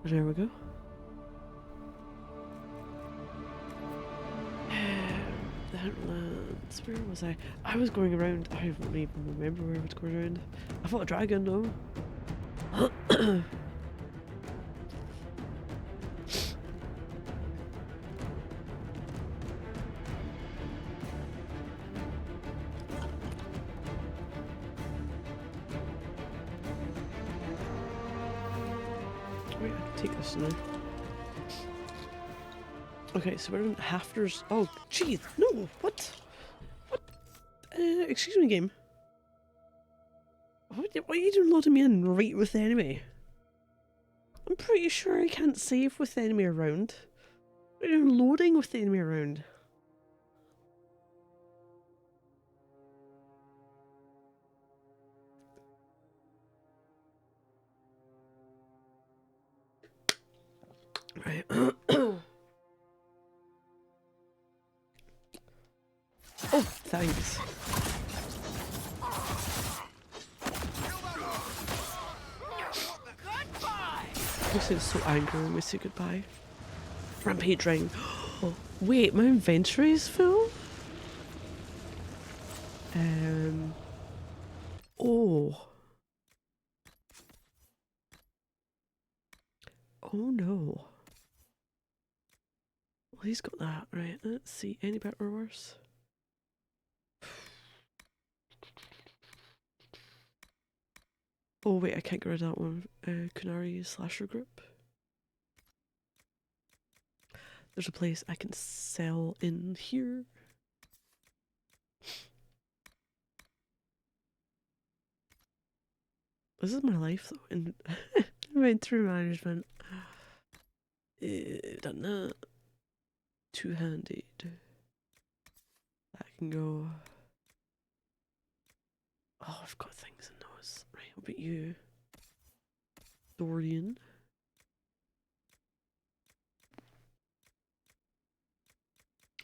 There we go. The Hinterlands. Where was I? I was going around. I don't even remember where I was going around. I fought a dragon though. Wait, I can take this now. Okay, so we're in Hafters. Oh, jeez, no, what? What? Excuse me, game. Why are you doing loading me in right with the enemy? I'm pretty sure I can't save with the enemy around. Why are you doing loading with the enemy around? Right. Oh, thanks. This is so angry when we say goodbye. Rampage ring. Oh, wait, my inventory is full? Oh. Oh no. Well, he's got that, right. Let's see, any better or worse? Oh wait, I can't get rid of that one. Kunari slasher group. There's a place I can sell in here. This is my life though, in inventory management. Done that. Two-handed. That can go. Oh, I've got things in those. Right, what about you? Dorian.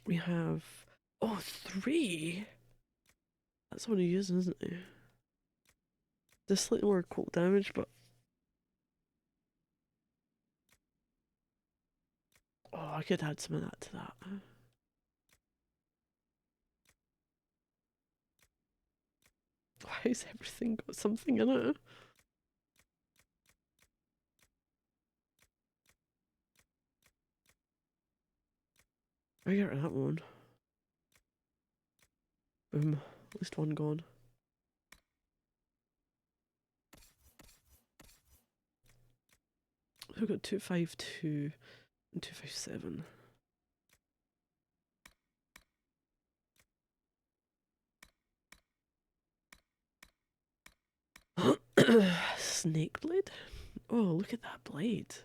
We have. Oh, 3? That's what he is, isn't it? Just slightly more cold damage, but. Oh, I could add some of that to that. Why has everything got something in it? I get rid of that one. Boom. At least one gone. We've got 252 and 257. Snake blade? Oh, look at that blade.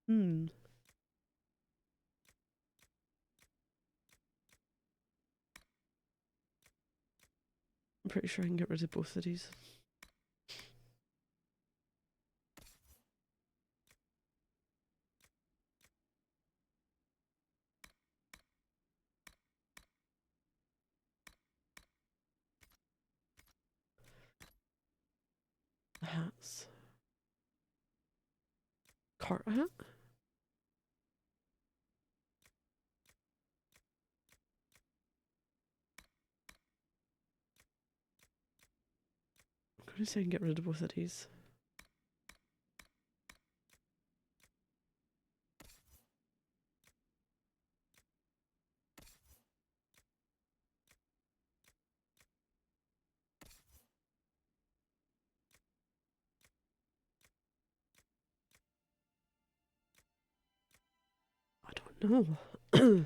Hmm. I'm pretty sure I can get rid of both of these. The hats. Cart hat? I'm gonna say I can get rid of both of these. I don't know.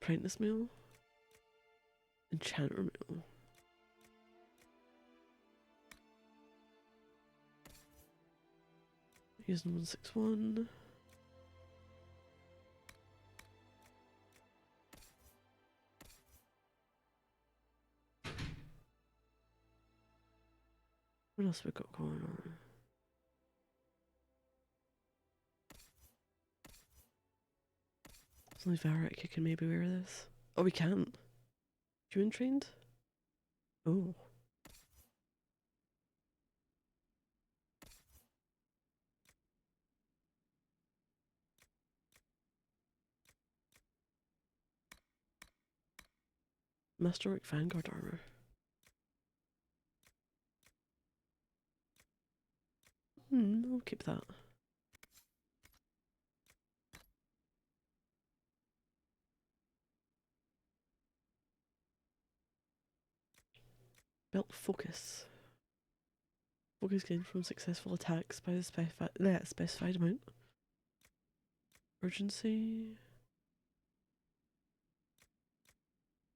Apprentice mail? Enchanter mail. Using 161. What else we got going on? Only Varric can maybe wear this. Oh, we can't. You trained? Oh. Masterwork Vanguard armor. I'll keep that. Belt focus. Focus gained from successful attacks by the specified amount. Urgency.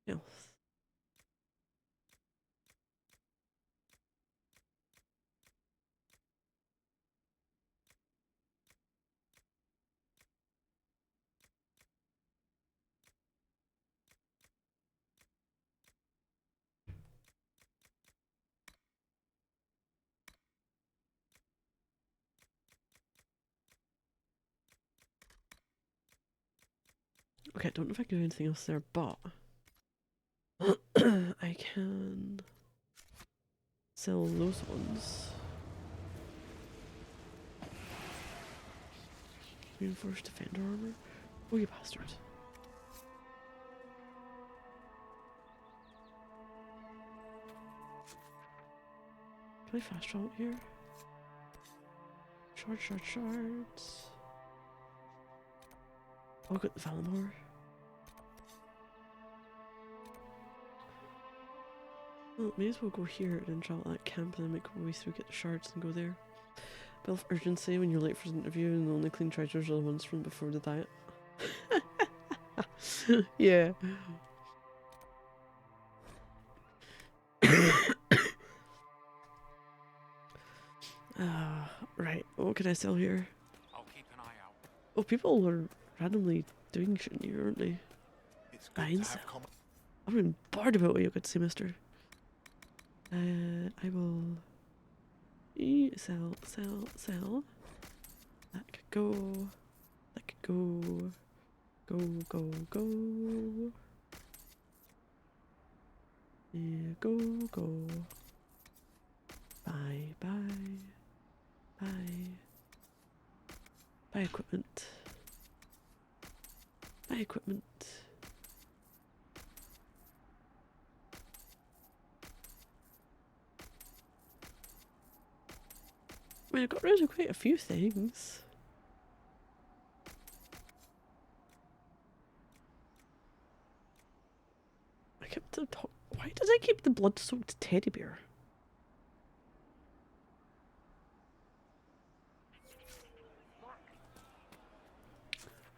Health. Okay, I don't know if I can do anything else there, but I can sell those ones. Reinforced defender armor. Oh, you bastard. Can I fast travel here? Shards. I'll get the Valinor. Well, may as well go here and then travel that camp and then make our way through, get the shards and go there. Bill of urgency when you're late for an interview and the only clean treasures are the ones from before the diet. Yeah. Right. What can I sell here? I'll keep an eye out. Oh, people are randomly doing shit in here, aren't they? It's Buy and sell. I'm even bored about what you could say, mister. I will sell. That could go. That could go. Go. Yeah, go. Buy. Buy equipment. I mean, I got rid of quite a few things. I kept the top. Why did I keep the blood-soaked teddy bear?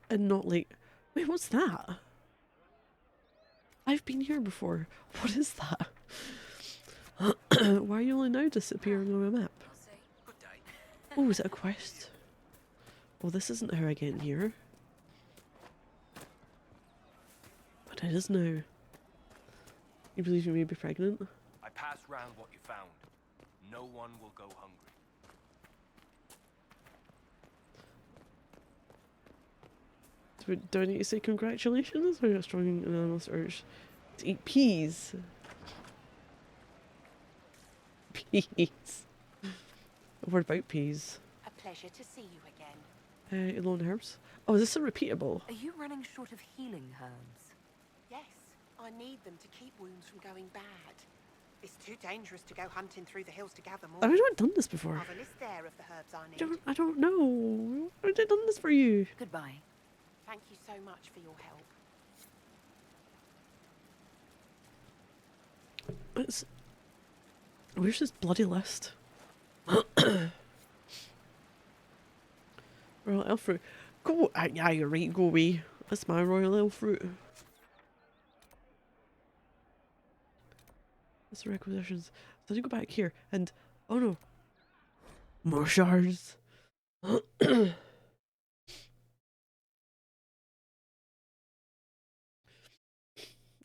And not like, wait, what's that? I've been here before. What is that? Why are you only now disappearing on my map? Oh, is it a quest? Well, this isn't how I get in here. But it is now. You believe you may be pregnant? I passed round what you found. No one will go hungry. Do I need to say congratulations? I got a strong anonymous urge to eat peas. Peas. What about peas? A pleasure to see you again. Alone herbs? Oh, is this a repeatable? Are you running short of healing herbs? Yes, I need them to keep wounds from going bad. It's too dangerous to go hunting through the hills to gather more. I've not done this before. I've a list there of the herbs I need. I don't know. I've done this for you. Goodbye. Thank you so much for your help. Where's this bloody list? Royal elf fruit. Go. Yeah, you're right. Go away. That's my royal elf fruit. That's the requisitions. So I go back here and oh no, more shards.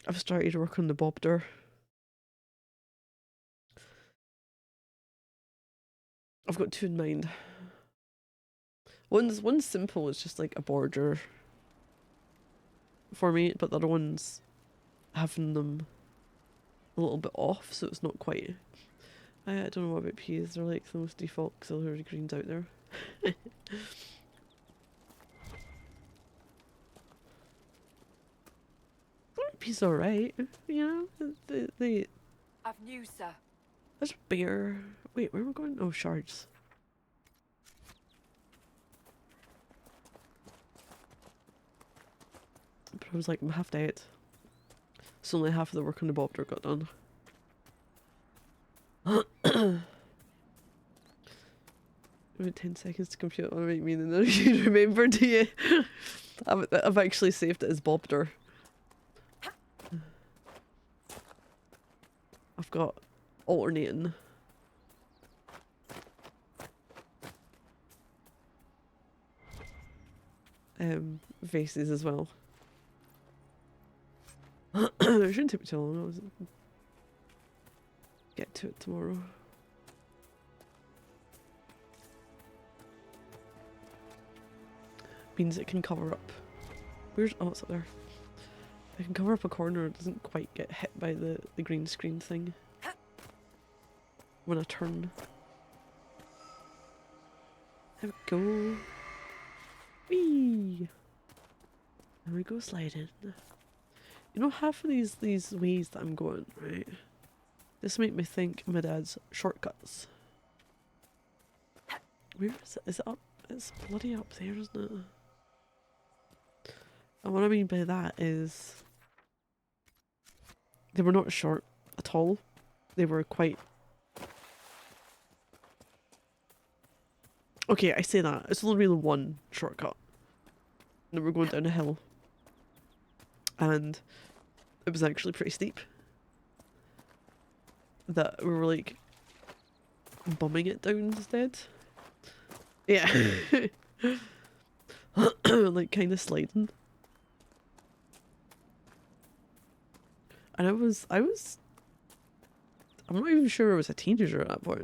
I've started to work on the bobder. I've got two in mind. One's simple, it's just like a border. for me, but the other one's having them a little bit off, so it's not quite. I don't know what about peas. They're like the most default auxiliary greens out there. Peas alright, you know. They I've news, sir. there's a bear. Wait, where am I going? Oh, shards. But I was like, I'm half dead. So only half of the work on the bobber got done. About 10 seconds to compute what I might mean, and then you remember, do you? I've actually saved it as bobber. I've got alternating. Faces as well. It shouldn't take me too long. I'll get to it tomorrow. Means it can cover up. Where's oh, it's up there. I can cover up a corner. It doesn't quite get hit by the green screen thing when I turn. There we go. Whee! There we go, sliding. You know, half of these ways that I'm going, right? This make me think my dad's shortcuts. Where is it? Is it up? It's bloody up there, isn't it? And what I mean by that is they were not short at all. They were quite... Okay, I say that. It's only really one shortcut. And we're going down a hill. And it was actually pretty steep. That we were like bumming it down instead. Yeah. Like kind of sliding. And I'm not even sure I was a teenager at that point.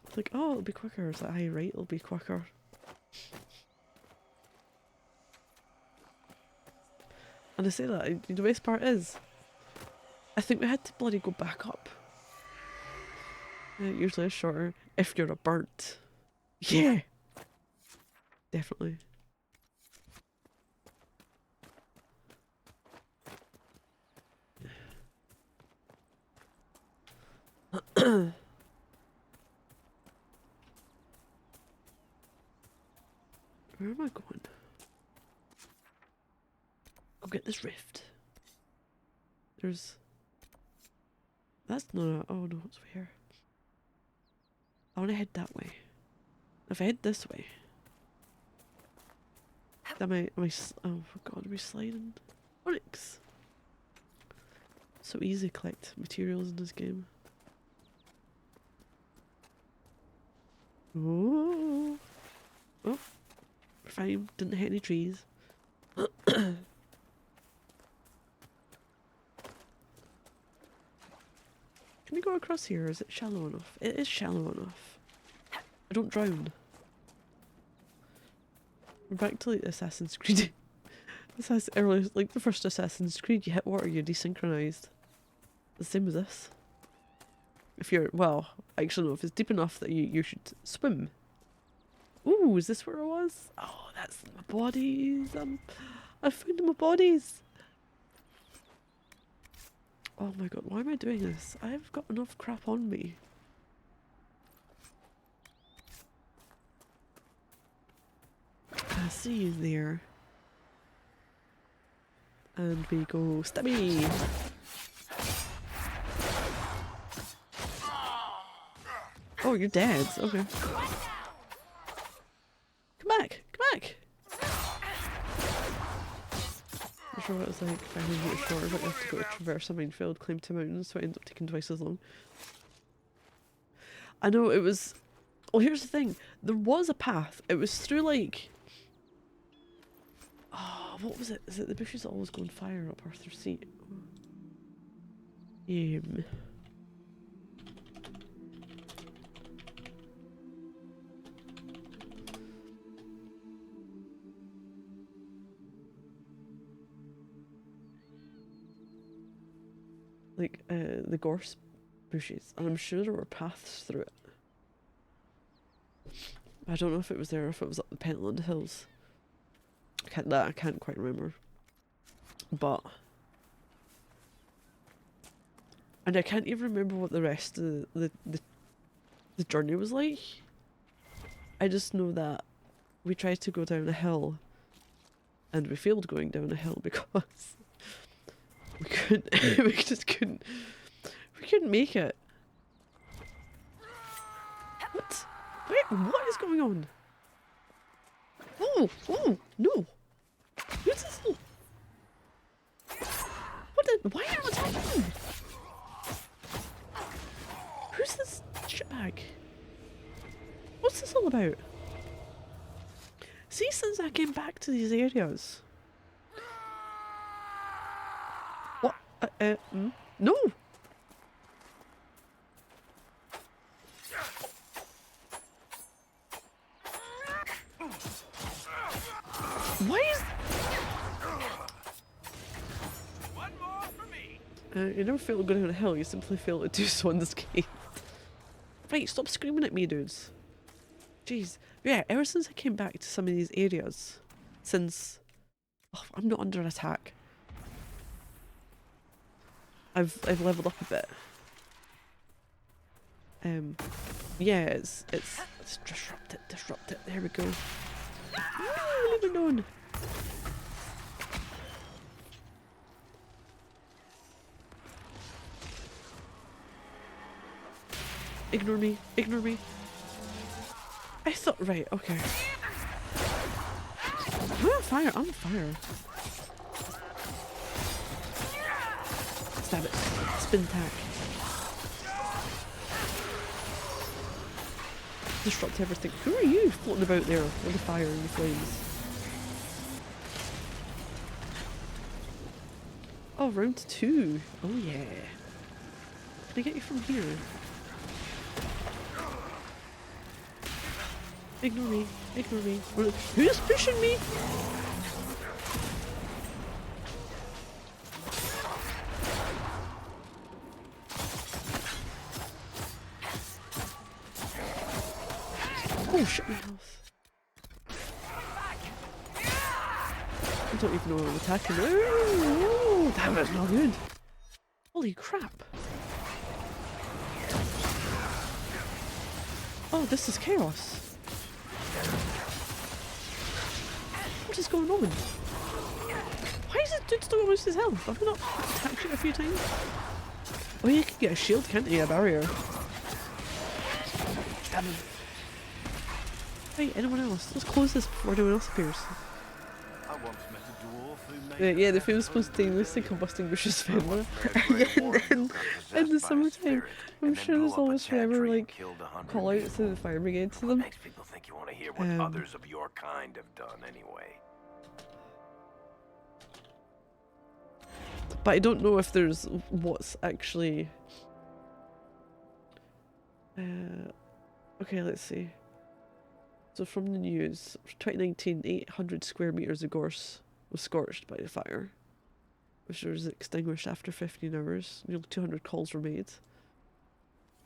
It's like, oh, it'll be quicker. It's like, aye, right, it'll be quicker. And I say that, the best part is, I think we had to bloody go back up. It usually is shorter if you're a burnt. Yeah! Definitely. Where am I going? Go get this rift. There's... That's not... Oh no, it's here. I want to head that way. If I head this way... Am I oh god, am I sliding? Onyx! So easy to collect materials in this game. Oh, oh, fine, didn't hit any trees. Can we go across here? Is it shallow enough? It is shallow enough. I don't drown. We're back to like Assassin's Creed. Like the first Assassin's Creed, you hit water, you're desynchronized. The same as this. If you're, well, actually no, if it's deep enough that you should swim. Ooh, is this where I was? Oh, that's my bodies. I found my bodies. Oh my god, why am I doing this? I've got enough crap on me. I see you there. And we go stabby. Oh, you're dead. Okay. Come back! Come back! I'm sure what it's like 500 meters shorter, but you have to go traverse a minefield, climb 2 mountains, so it ends up taking twice as long. I know, it was... Well, here's the thing. There was a path. It was through, like... Oh, what was it? Is it the bushes always go on fire up Arthur's seat? Like, the gorse bushes, and I'm sure there were paths through it. I don't know if it was there or if it was up the Pentland Hills. I can't quite remember. But... And I can't even remember what the rest of the journey was like. I just know that we tried to go down a hill and we failed going down a hill because we couldn't we just couldn't make it. What? Wait, what is going on? Oh, no. Who's this? Why are you attacking me? Who's this shitbag? What's this all about? See, since I came back to these areas. What? No! Why is... One more for me. You never fail to go down a hill, you simply fail to do so in this game. Right, stop screaming at me, dudes. Jeez. Yeah, ever since I came back to some of these areas, since... Oh, I'm not under attack. I've leveled up a bit. Yeah, it's disrupt it, there we go. Ooh, leave it alone. Ignore me, ignore me. I thought, right, okay. I'm on fire, I'm on fire. Stab it. Spin attack. Disrupt everything. Who are you floating about there with the fire and the flames? Oh, round 2. Oh yeah. Can I get you from here? Ignore me. Ignore me. Who's pushing me? Oh shit, my health. I don't even know what I'm attacking. Ooh, that was not good. Holy crap. Oh, this is chaos. What is going on? Why is this dude still almost his health? Have I not attacked it a few times? Oh, you can get a shield, can't you? A barrier. Damn him. Right, anyone else? Let's close this before anyone else appears. I once met a dwarf who made Yeah, the famous spontaneously combusting bushes fender. And then in the summertime, I'm sure there's always forever like call outs to the fire brigade to them. Makes people think you want to hear what others of your kind have done anyway. But I don't know if there's what's actually... okay, let's see. So from the news, 2019, 800 square meters of gorse was scorched by the fire, which was extinguished after 15 hours. Nearly 200 calls were made.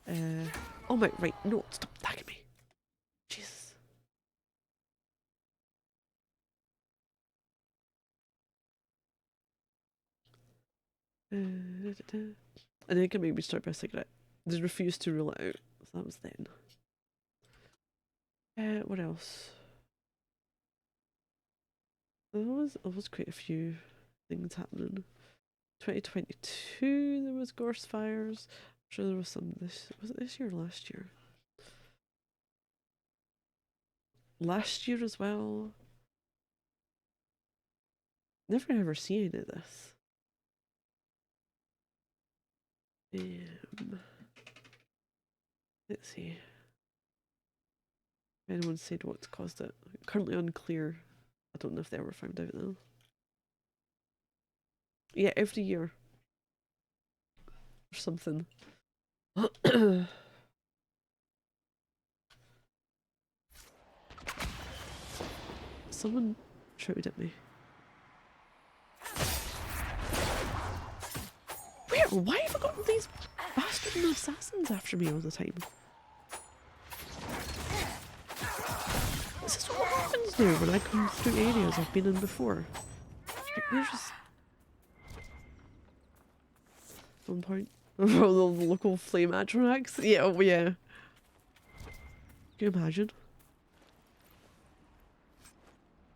Oh my, right, no, stop attacking me. Jesus. And then it can maybe start by saying that they refused to rule it out. So that was then. What else? There was quite a few things happening. 2022 there was gorse fires. I'm sure there was some was it this year or last year? Last year as well. Never ever seen any of this. Let's see. If anyone said what's caused it. Currently unclear. I don't know if they ever found out though. Yeah, every year. Or something. Someone shouted at me. Where? Why have I got these bastard assassins after me all the time? Is this what happens now when I come through areas I've been in before? Like, where's just... One point. The local flame atronachs? Yeah, oh yeah. Can you imagine?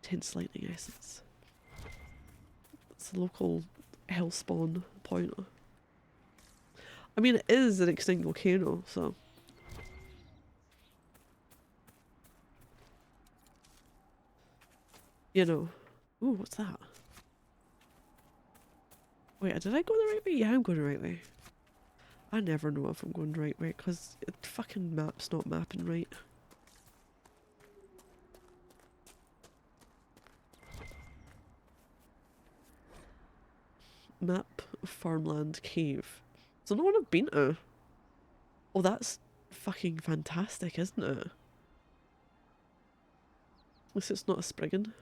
Tense lightning essence. It's a local hellspawn point. I mean, it is an extinct volcano, so... You know. Ooh, what's that? Wait, did I go the right way? Yeah, I'm going the right way. I never know if I'm going the right way, because the fucking map's not mapping right. Map of farmland cave. So no one I've been to. Oh, that's fucking fantastic, isn't it? At least it's not a Spriggan.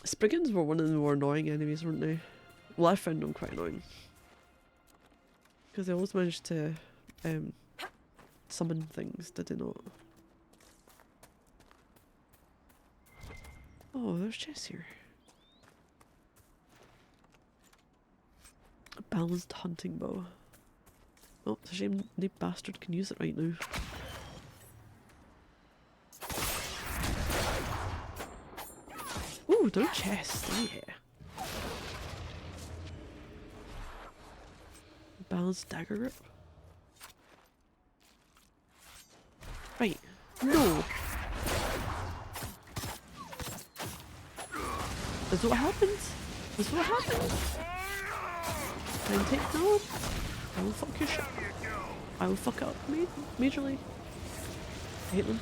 Spriggans were one of the more annoying enemies, weren't they? Well, I found them quite annoying. Because they always managed to summon things, did they not? Oh, there's chests here. A balanced hunting bow. Oh, it's a shame no bastard can use it right now. Ooh, there's chests, yeah. Balanced dagger grip. Right. No. Is what happens? Is what happens? Try and take no. I will fuck your shit. I will fuck up majorly. I hate them.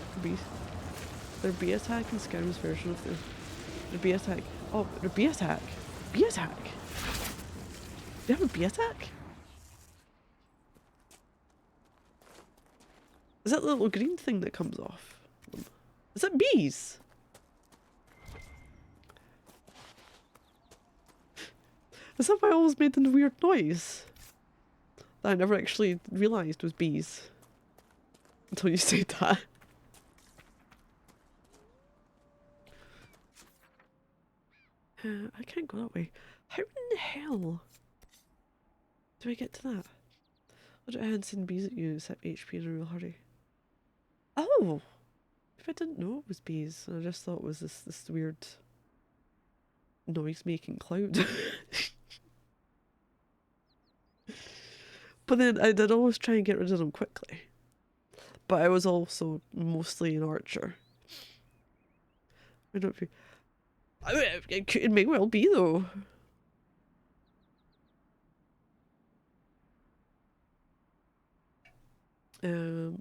Their B attack and Skyrim's version of their B attack. Oh, their B attack. B attack. They have a B attack? Is that the little green thing that comes off? Is that bees? Is that why I always made the weird noise? That I never actually realised was bees. Until you said that. I can't go that way. How in the hell do I get to that? I hadn't seen bees at you except HP in a real hurry. Oh! If I didn't know it was bees, I just thought it was this weird noise-making cloud. But then I did always try and get rid of them quickly. But I was also mostly an archer. I don't know if it may well be though.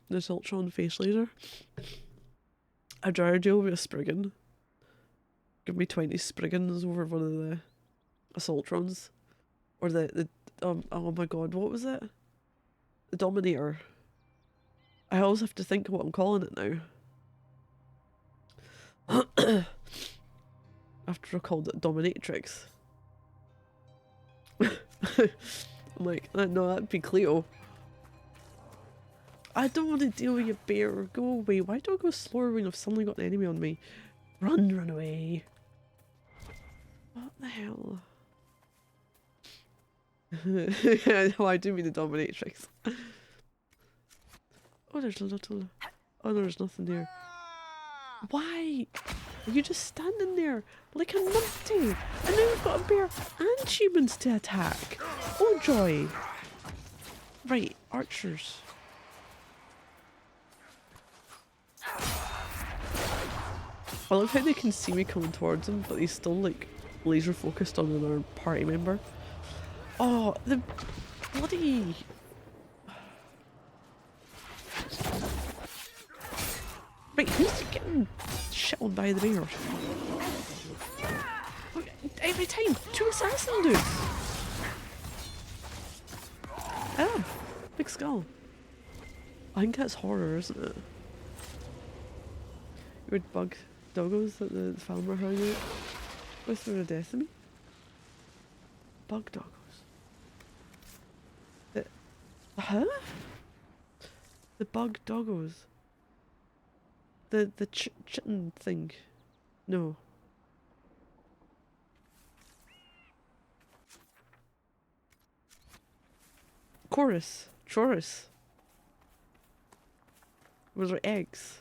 There's Ultron face laser. I'd rather deal with a Spriggan. Give me 20 Spriggans over one of the Assaultrons. Or the oh my god, what was it? The Dominator. I always have to think of what I'm calling it now. After I called it Dominatrix. I'm like, no, that'd be Cleo. I don't want to deal with you, bear. Go away. Why do I go slower when I've suddenly got an enemy on me? Run away. What the hell? No, I do mean the Dominatrix. Oh, there's a little... Oh, there's nothing there. Why? Are you just standing there like a numpty? And now we've got a bear and humans to attack. Oh, joy. Right, archers. I love how they can see me coming towards them, but they still, like, laser focused on another party member. Oh, the bloody... Right, who's getting shit on by the bear? Every time, 2 assassin dudes! Ah, big skull. I think that's horror, isn't it? Weird bug doggos that the farmer hung out with for a death of me. Bug doggos. Huh? The bug doggos. The chitin thing. No. Chorus. Chorus. Was there eggs?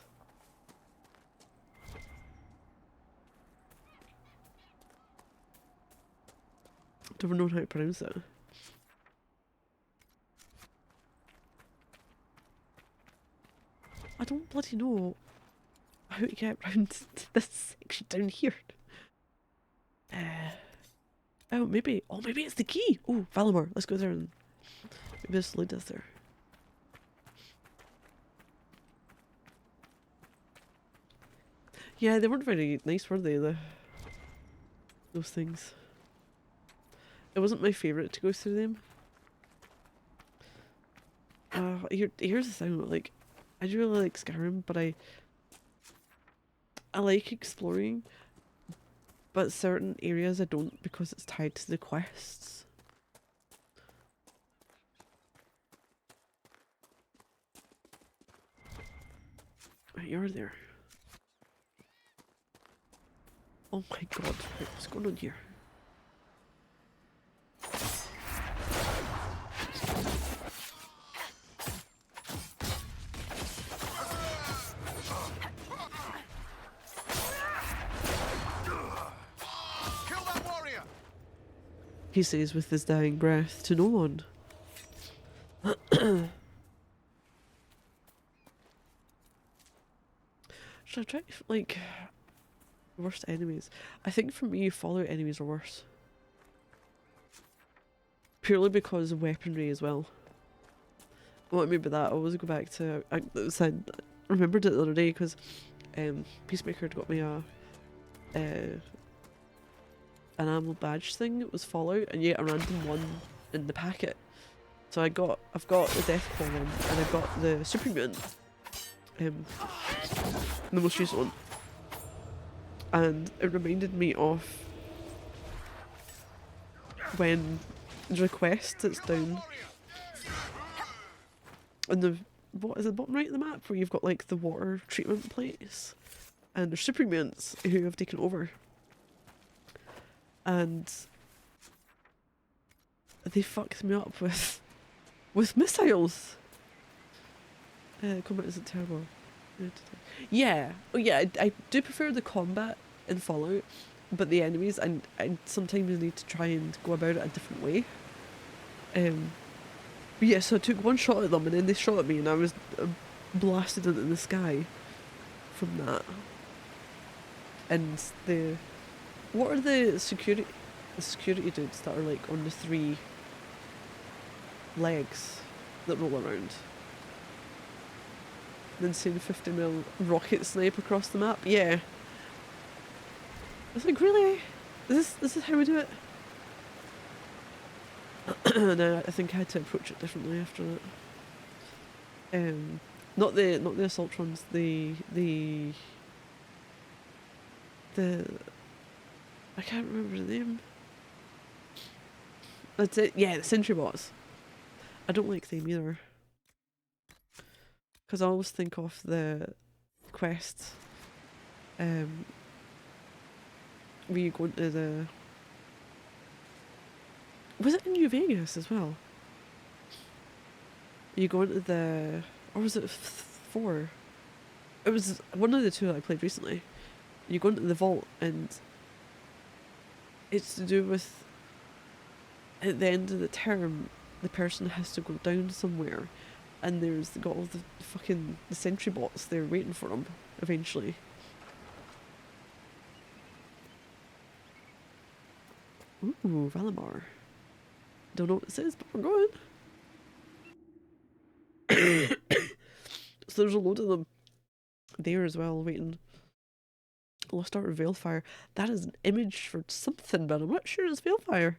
Don't know how to pronounce it. I don't bloody know how to get around to this section down here. Oh, maybe. Oh, maybe it's the key. Oh, Valimar. Let's go there and maybe this lead us there. Yeah, they weren't very nice, were they? Those things. It wasn't my favourite to go through them. Here's the thing, like, I do really like Skyrim, but I like exploring, but certain areas I don't because it's tied to the quests. Right, you're there. Oh my god, what's going on here? He says with his dying breath to no one. Should I try, like, worst enemies? I think for me, Fallout enemies are worse. Purely because of weaponry as well. What I mean by that, I always go back to, I remembered it the other day because Peacemaker had got me an animal badge thing. It was Fallout, and yet a random one in the packet. So I've got the Death Claw one, and I've got the Super Mutant, the most recent one, and it reminded me of when there's a quest that's down in the, what is it, bottom right of the map, where you've got like the water treatment place, and there's super mutants who have taken over. And they fucked me up with missiles. Combat isn't terrible. Yeah, oh yeah, I do prefer the combat in Fallout, but the enemies, I sometimes need to try and go about it a different way. But yeah, so I took one shot at them, and then they shot at me, and I was blasted into the sky from that. And what are the security dudes that are like on the 3 legs that roll around? An insane 50mm rocket snipe across the map? Yeah. I was like, really? This is how we do it? No, I think I had to approach it differently after that. Not the assaultrons, the I can't remember the name. That's it. Yeah, the sentry bots. I don't like them either. Because I always think of the quests. Where you go into the... Was it in New Vegas as well? You go into the... Or was it 4? It was one of the 2 that I played recently. You go into the vault, and it's to do with, at the end of the term, the person has to go down somewhere, and there's got all the sentry bots there waiting for them eventually. Ooh, Valimar. Don't know what this is, but we're going. So there's a load of them there as well, waiting. Lost Art of Veilfire. That is an image for something, but I'm not sure it's Veilfire.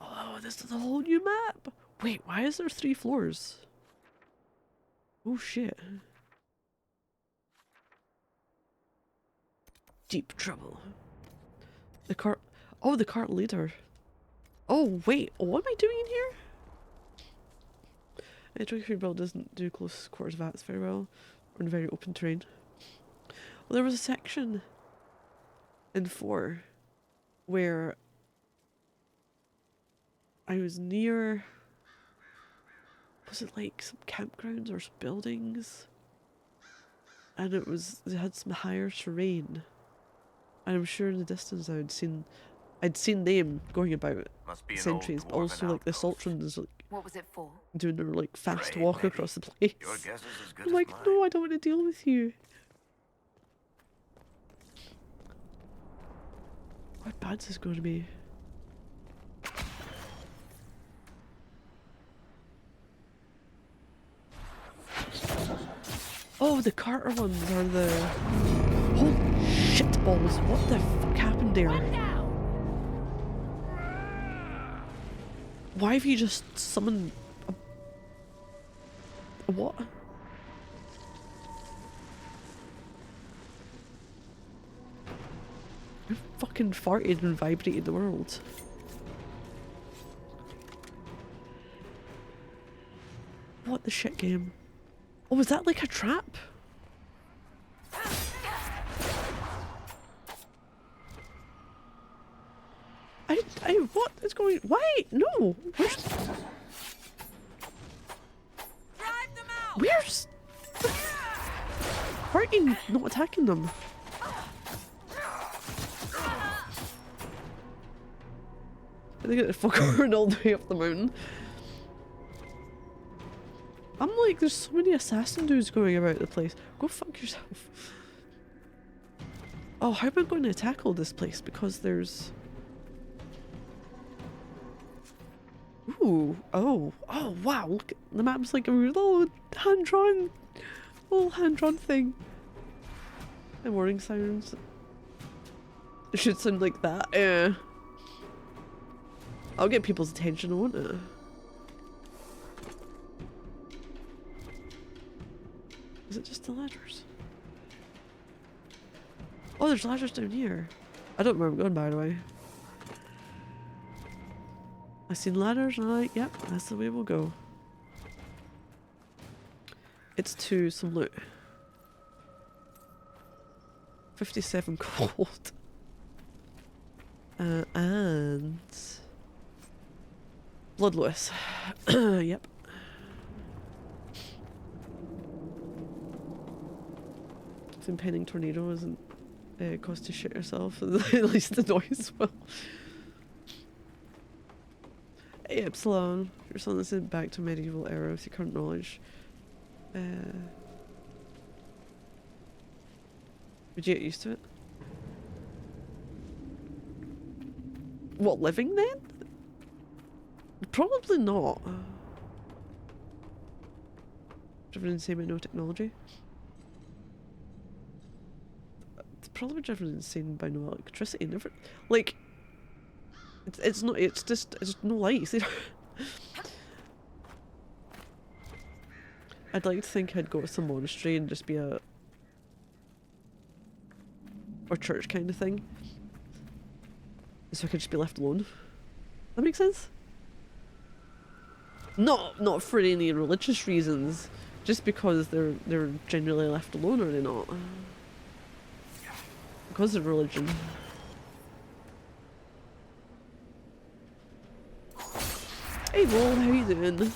Oh, this is a whole new map. Wait, why is there 3 floors? Oh shit. Deep trouble. The cart. Oh, the cart leader. Oh wait, what am I doing in here? Geography build doesn't do close quarters VATS very well, or in very open terrain. Well, there was a section in 4 where I was near, was it like some campgrounds or some buildings? And they had some higher terrain. And I'm sure in the distance I'd seen them going about sentries, but also like the Saltrans like What was it for? doing their like fast walk maybe. across the place. Your guess is as good I'm as like, mine. no, I don't want to deal with you. How bad is this going to be? Oh, the Carter ones are the... Holy shit balls, what the fuck happened there? Why have you just summoned a what? You fucking farted and vibrated the world. What the shit game? Oh, was that like a trap? What is going? Why? No. Where's? Why are you not attacking them? They get the fuck over all the way up the mountain. I'm like, there's so many assassin dudes going about the place. Go fuck yourself. Oh, how am I going to tackle this place? Because there's... Ooh, oh wow, look, the map's like a little hand-drawn thing. And warning sirens. It should sound like that, yeah. I'll get people's attention, won't it? Is it just the ladders? Oh, there's ladders down here. I don't know where I'm going, by the way. I seen ladders and I'm like, yep, that's the way we'll go. It's to some loot. 57 gold. And... Blood Lewis. Yep. If impending tornado isn't cause to shit yourself, at least the noise will. Hey Epsilon, your son is sent back to medieval era with your current knowledge. Would you get used to it? What, living then? Probably not. Driven insane by no technology. It's probably driven insane by no electricity. Never, like, it's not. It's just no lights. I'd like to think I'd go to some monastery and just be a or church kind of thing, so I could just be left alone. That makes sense. Not for any religious reasons, just because they're generally left alone, are they not? Because of religion. Hey Roll, how you doing?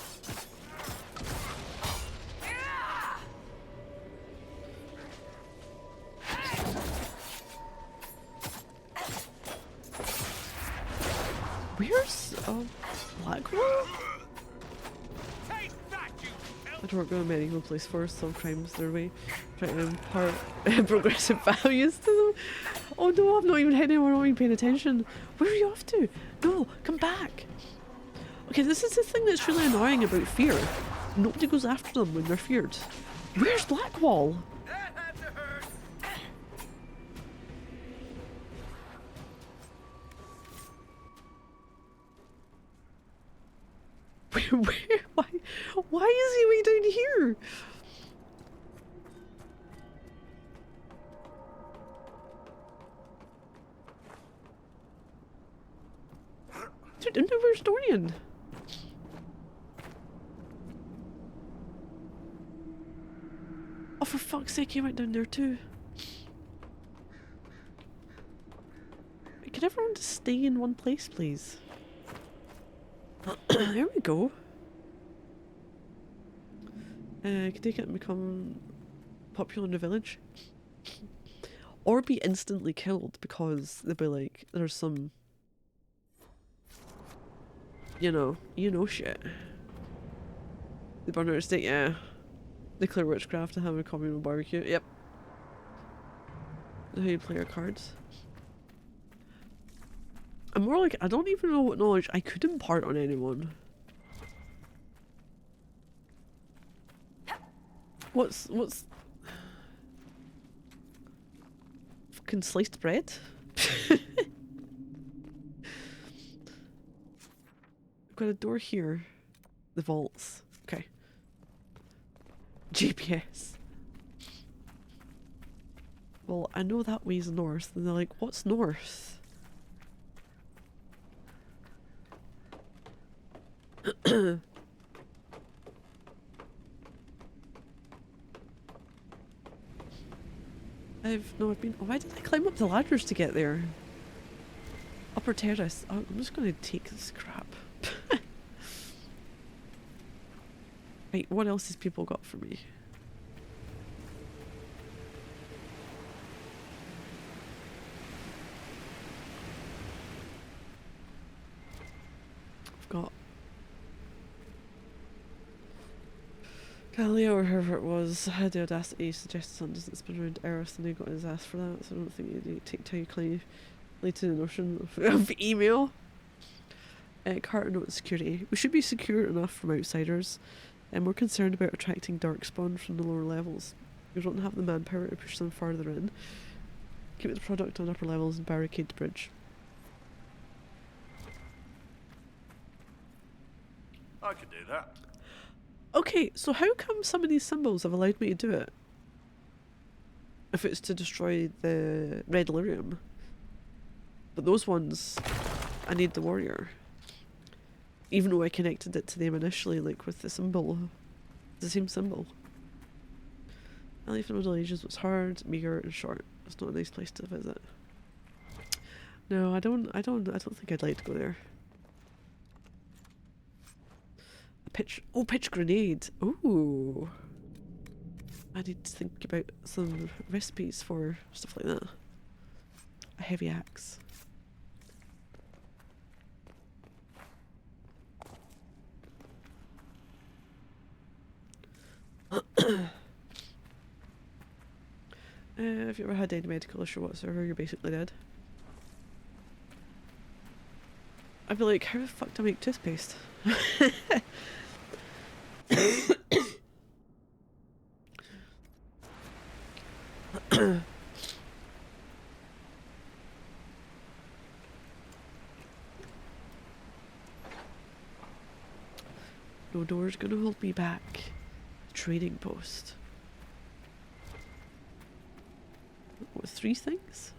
Where's Blackwell? I don't go to medieval place first, some crimes their way. Trying to impart progressive values to them. Oh no, I'm not even hitting anyone, I'm not even paying attention. Where are you off to? No, come back. Okay, this is the thing that's really annoying about fear. Nobody goes after them when they're feared. Where's Blackwall? That had to hurt. Why is he way down here? Dude, where's Dorian? Oh, for fuck's sake, he went down there too. Can everyone just stay in one place, please? There we go. Can take it and become popular in the village. Or be instantly killed because they'll be like, there's some... You know shit. The burner estate, yeah. Declare witchcraft to have a communal barbecue. Yep. How you play your cards. I'm more like, I don't even know what knowledge I could impart on anyone. What's fucking sliced bread? Got a door here. The vaults. Okay. GPS. Well, I know that way's north, and they're like, what's north? I've been. Oh, why did I climb up the ladders to get there? Upper terrace. Oh, I'm just gonna take this crap. Right, what else has people got for me? I've got Galileo or whoever it was had the audacity to suggest the sun doesn't spin around Earth, and he got his ass for that, so I don't think you take time to lay to the notion of email. Carter note security. We should be secure enough from outsiders, and we're concerned about attracting darkspawn from the lower levels. We don't have the manpower to push them farther in. Keep the product on upper levels and barricade the bridge. I could do that. Okay, so how come some of these symbols have allowed me to do it? If it's to destroy the red lyrium. But those ones, I need the warrior. Even though I connected it to them initially, like with the symbol. The same symbol. I live in the Middle Ages was hard, meagre and short. It's not a nice place to visit. No, I don't think I'd like to go there. Pitch grenade. Ooh. I need to think about some recipes for stuff like that. A heavy axe. If you ever had any medical issue whatsoever, you're basically dead. I'd be like, how the fuck do I make toothpaste? No door's gonna hold me back. Trading post. What, 3 things?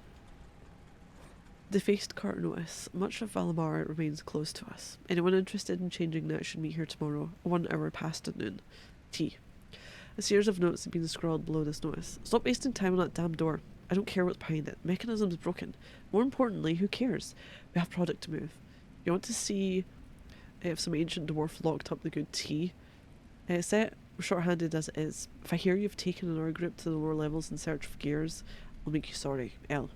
Defaced cart notice. Much of Valimar remains closed to us. Anyone interested in changing that should meet here tomorrow, 1 hour past at noon. T. A series of notes have been scrawled below this notice. Stop wasting time on that damn door. I don't care what's behind it. Mechanism's broken. More importantly, who cares? We have product to move. You want to see if some ancient dwarf locked up the good tea? Set, short-handed as it is. If I hear you've taken an our group to the lower levels in search of gears, I'll make you sorry. L.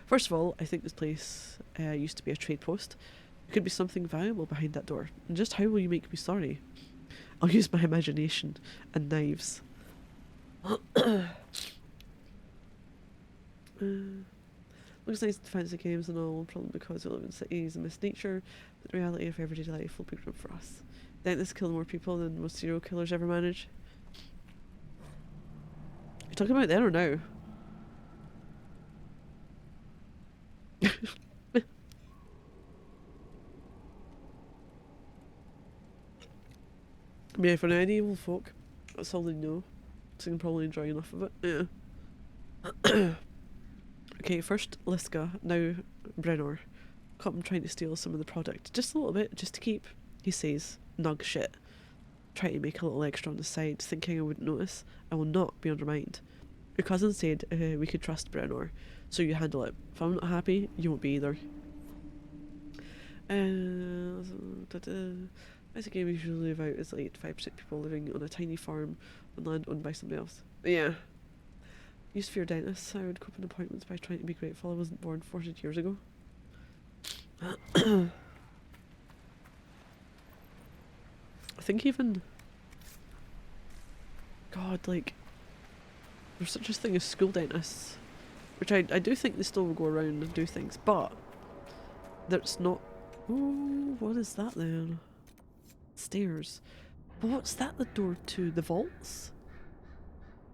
First of all, I think this place used to be a trade post. There could be something valuable behind that door. And just how will you make me sorry? I'll use my imagination and knives. Looks nice in fancy games and all, probably because we live in cities and miss nature, but the reality of everyday life will be grim for us. Dentists kill more people than most serial killers ever manage. You talking about then or now? Yeah, for any evil folk, that's all they know. So you can probably enjoy enough of it. Yeah. Okay, first Liska, now Brenor. Caught him trying to steal some of the product. Just a little bit, just to keep, he says, nug shit. Try to make a little extra on the side, thinking I wouldn't notice. I will not be undermined. Your cousin said we could trust Brenor, so you handle it. If I'm not happy, you won't be either. As a game usually live out is like 5% people living on a tiny farm on land owned by somebody else. Yeah. Used to fear dentists. I would cope in appointments by trying to be grateful I wasn't born 40 years ago. I think even... God, like... There's such a thing as school dentists. Which I do think they still will go around and do things, but... There's not... Oh, what is that then? Stairs. But what's that the door to? The vaults?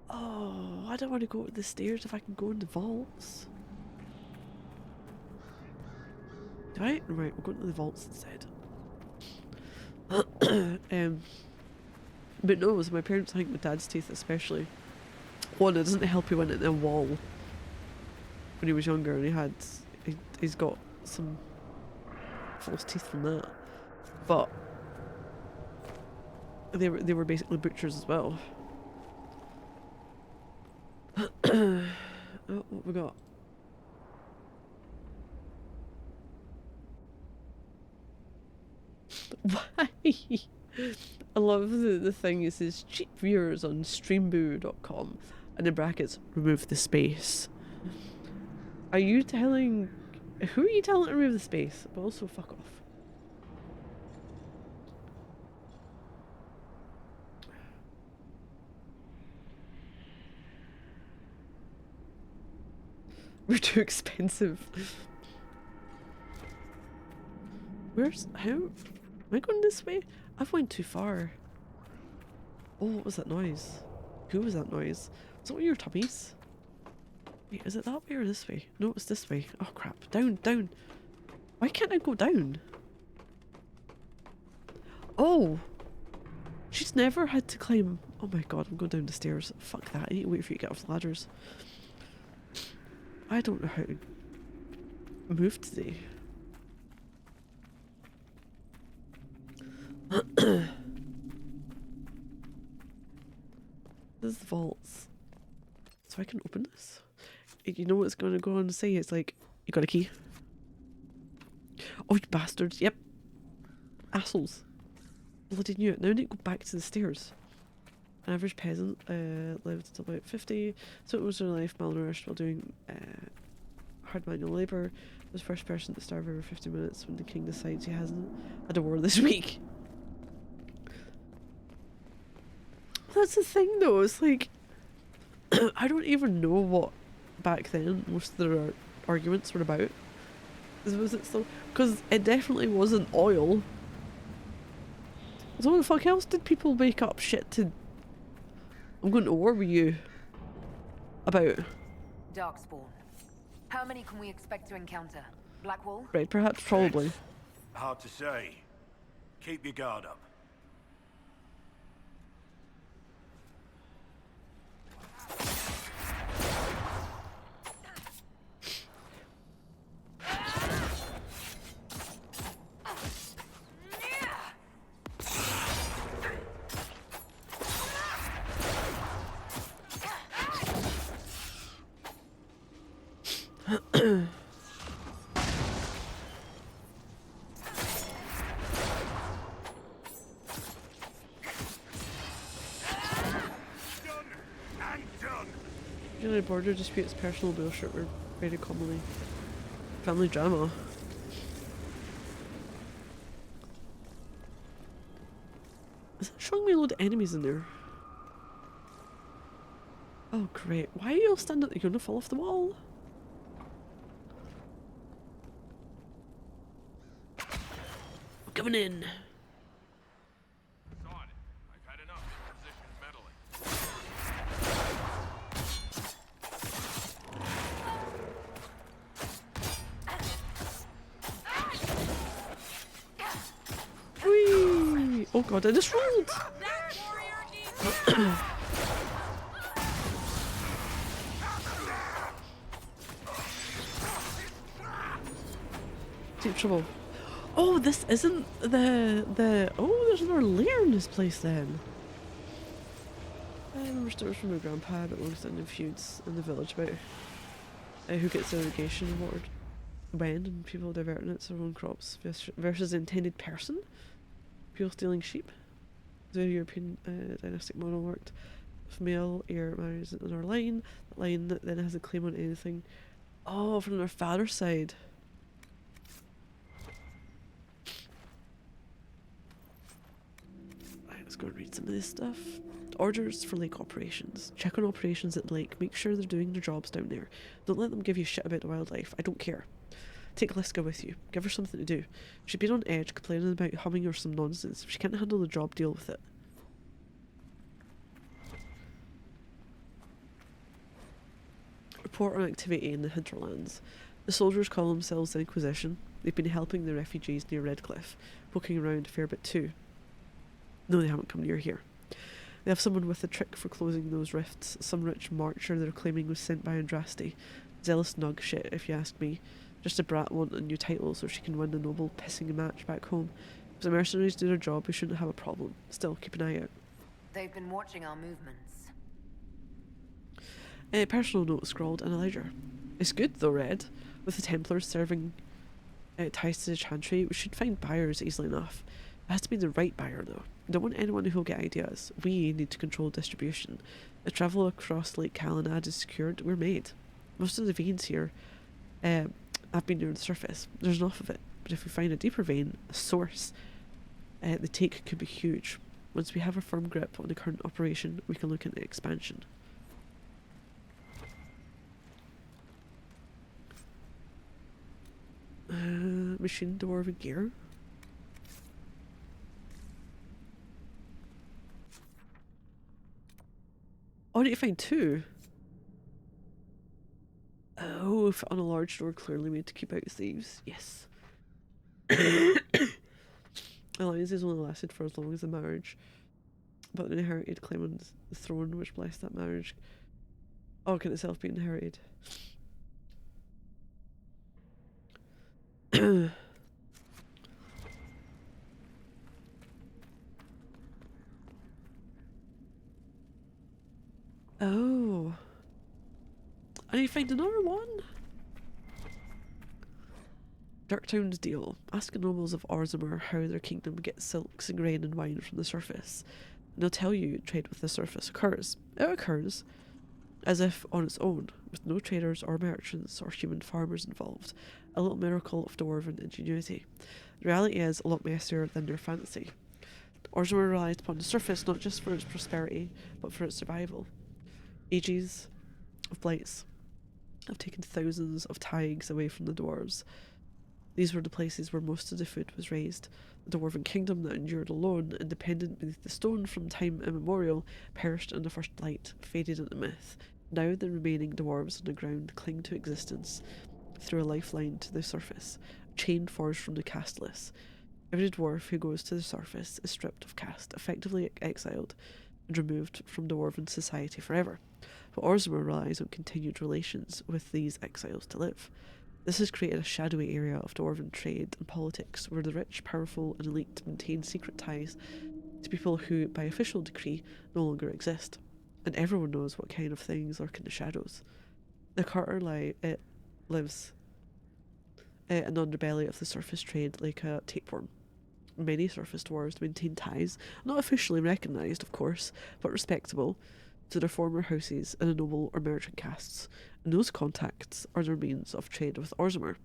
Oh, I don't want to go to the stairs if I can go in the vaults. Do I? Right, we'll go into the vaults instead. But no, it was my parents, I think my dad's teeth especially. One, it doesn't help he went into a wall when he was younger and he's got some false teeth from that. But they were basically butchers as well. Oh, what we got? Why? I love the thing. It says cheap viewers on streamboo.com and in brackets remove the space. Are you telling... Who are you telling to remove the space? But also fuck off. We're too expensive. Where's... How... Am I going this way? I've went too far. Oh, what was that noise? Who was that noise? Was that one of your tummies? Wait, is it that way or this way? No, it's this way. Oh crap. Down, down. Why can't I go down? Oh! She's never had to climb... Oh my god, I'm going down the stairs. Fuck that. I need to wait for you to get off the ladders. I don't know how to move today. This is the vaults. So I can open this. You know what it's going to go on and say? It's like, you got a key? Oh, you bastards. Yep. Assholes. Bloody knew it. Now I need to go back to the stairs. An average peasant lived until about 50, so it was their life malnourished while doing hard manual labour. Was the first person to starve over 50 minutes when the king decides he hasn't had a war this week. That's the thing though, it's like, I don't even know what back then most of their arguments were about. Was it still? Because it definitely wasn't oil. So what the fuck else did people make up shit to... I'm going to war with you about? Darkspawn. How many can we expect to encounter? Blackwall? Right, perhaps, probably. It's hard to say. Keep your guard up. Usually border disputes, personal bullshit were very commonly family drama. Is that showing me a load of enemies in there? Oh great. Why are you all standing? You're gonna fall off the wall. We're coming in. On it. I've had enough Inquisition meddling. Whee! Oh god, I just rolled! Deep trouble. Oh, this isn't the oh, there's another lair in this place then. I remember stories from my grandpa about long-standing feuds in the village about who gets the irrigation award when, and people diverting it to their own crops versus the intended person. People stealing sheep. The European dynastic model worked. If male heir marries another line, that line then has a claim on anything. Oh, from their father's side. Right, let's go and read some of this stuff. Orders for lake operations. Check on operations at the lake. Make sure they're doing their jobs down there. Don't let them give you shit about the wildlife. I don't care. Take Liska with you. Give her something to do. If she's been on edge complaining about humming or some nonsense, if she can't handle the job, deal with it. Report on activity in the hinterlands. The soldiers call themselves the Inquisition. They've been helping the refugees near Redcliffe, poking around a fair bit too. No, they haven't come near here. They have someone with a trick for closing those rifts, some rich marcher they're claiming was sent by Andraste. Zealous nug shit, if you ask me. Just a brat wanting a new title so she can win a noble pissing match back home. If the mercenaries do their job, we shouldn't have a problem. Still, keep an eye out. They've been watching our movements. Personal note scrawled in a ledger. It's good though, Red. With the Templars serving ties to the Chantry, we should find buyers easily enough. It has to be the right buyer though. We don't want anyone who'll get ideas. We need to control distribution. If travel across Lake Calenad is secured, we're made. Most of the veins here have been near the surface. There's enough of it. But if we find a deeper vein, a source, the take could be huge. Once we have a firm grip on the current operation, we can look into expansion. Machine dwarven gear. Oh, I need to find two. Oh, fit on a large door clearly made to keep out thieves. Yes. Alliances only lasted for as long as the marriage, but an inherited claim on the throne which blessed that marriage. Oh, can itself be inherited? Oh. I need to find another one. Darktown's deal. Ask the nobles of Orzammar how their kingdom gets silks and grain and wine from the surface. And they'll tell you trade with the surface occurs. It occurs as if on its own, with no traders or merchants or human farmers involved. A little miracle of dwarven ingenuity. The reality is a lot messier than their fancy. Orzammar relies upon the surface not just for its prosperity, but for its survival. Ages of blights have taken thousands of taigs away from the dwarves. These were the places where most of the food was raised. The dwarven kingdom that endured alone, independent beneath the stone from time immemorial, perished in the first blight, faded into myth. Now the remaining dwarves on the ground cling to existence through a lifeline to the surface, a chain forged from the casteless. Every dwarf who goes to the surface is stripped of caste, effectively exiled, and removed from dwarven society forever. But Orzammar relies on continued relations with these exiles to live. This has created a shadowy area of dwarven trade and politics where the rich, powerful, and elite maintain secret ties to people who, by official decree, no longer exist. And everyone knows what kind of things lurk in the shadows. The Carter lives in the underbelly of the surface trade like a tapeworm. Many surface dwarves maintain ties, not officially recognised, of course, but respectable, to their former houses in the noble or merchant castes, and those contacts are their means of trade with Orzammar.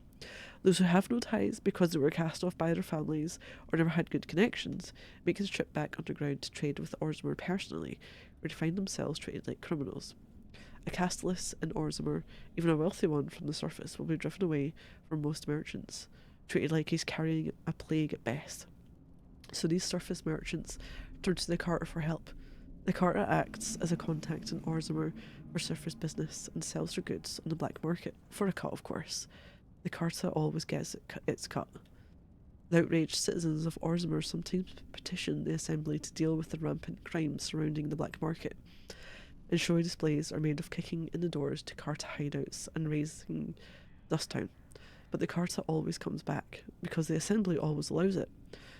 Those who have no ties because they were cast off by their families or never had good connections make the trip back underground to trade with Orzammar personally, where they find themselves treated like criminals. A castellan in Orzamer, even a wealthy one from the surface, will be driven away from most merchants, treated like he's carrying a plague at best. So these surface merchants turn to the Carter for help. The Carter acts as a contact in Orzamer for surface business and sells their goods on the black market, for a cut of course. The Carter always gets its cut. The outraged citizens of Orzamer sometimes petition the Assembly to deal with the rampant crime surrounding the black market, and showy displays are made of kicking in the doors to Carta hideouts and raising dust down. But the Carta always comes back, because the Assembly always allows it.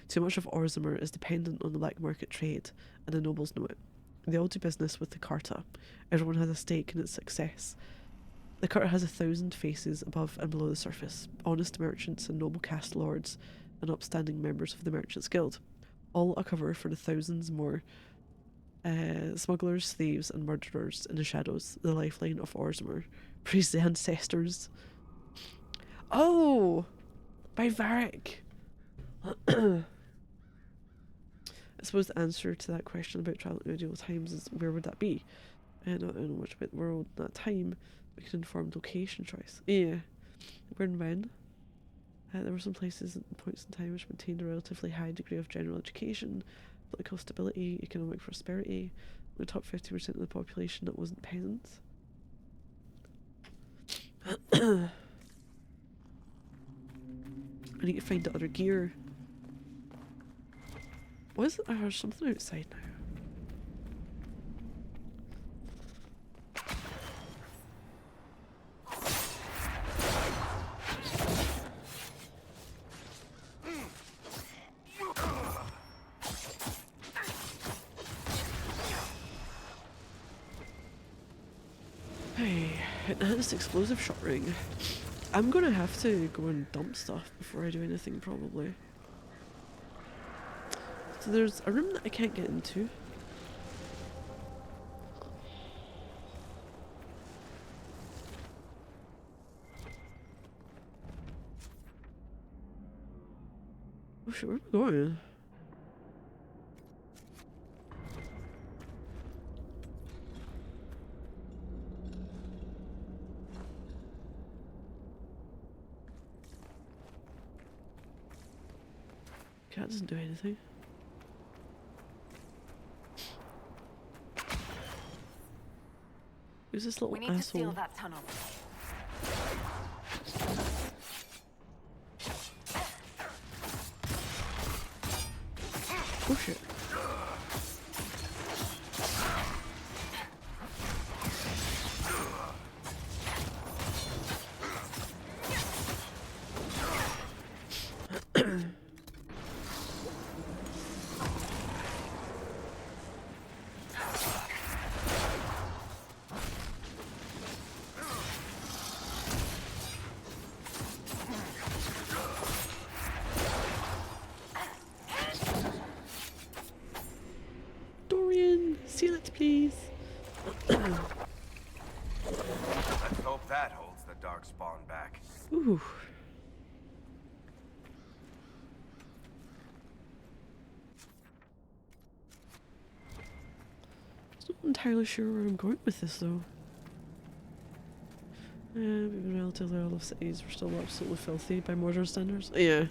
Too much of Orzamer is dependent on the black market trade, and the nobles know it. They all do business with the Carta. Everyone has a stake in its success. The Carta has 1,000 faces above and below the surface, honest merchants and noble caste lords, and upstanding members of the Merchants' Guild, all a cover for the thousands more smugglers, thieves, and murderers in the shadows, the lifeline of Orzamer. Praise the ancestors. Oh! By Varric! I suppose the answer to that question about traveling to medieval times is where would that be? I don't know much about the world in that time. We can inform location choice. Yeah. Where and when? There were some places and points in time which maintained a relatively high degree of general education, political stability, economic prosperity, with the top 50% of the population that wasn't peasants. I need to find the other gear. Was it? There's something outside now. Hey, enhanced explosive shot ring. I'm gonna have to go and dump stuff before I do anything, probably. So there's a room that I can't get into. Oh shit, where am I going? Cat doesn't do anything. Who's this little We need to asshole? steal that tunnel. Oh shit. Dorian, seal it, please. Let's hope that holds the dark spawn back. Ooh. I'm not entirely sure where I'm going with this, though. We've been relatively all of cities. We're still absolutely filthy by modern standards. Yeah.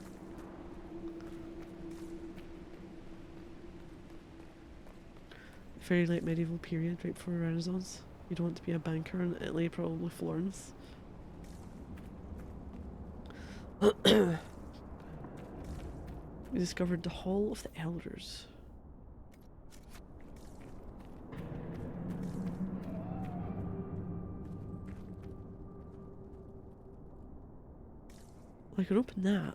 Very late medieval period, right before Renaissance. You don't want to be a banker in Italy, probably Florence. We discovered the Hall of the Elders. I can open that.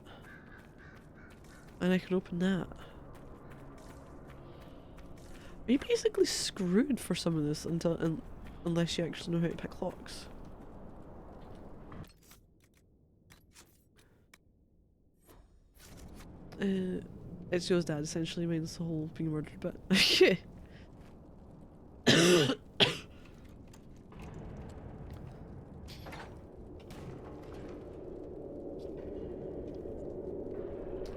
And I can open that. Are you basically screwed for some of this unless you actually know how to pick locks? It's Joe's dad essentially means the whole being murdered bit.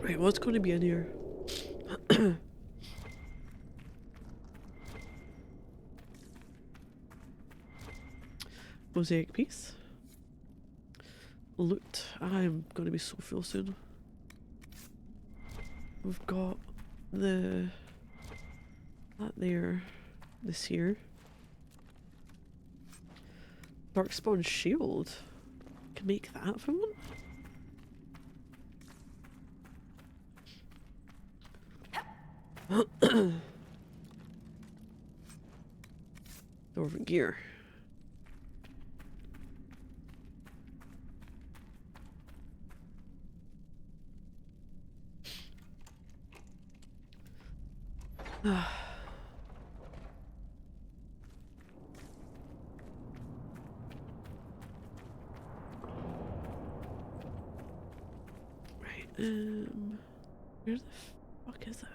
Right, what's going to be in here? Mosaic piece. Loot. I'm gonna be so full soon. We've got that there, this here. Darkspawn shield. Can make that if I want. Dwarven gear. Right, where the fuck is that?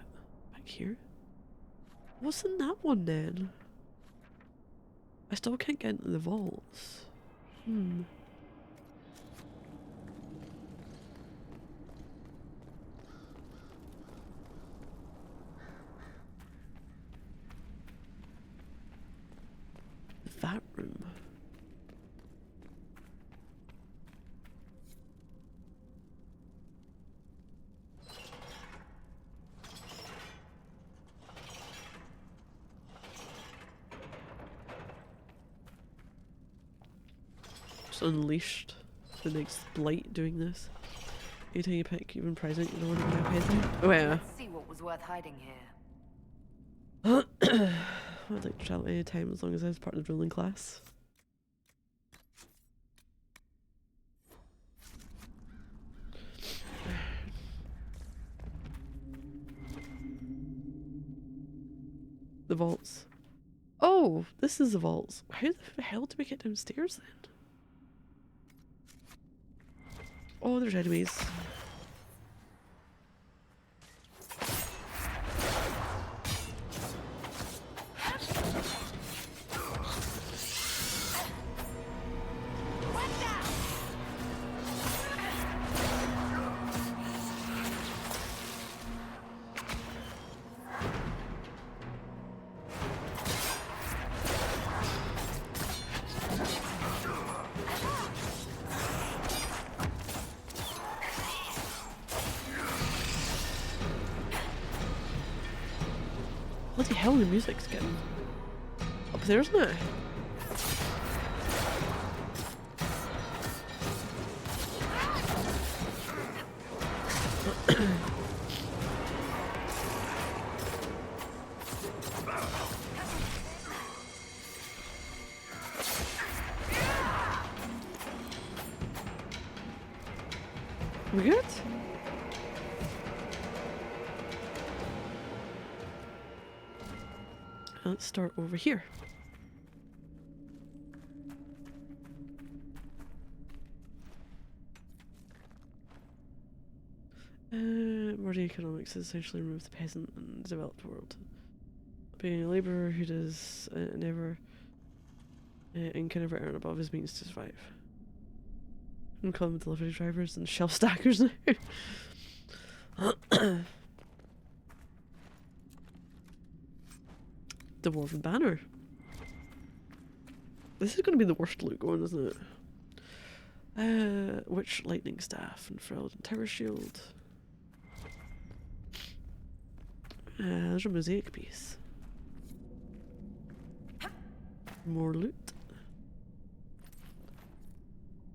Back here? What's in that one then? I still can't get into the vaults. That room. Just unleashed the next blight doing this. Anytime you pick even present, you don't want to buy a present. Oh yeah. Let's see what was worth hiding here. I'd like to travel any time as long as I was part of the ruling class. The vaults. Oh, this is the vaults. How the hell do we get downstairs then? Oh, there's enemies. Bloody hell, the music's getting up there, isn't it? We good? Let's start over here. Modern economics has essentially removed the peasant and developed world. Being a labourer who does never and can never earn above his means to survive. We call them delivery drivers and shelf stackers now. Dwarven banner. This is going to be the worst loot going, isn't it? Witch lightning staff and frilled and tower shield. There's a mosaic piece. More loot.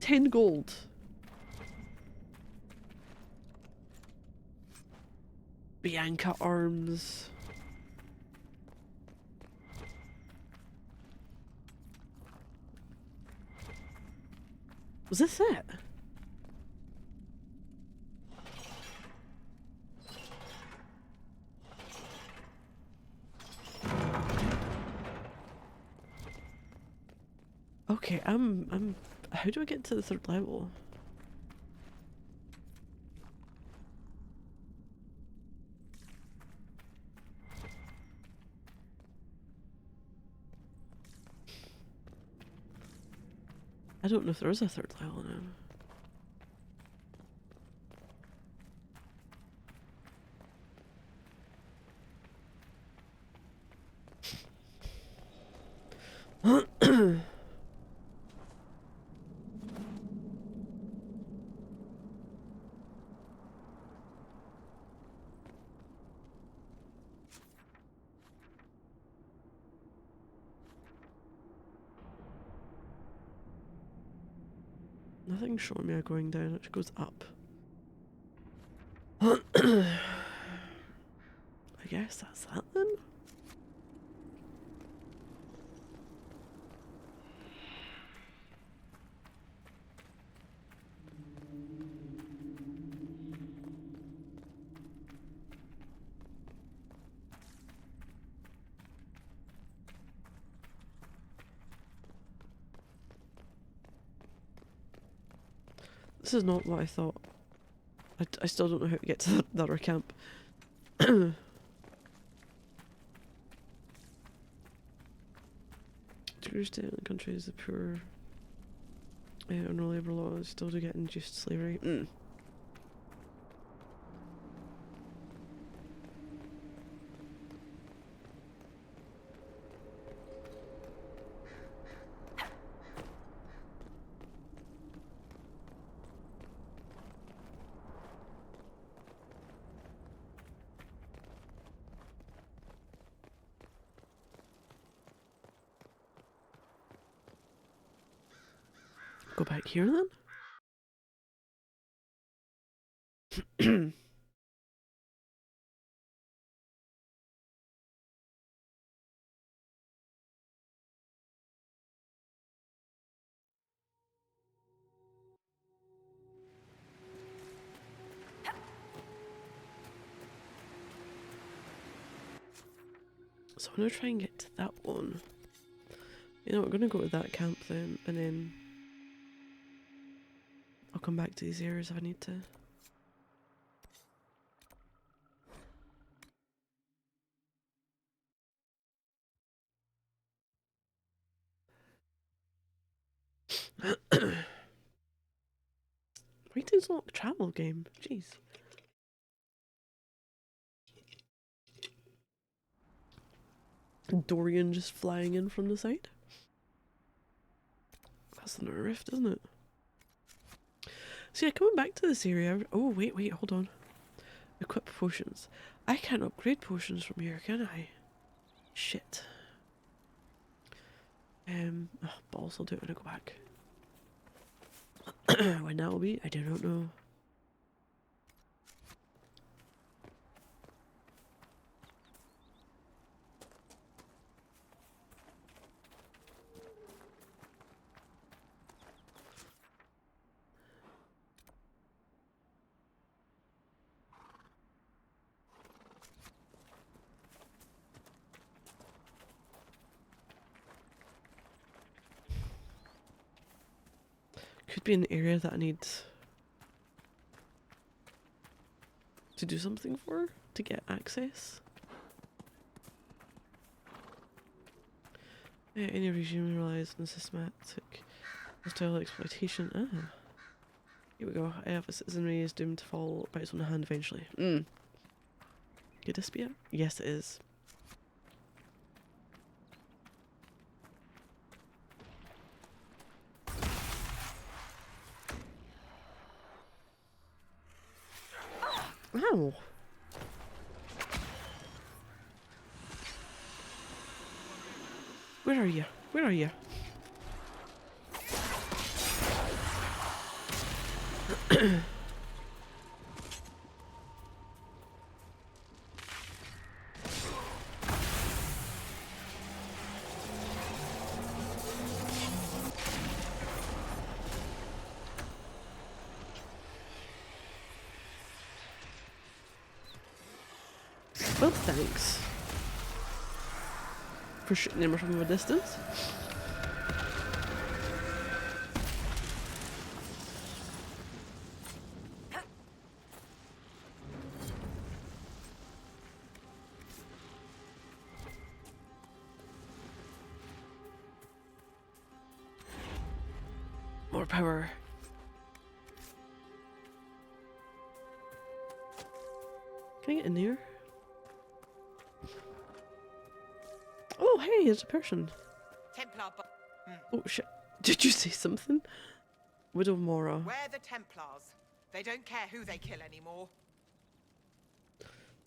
10 gold. Bianca arms. Was this it? Okay, how do I get to the 3rd level? I don't know if there is a 3rd level now. Nothing's showing me I'm going down, it goes up. I guess that's that then? This is not what I thought. I still don't know how to get to the other camp. Degrees to in countries the poor under labour laws still do get induced slavery. Go back here then? So I'm gonna try and get to that one. You know, we're gonna go to that camp then, and then I'll come back to these areas if I need to. Writing's not a travel game. Jeez. Dorian just flying in from the side. That's another rift, isn't it? So yeah, coming back to this area. Oh wait, hold on. Equip potions. I can't upgrade potions from here, can I? Shit. Oh, balls, I'll do it when I go back. When that will be, I do not know. Could be an area that I need to do something for to get access. Yeah, any regime relies on systematic hostile exploitation. Ah, here we go. I have a citizenry is doomed to fall by its own hand eventually. Could this be it? Yes, it is. Ow! Where are you? Where are you? Well, thanks for shooting him from a distance. More power. Can I get in there? Oh, hey, there's a person. Templar. Oh shit! Did you say something? Widow Mora. We're the Templars. They don't care who they kill anymore.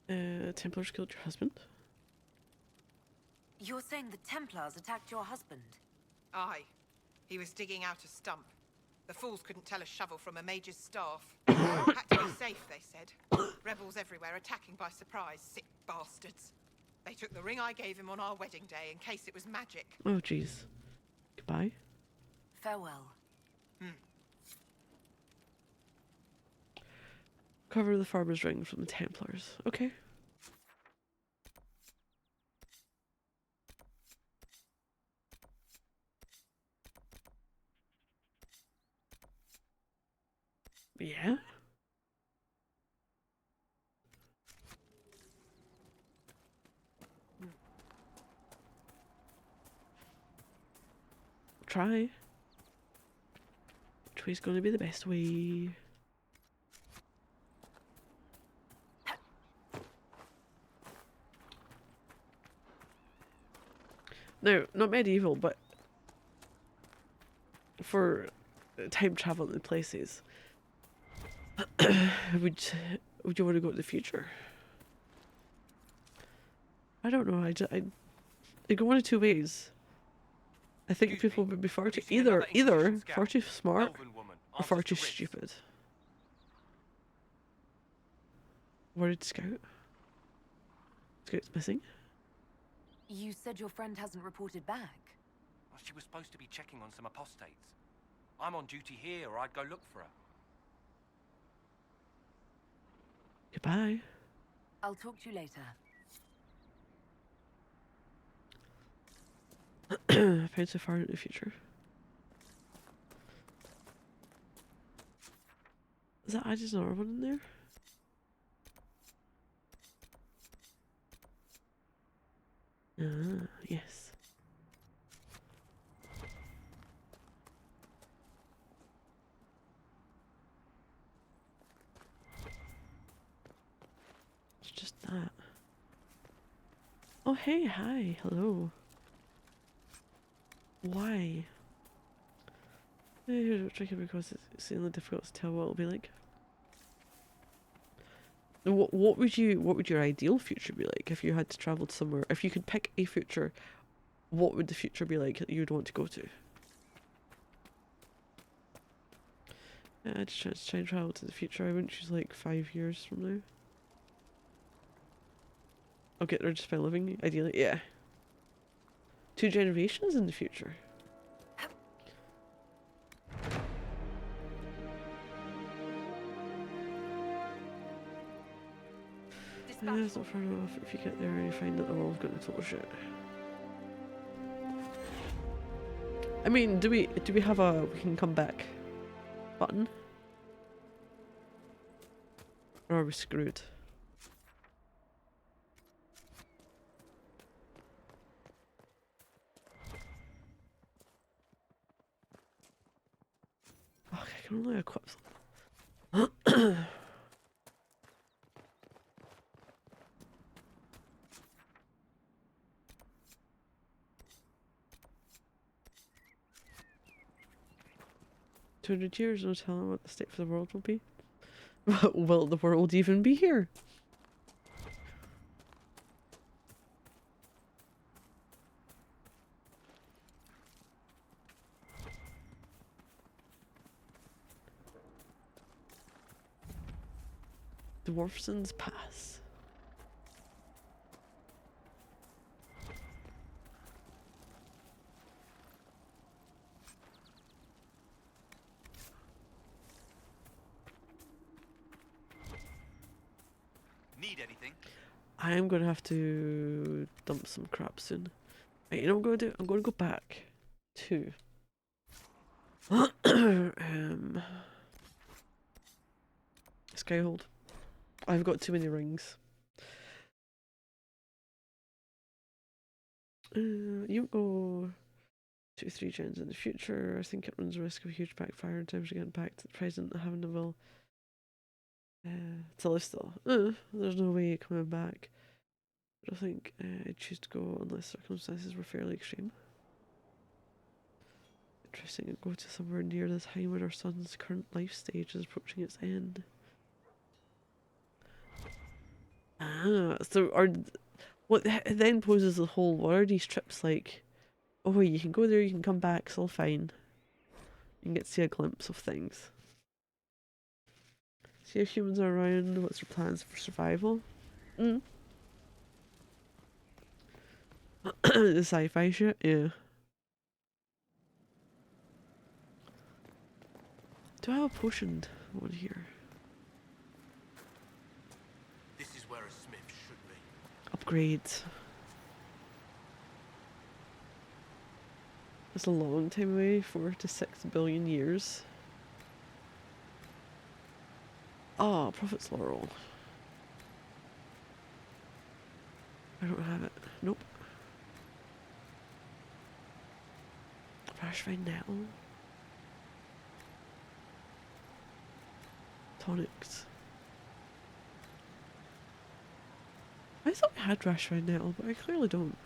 Templars killed your husband. You're saying the Templars attacked your husband? Aye. He was digging out a stump. The fools couldn't tell a shovel from a mage's staff. Had to be safe, they said. Rebels everywhere attacking by surprise, sick bastards. They took the ring I gave him on our wedding day in case it was magic. Oh, jeez. Goodbye. Farewell. Cover the farmer's ring from the Templars. Okay. Yeah. Try. Which way's gonna be the best way? No, not medieval, but for time travel in places. would you want to go to the future? I don't know. I go one of two ways. I think Excuse people me, would be far have too you seen another either Inquisition scout? far too smart Elven woman, or arms far to too wrists. stupid. Worried scout. Scout's missing. You said your friend hasn't reported back. Well, she was supposed to be checking on some apostates. I'm on duty here, or I'd go look for her. Goodbye. I'll talk to you later. Found so far into the future. Is that I just another one in there? Ah, yes. It's just that. Oh, hey, hi, hello. Why? Here's what's tricky because it's extremely difficult to tell what it'll be like. What would your ideal future be like if you had to travel to somewhere? If you could pick a future, what would the future be like that you would want to go to? I just try and travel to the future. I wouldn't choose like 5 years from now. I'll get there just by living, ideally, yeah. 2 generations in the future. Yeah, it's not far enough. If you get there and you find that the world's going to total shit. I mean, do we have a we can come back button? Or are we screwed? Fuck, I can only equip something. 200 years, no telling what the state for the world will be. Will the world even be here? Dwarfson's Pass. Need anything? I am going to have to dump some crap soon. Right, you know what I'm going to do? I'm going to go back to... Skyhold. I've got too many rings. You go 2-3 gens in the future. I think it runs the risk of a huge backfire in terms of getting back to the present and having a will. To live still. There's no way of coming back. I don't think I'd choose to go unless circumstances were fairly extreme. Interesting, I'd go to somewhere near the time when our son's current life stage is approaching its end. Ah, so what then poses the whole, what are these trips like? Oh, you can go there, you can come back, it's all fine. You can get to see a glimpse of things. See if humans are around. What's your plans for survival? Mm. The sci-fi shit, yeah. Do I have a potion one here? This is where a smith should be. Upgrades. That's a long time away, 4 to 6 billion years. Oh, Prophet's Laurel. I don't have it. Nope. Rash right now. Tonics. I thought I had Rash right now, but I clearly don't.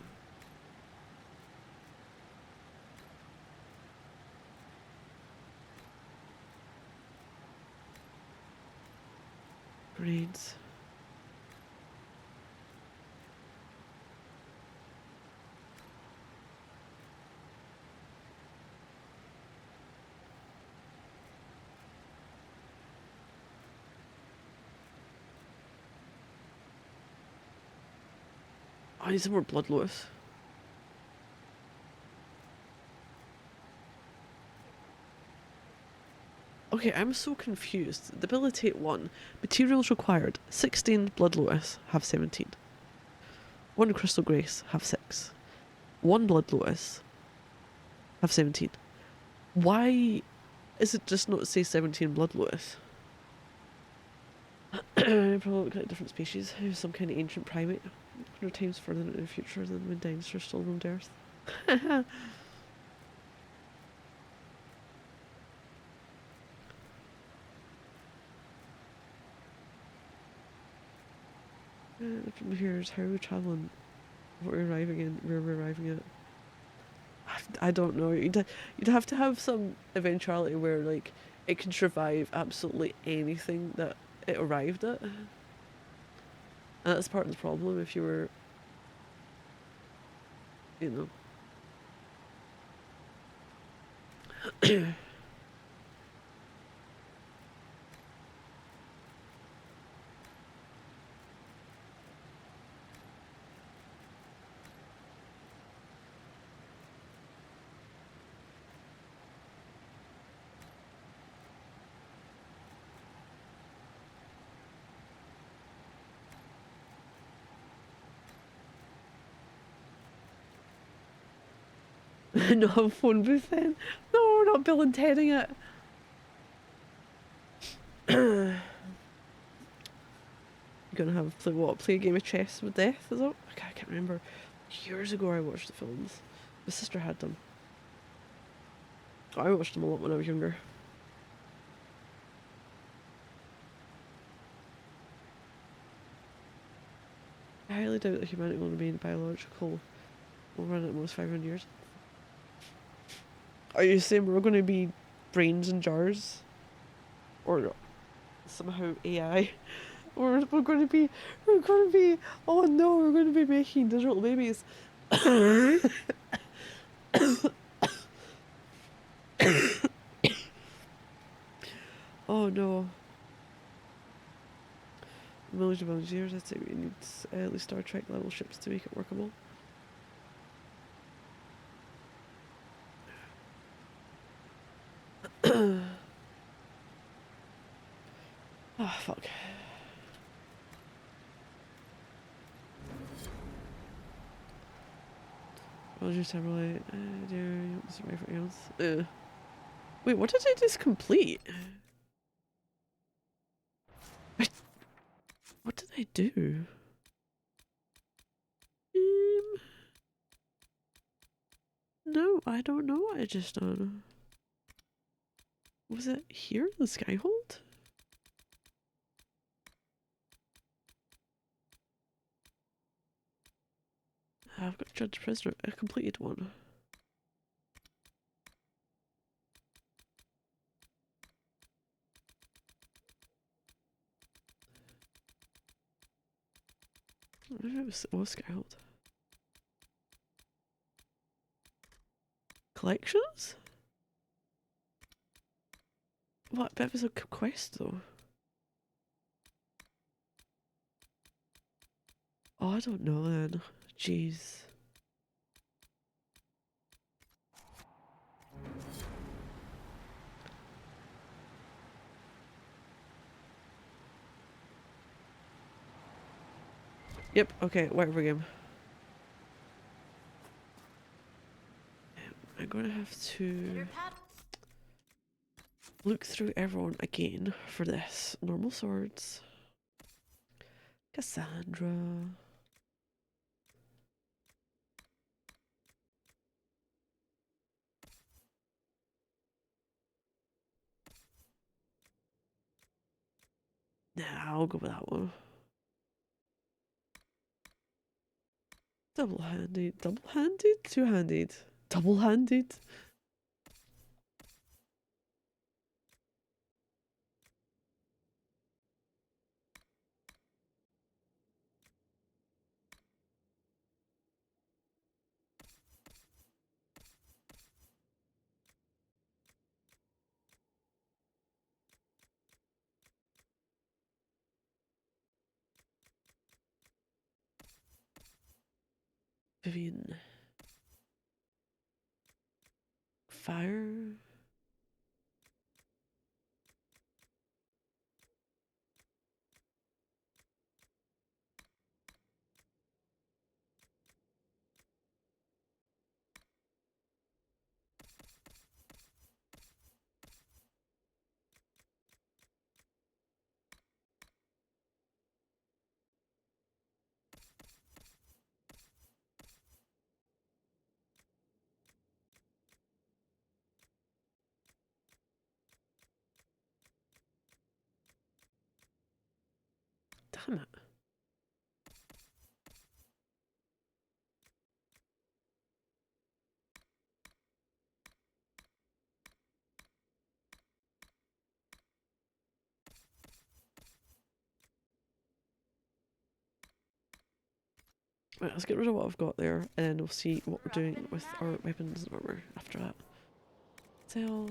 Grenades. I need some more blood, Lewis. Okay, I'm so confused. Debilitate 1. Materials required. 16 blood, Lewis. Have 17. 1 crystal grace. Have 6. 1 blood, Lewis. Have 17. Why is it just not say 17 blood, Lewis? Probably look like different species. Some kind of ancient primate. 100 times further into the future than when dinosaurs still roamed Earth. From here's how we're traveling. What we're arriving in, where we're arriving at. I don't know. You'd have to have some eventuality where like it can survive absolutely anything that it arrived at. And that's part of the problem if you were, you know. Not have a phone booth then. No, we're not Bill and Tedding it. You're gonna have play a game of chess with death, is it? I can't remember. Years ago I watched the films. My sister had them. I watched them a lot when I was younger. I highly doubt that humanity will remain biological over at most 500 years. Are you saying we're going to be brains in jars? Or somehow AI? Or we're going to be, oh no, we're going to be making digital babies. Oh no. Millions of years, I'd say we need at least Star Trek level ships to make it workable. Oh, fuck. Roger, Samurai. Do you want to survive for else? Wait, what did I just complete? What did I do? No, I don't know what I just done. Was it here, the Skyhold? I've got judge prisoner. I completed one. Maybe it was Skyhold. Collections? What? But it was a quest though. Oh, I don't know then. Jeez. Yep, okay, whatever game. I'm gonna have to look through everyone again for this. Normal swords. Cassandra. Nah, I'll go with that one. Double-handed. Double-handed? Two-handed. Double-handed? Vivian. Fire. Damn it. Right, let's get rid of what I've got there, and then we'll see what we're doing with our weapons and armor after that. Sell.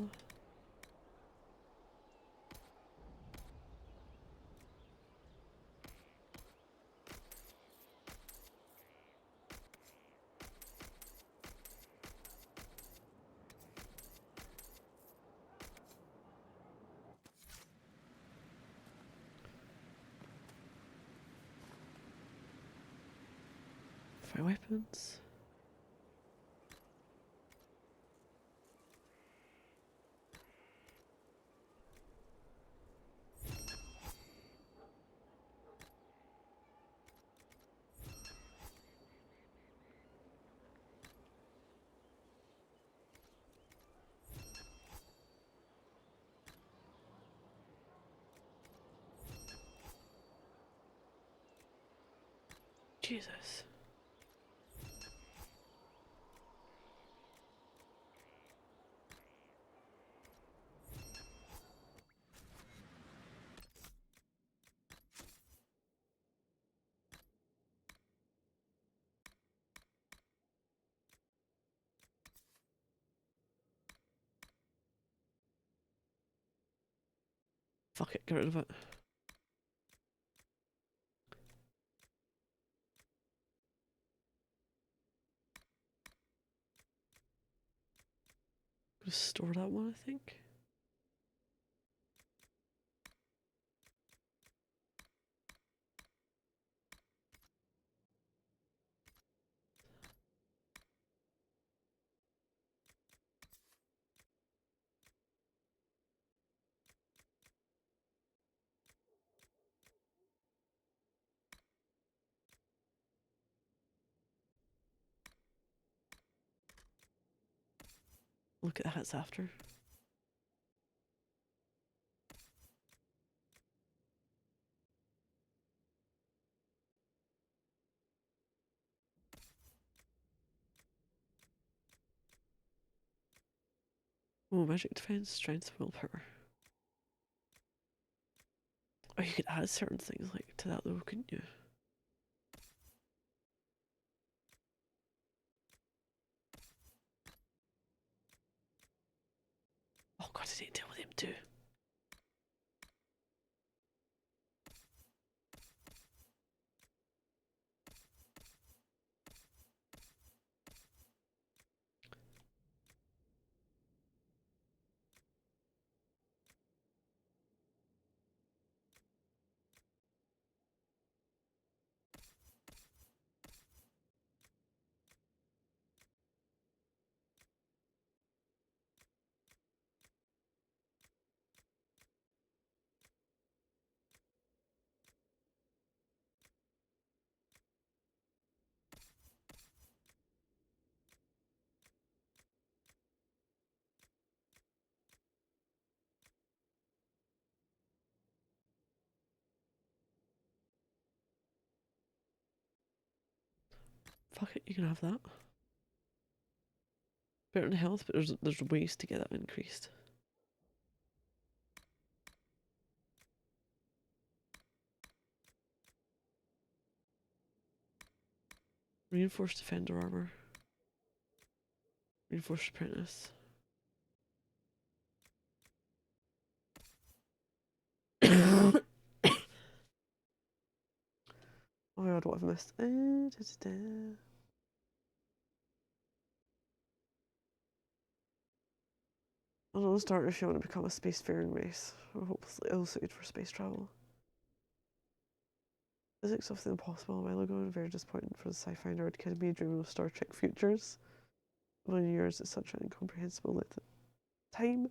Fire weapons. Jesus. Fuck it, get rid of it. Gonna store that one, I think. Look at the hats after. Oh, magic defense, strength, willpower. Oh, you could add certain things like to that though, couldn't you? Oh god, I need to deal with him too. fuck it, you can have that. Better than health, but there's ways to get that increased. Reinforced defender armor. Reinforced apprentice. Oh my god, what have I missed? I don't start if you want to become a spacefaring race, or hopefully ill suited for space travel. Physics of the impossible a while ago and very disappointing for the sci-fi nerd kid me dreaming of Star Trek futures. 1 years is such an incomprehensible length of time.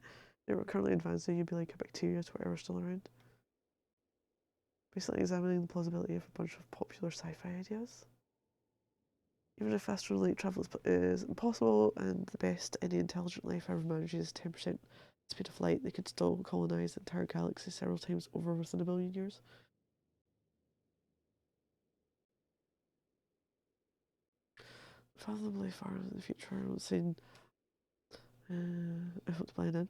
They were currently advancing, you'd be like a bacteria to whatever's still around. Basically examining the plausibility of a bunch of popular sci-fi ideas. Even if astral light travel is impossible and the best any intelligent life ever manages 10% speed of light, they could still colonize the entire galaxy several times over within 1 billion years. Fathomably far in the future, I'm not saying I hope to plan in.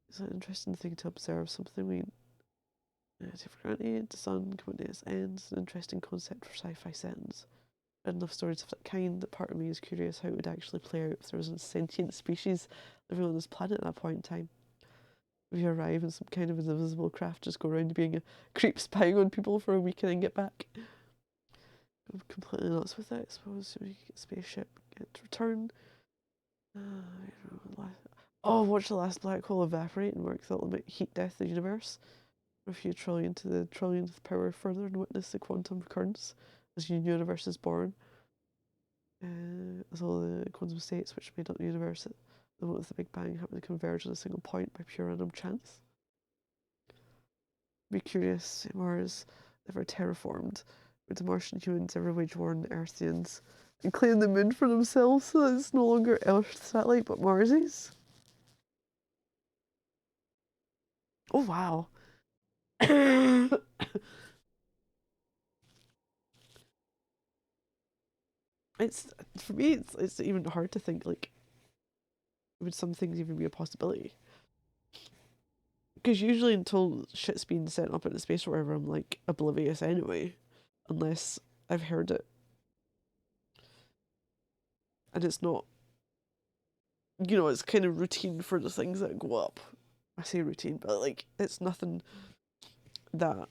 It's an interesting thing to observe, something we take for granted. The sun coming to its end is an interesting concept for sci-fi settings. Read enough stories of that kind that part of me is curious how it would actually play out if there was a sentient species living on this planet at that point in time. If you arrive in some kind of invisible craft, just go around being a creep spying on people for a week and then get back. I'm completely nuts with that, I suppose. We get a spaceship, get to return. Watch the last black hole evaporate and work the ultimate heat death of the universe. A few trillion to the trillionth power further and witness the quantum recurrence as the universe is born. As all the quantum states which made up the universe at the moment of the Big Bang happen to converge on a single point by pure random chance. Be curious, Mars ever terraformed, would the Martian humans ever wage war on the Earthians and claim the moon for themselves so that it's no longer Earth's satellite but Mars's? Oh wow. It's for me it's even hard to think like would some things even be a possibility? Because usually until shit's been sent up into space or whatever, I'm like oblivious anyway, unless I've heard it, and it's not. It's kind of routine for the things that go up. I say routine, but like it's nothing that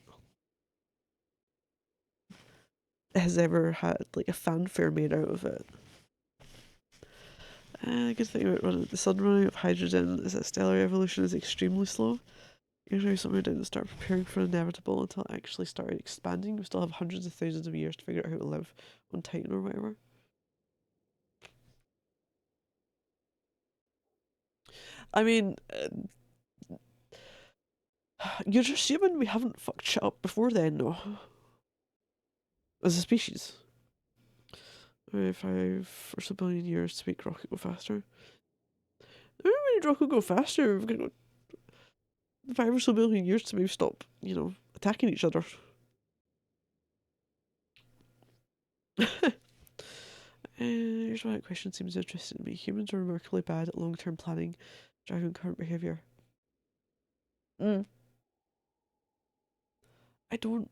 has ever had like a fanfare made out of it. A good thing about the sun running of hydrogen is that stellar evolution is extremely slow. Usually somewhere didn't start preparing for the inevitable until it actually started expanding. We still have hundreds of thousands of years to figure out how to live on Titan or whatever. I mean, you're assuming we haven't fucked shit up before then, though. As a species. 5 or so billion years to make rocket go faster. Maybe when rocket go faster, we're gonna go 5 or so billion years to maybe stop, attacking each other. Here's why that question seems interesting to me. Humans are remarkably bad at long-term planning, driving current behaviour. I don't...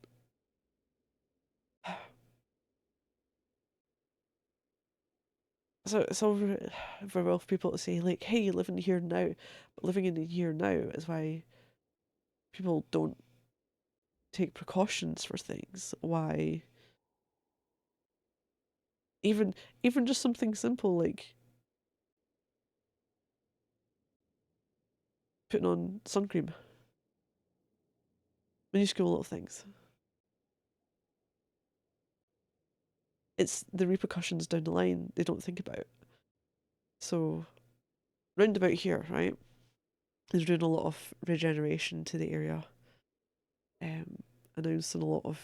So it's all very well for people to say, like, hey, you live in here now. But living in the here now is why people don't take precautions for things. Why... Even just something simple like putting on sun cream. Minuscule little things. It's the repercussions down the line they don't think about. So, round about here, right? They're doing a lot of regeneration to the area. Announcing a lot of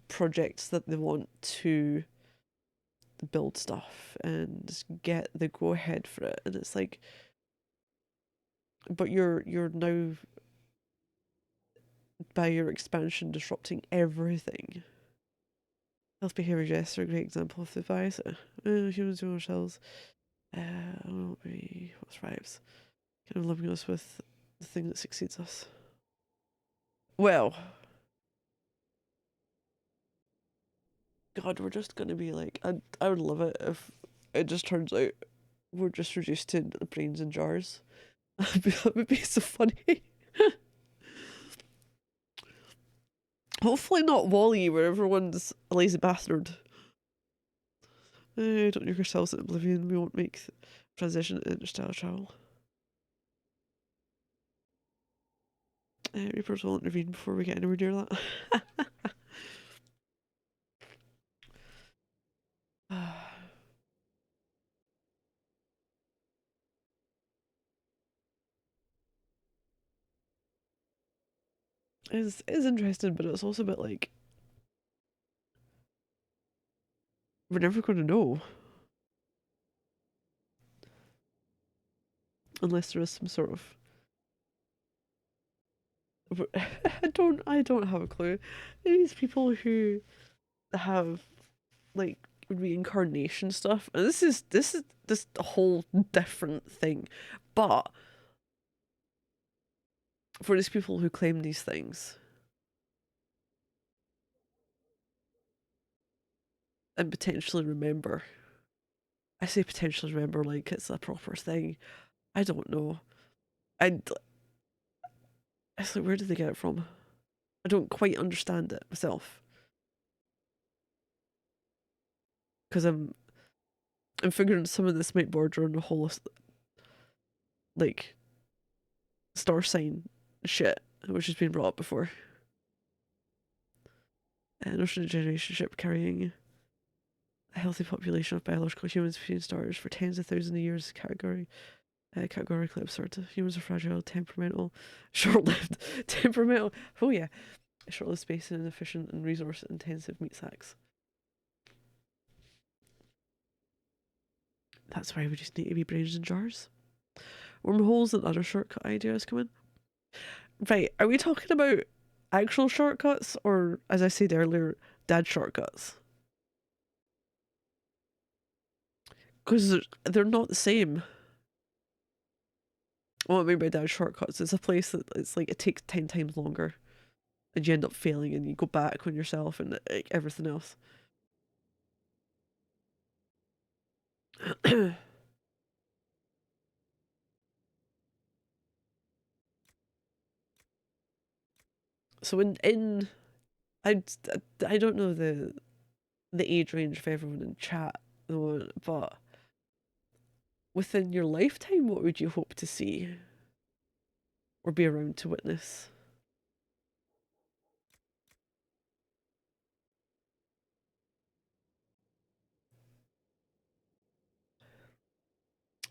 projects that they want to build stuff and get the go ahead for it. And it's like, but you're now by your expansion disrupting everything. Health behavior tests are a great example of the bias. Humans do ourselves. What thrives? Kind of loving us with the thing that succeeds us. Well, God, we're just gonna be like, I would love it if it just turns out we're just reduced to brains in jars. That would be so funny. Hopefully not Wall-E, where everyone's a lazy bastard. Don't nuke ourselves in oblivion. We won't make transition into interstellar travel. Reapers will intervene before we get anywhere near that. It's interesting, but it's also a bit like we're never going to know unless there is some sort of. I don't have a clue. These people who have like reincarnation stuff, and this is a whole different thing, but for these people who claim these things and potentially remember. I say potentially remember like it's a proper thing. I don't know. It's like, where did they get it from? I don't quite understand it myself. Because I'm figuring some of this might border on the whole like star sign shit, which has been brought up before. Notion of generation ship carrying a healthy population of biological humans between stars for tens of thousands of years. Categorically absurd. Humans are fragile, temperamental, short-lived, temperamental. Oh yeah, short-lived space and inefficient and resource-intensive meat sacks. That's why we just need to be brains in jars. Wormholes and other shortcut ideas come in. Right, are we talking about actual shortcuts or, as I said earlier, dad shortcuts? Because they're not the same. What I mean by dad shortcuts is a place that it's like it takes 10 times longer and you end up failing and you go back on yourself and like, everything else. So I don't know the age range of everyone in chat, but within your lifetime, what would you hope to see or be around to witness?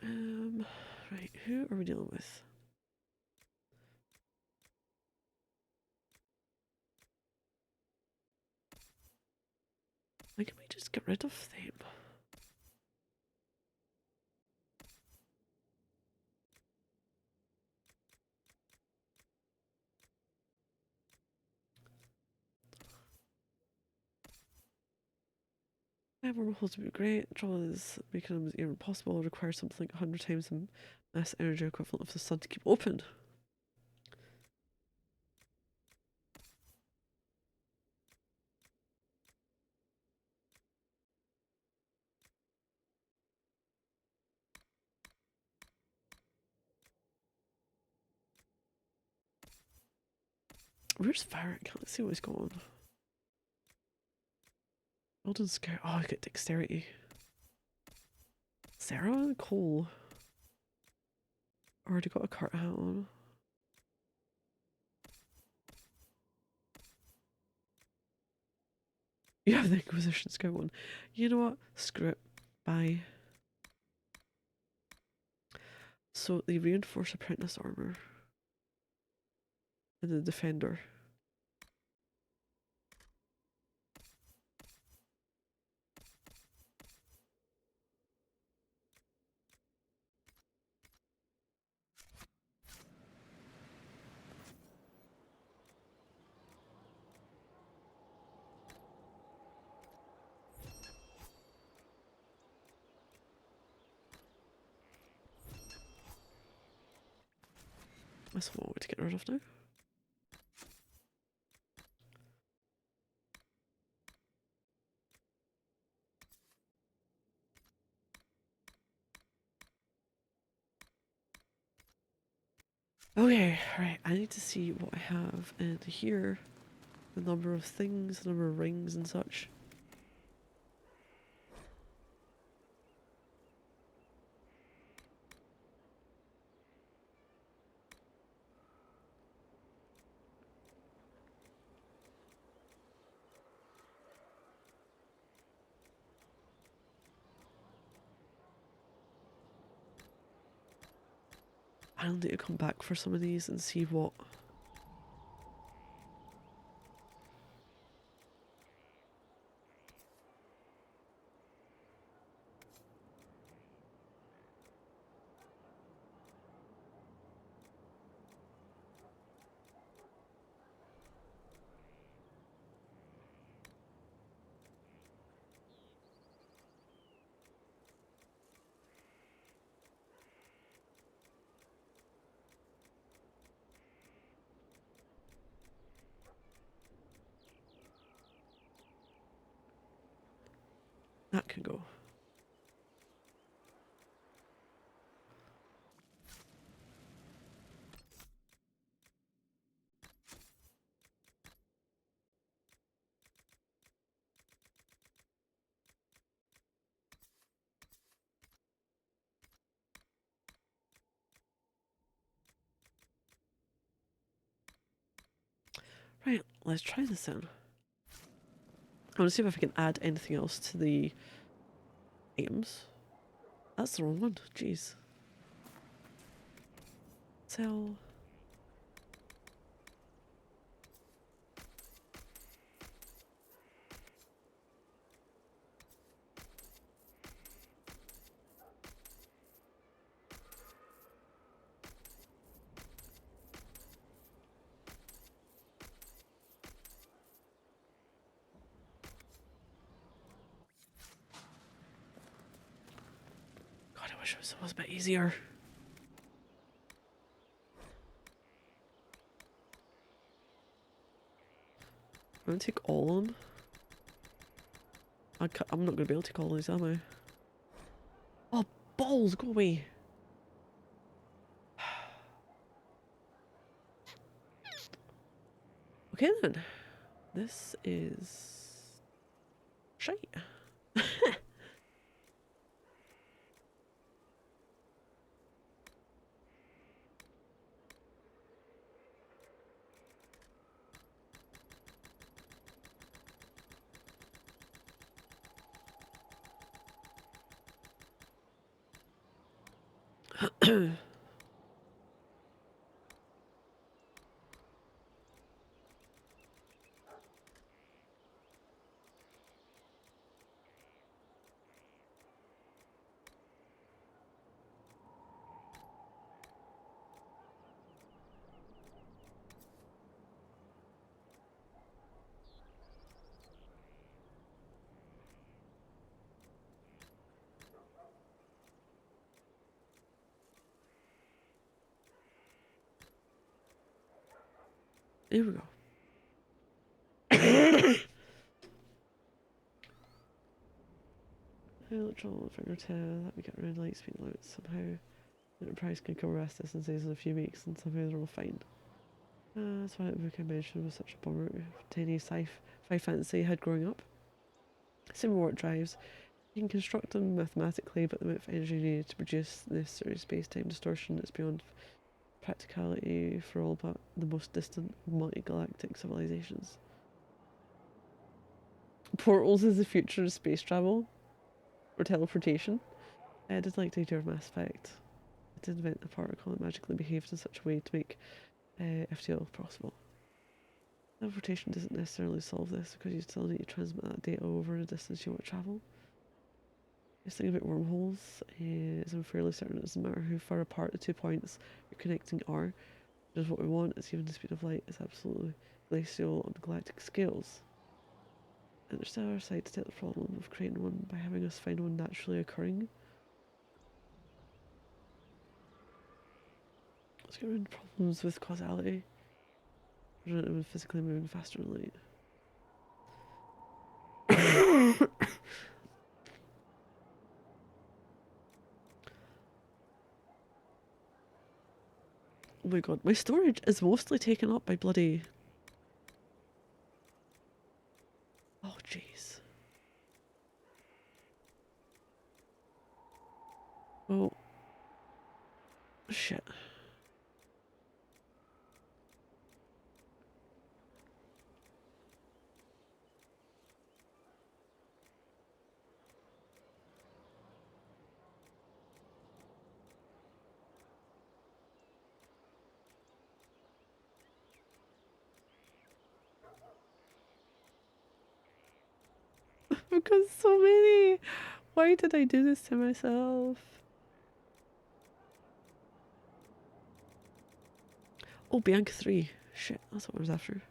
Right, who are we dealing with? Why can we just get rid of them? Wormholes would be great. Trouble is, making them even possible requires something like 100 times the mass energy equivalent of the sun to keep open. Where's Varric? Can't see what's going on. Golden Scout. Oh, I get dexterity. Sarah? Cole. Already got a cart hat on. You have the Inquisition Scout one. You know what? Screw it. Bye. So the reinforced apprentice armor. And the defender. That's what I want to get rid of now. Okay, right, I need to see what I have in here. The number of things, the number of rings and such. I'll need to come back for some of these and see what. That can go. Right, let's try this then. I want to see if I can add anything else to the items. That's the wrong one. Jeez. Sell. God, I wish it was a bit easier. I'm gonna take all of them. I'm not gonna be able to take all these, am I? Oh, balls, go away. Okay then. This is shite. Here we go. Electron fingertip, let me get rid of light speed limits somehow. Enterprise can cover rest distances in a few weeks and somehow they're all fine. That's why that book I mentioned was such a bummer. Tiny sci-fi fantasy I had growing up. Same warp drives. You can construct them mathematically, but the amount of energy needed to produce the necessary space-time distortion is beyond practicality for all but the most distant multi-galactic civilizations. Portals is the future of space travel or teleportation. I did like the idea of Mass Effect. It did invent a particle that magically behaved in such a way to make FTL possible. Teleportation doesn't necessarily solve this because you still need to transmit that data over the distance you want to travel. This thing about wormholes is I'm fairly certain it doesn't matter how far apart the 2 points you're connecting are. Just what we want is even the speed of light is absolutely glacial on galactic scales. Interstellar sites take the problem of creating one by having us find one naturally occurring. Let's get rid of problems with causality. When physically moving faster than light. Oh my god, my storage is mostly taken up by bloody... Oh jeez. Oh. Shit. I've got so many. Why did I do this to myself? Oh, Bianca 3. Shit, that's what I was after.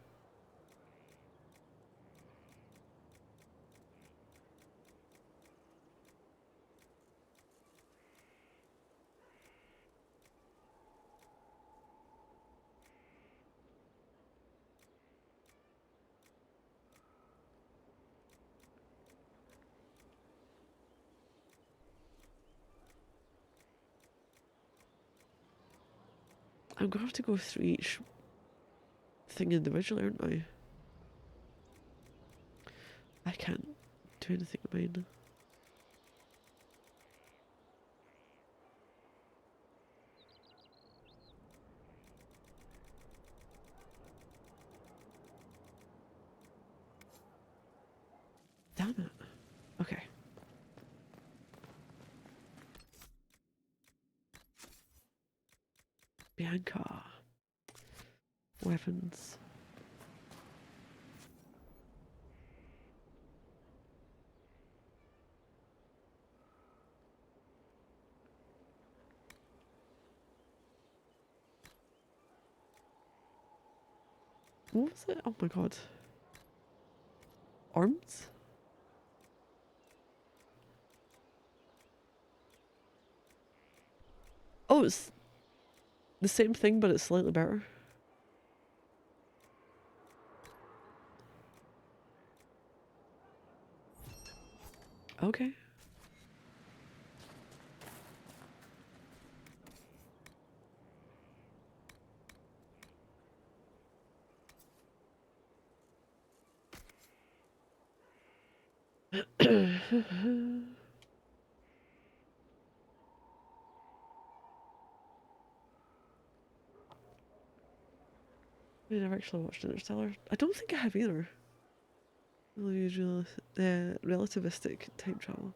I'm gonna have to go through each thing individually, aren't I? I can't do anything to mine. Damn it. Okay. Bianca. Weapons. What was it? Oh my god. Arms? Oh, it's the same thing, but it's slightly better. Okay. I never actually watched Interstellar. I don't think I have either. Relativistic time travel.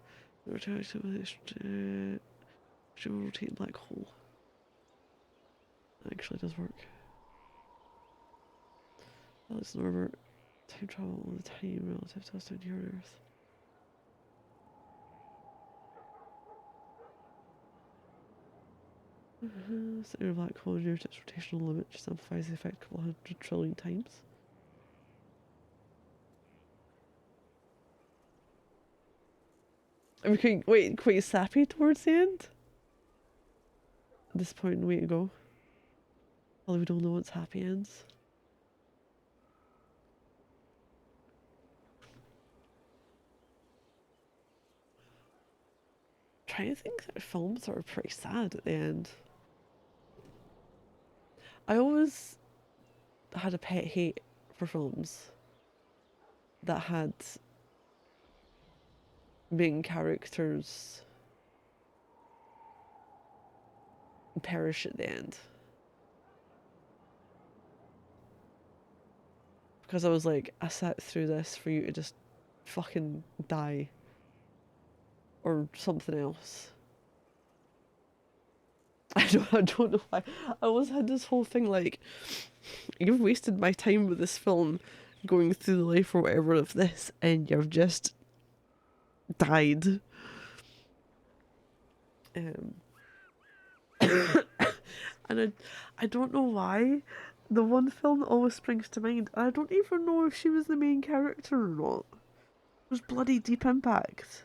Rotating black hole. That actually does work. Alex Norbert. Time travel all the time relative to us down here on Earth. Center of black hole near its rotational limit just amplifies the effect a couple 100 trillion times. I'm becoming quite sappy towards the end. At this point, way to go. Although we don't know what's happy ends. Trying to think that films are pretty sad at the end. I always had a pet hate for films that had main characters perish at the end. Because I was like, I sat through this for you to just fucking die. Or something else. I don't know why. I always had this whole thing like, you've wasted my time with this film, going through the life or whatever of this, and you've just died. And I don't know why the one film always springs to mind. I don't even know if she was the main character or not. It was bloody Deep Impact.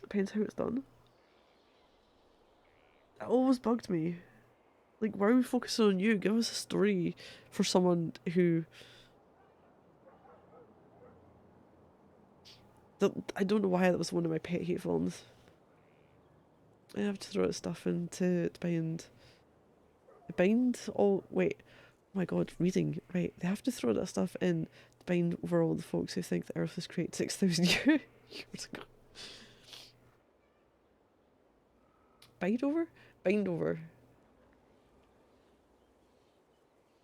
Depends how it's done. It always bugged me. Like, why are we focusing on you? Give us a story for someone who... I don't know why that was one of my pet hate films. I have to throw that stuff into bind. Bind all... Wait. Oh my god, reading. Right, they have to throw that stuff in to bind over all the folks who think the Earth was created 6,000 years ago. Bind over? Bind over.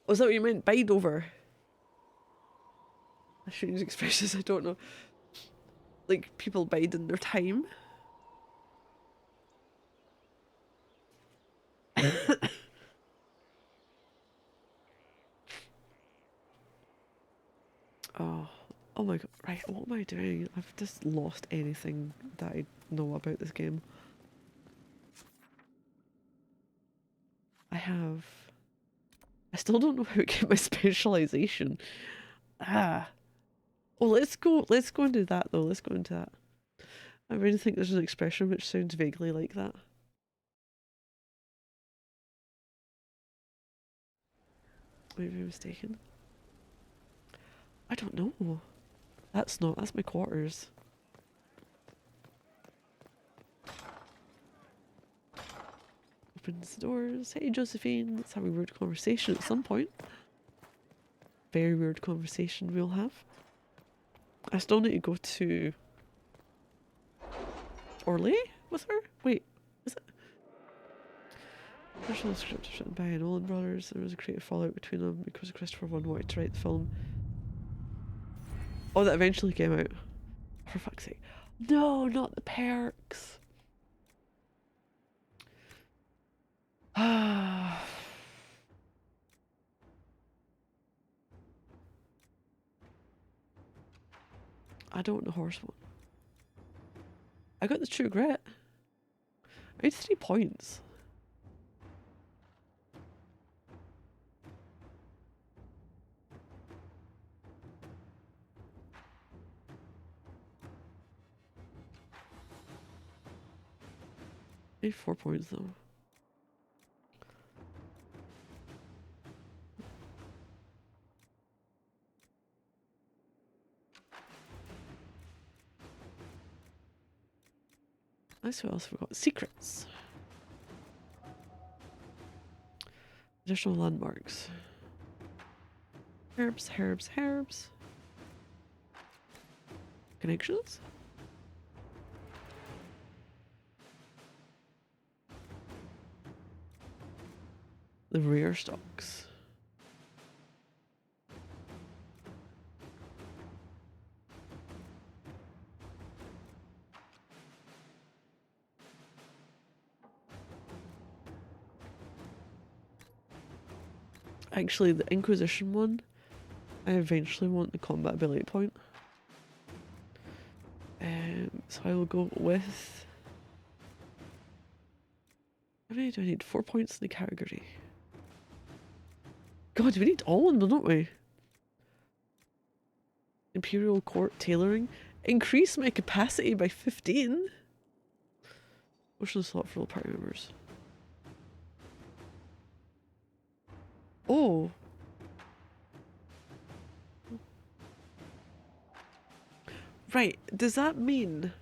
Oh, is that what you meant? Bind over? I shouldn't use expressions, I don't know. Like, people biding their time. Oh, oh my god, right, what am I doing? I've just lost anything that I know about this game. I still don't know how to get my specialization. Ah. Oh, let's go into that though, let's go into that. I really think there's an expression which sounds vaguely like that. Maybe I'm mistaken. I don't know. That's my quarters. Opens the doors. Hey Josephine, let's have a weird conversation at some point. Very weird conversation we'll have. I still need to go to Orlais with her? Wait, is it? The original script was written by Nolan Brothers. There was a creative fallout between them because Christopher Nolan wanted to write the film. Oh, that eventually came out. For fuck's sake. No, not the perks. Ah. I don't want the horse one. I got the true grit. I need 3 points. I need 4 points though. Let's see what else we got. Secrets. Additional landmarks. Herbs, herbs, herbs. Connections? The rare stocks. Actually, the Inquisition one, I eventually want the combat ability point. So I will go with... How many do I need? 4 points in the category. God, we need all of them, don't we? Imperial Court Tailoring. Increase my capacity by 15. Motion slot for all party members. Oh. Right, does that mean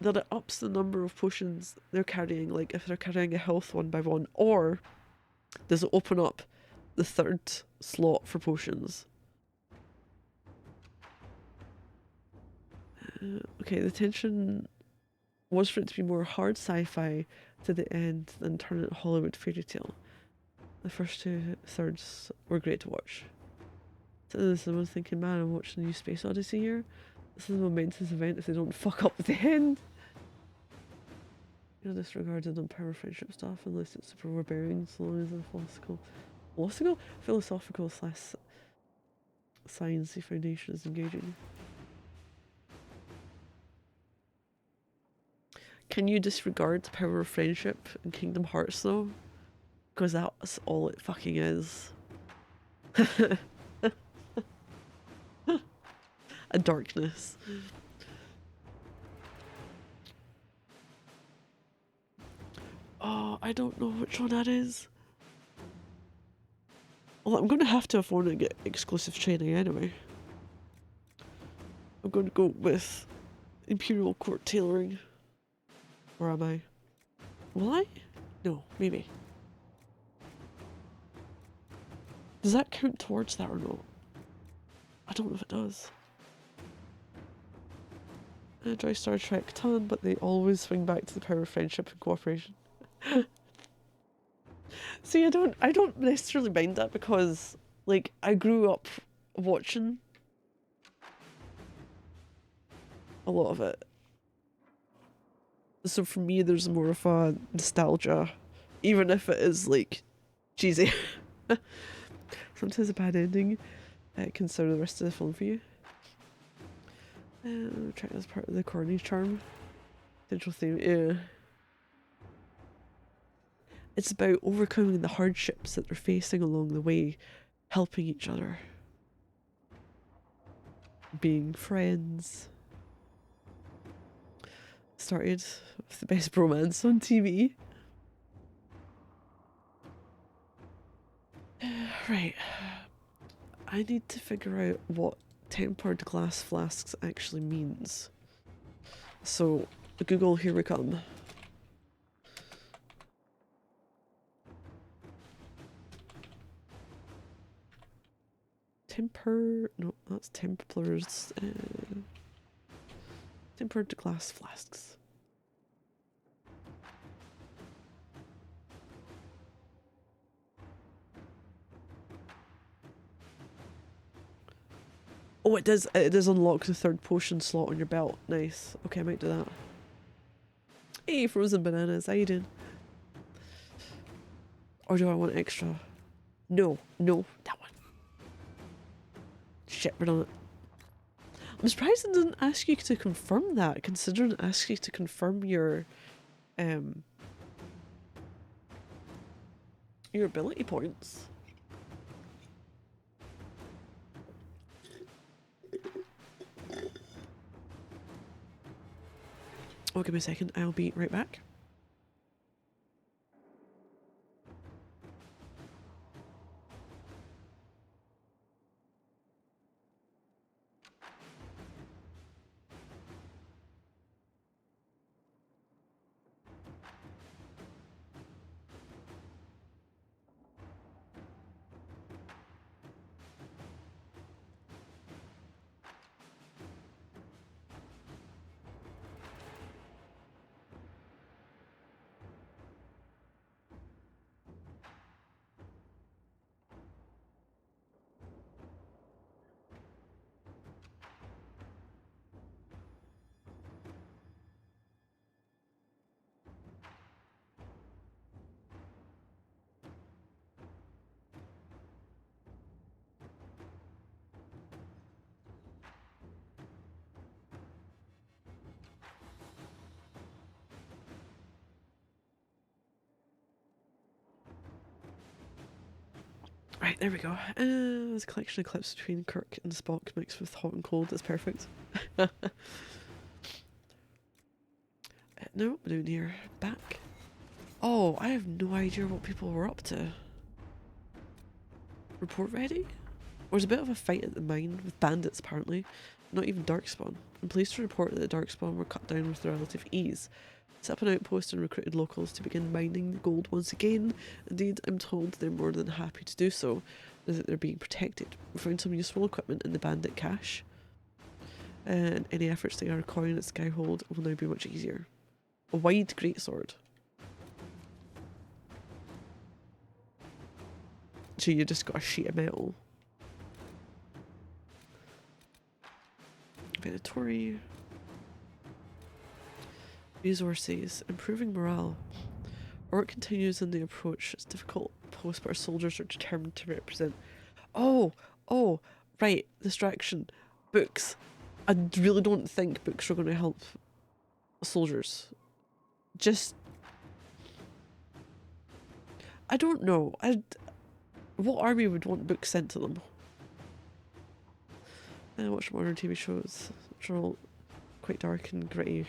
that it ups the number of potions they're carrying, like if they're carrying a health one by one, or does it open up the 3rd slot for potions? Okay, the tension was for it to be more hard sci-fi to the end than turn it Hollywood fairy tale. The first 2 thirds were great to watch. So someone's thinking, man, I'm watching the new Space Odyssey here. This is a momentous event if they don't fuck up at the end. You know, disregarded on power friendship stuff unless it's super overbearing, so long as the philosophical / sciencey foundation is engaging. Can you disregard the power of friendship in Kingdom Hearts though? Because that's all it fucking is. A darkness. Oh, I don't know which one that is. Well, I'm going to have to afford to get exclusive training anyway. I'm going to go with Imperial Court Tailoring. Or am I? Will I? No, maybe. Does that count towards that or not? I don't know if it does. I enjoy Star Trek a ton, but they always swing back to the power of friendship and cooperation. See, I don't necessarily mind that because, like, I grew up watching a lot of it. So for me, there's more of a nostalgia, even if it is, like, cheesy. Sometimes a bad ending can serve the rest of the film for you. Try as part of the corny charm. Central theme, yeah. It's about overcoming the hardships that they're facing along the way, helping each other, being friends. Started with the best bromance on TV. Right. I need to figure out what tempered glass flasks actually means. So, Google, here we come. No, that's Templars. Tempered glass flasks. Oh, it does unlock the third potion slot on your belt. Nice. Okay, I might do that. Hey, frozen bananas, how you doing? Or do I want extra? No, that one. Shit, we're on it. I'm surprised it didn't ask you to confirm that, considering it asks you to confirm your ability points. Oh, give me a second, I'll be right back. Right, there we go. There's a collection of clips between Kirk and Spock mixed with hot and cold. That's perfect. No, down here. Back. Oh, I have no idea what people were up to. Report ready? There was a bit of a fight at the mine with bandits apparently. Not even Darkspawn. I'm pleased to report that the Darkspawn were cut down with relative ease. Set up an outpost and recruited locals to begin mining the gold once again. Indeed, I'm told they're more than happy to do so, as that they're being protected. We found some useful equipment in the bandit cache, and any efforts to gather coin at Skyhold will now be much easier. A wide greatsword. So you just got a sheet of metal. Inventory. Resources. Improving morale. Work continues in the approach. It's difficult post, but our soldiers are determined to represent. Oh, right. Distraction. Books. I really don't think books are going to help soldiers. Just... I don't know. What army would want books sent to them? I watch modern TV shows, which are all quite dark and gritty.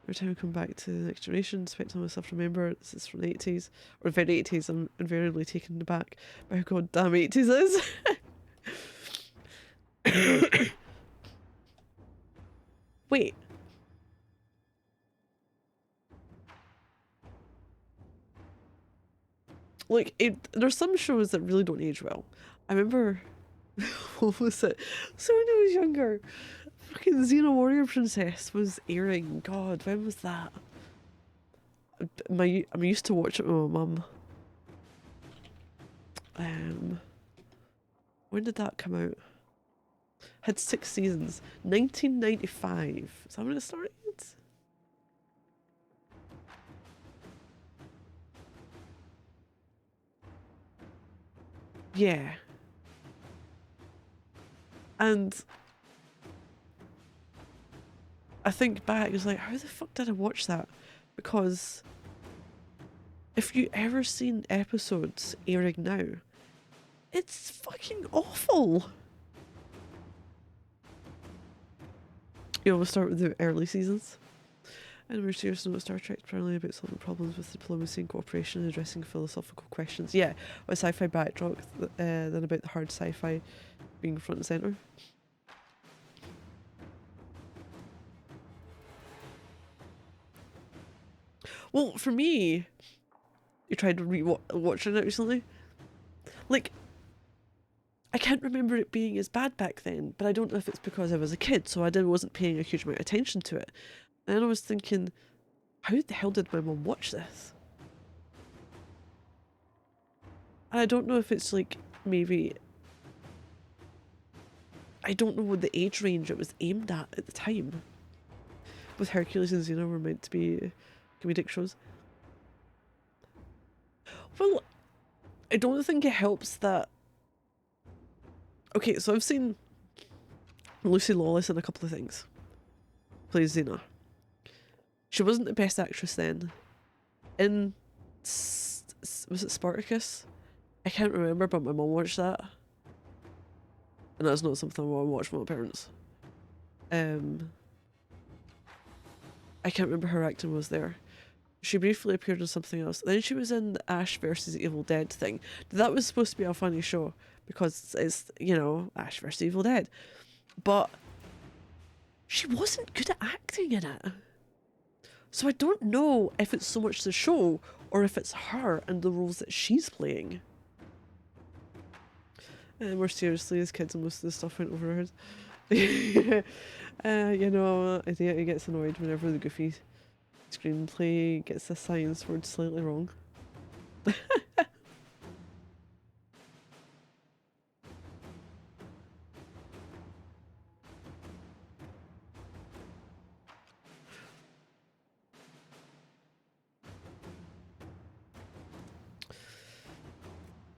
Every time I come back to the next generation, despite telling myself, remember, this is from the 80s, or the very 80s, I'm invariably taken aback by how goddamn 80s is. Wait. Like, there's some shows that really don't age well. I remember, what was it? So when I was younger, fucking Xena Warrior Princess was airing. God, when was that? I'm used to watch it with my mum. When did that come out? Had 6 seasons. 1995. Is that when it started? Yeah. And I think back, it's like, how the fuck did I watch that? Because if you ever seen episodes airing now, it's fucking awful. You know, we'll start with the early seasons. And we're serious about Star Trek, primarily about solving problems with diplomacy and cooperation and addressing philosophical questions. Yeah, with sci-fi backdrop, then about the hard sci-fi being front and centre. Well, for me, you tried to watching it recently. Like, I can't remember it being as bad back then, but I don't know if it's because I was a kid, so I wasn't paying a huge amount of attention to it. And then I was thinking, how the hell did my mum watch this? And I don't know if it's like, maybe, I don't know what the age range it was aimed at the time. With Hercules and Xena were meant to be comedic shows. Well, I don't think it helps that... Okay, so I've seen Lucy Lawless in a couple of things. Plays Xena. She wasn't the best actress then. In... was it Spartacus? I can't remember, but my mum watched that. And that's not something I want to watch with my parents. I can't remember her acting was there. She briefly appeared in something else. Then she was in the Ash versus Evil Dead thing. That was supposed to be a funny show because it's, you know, Ash versus Evil Dead. But she wasn't good at acting in it. So I don't know if it's so much the show or if it's her and the roles that she's playing. And more seriously, as kids, most of the stuff went over her head. You know, I think he gets annoyed whenever the Goofy screenplay gets the science word slightly wrong.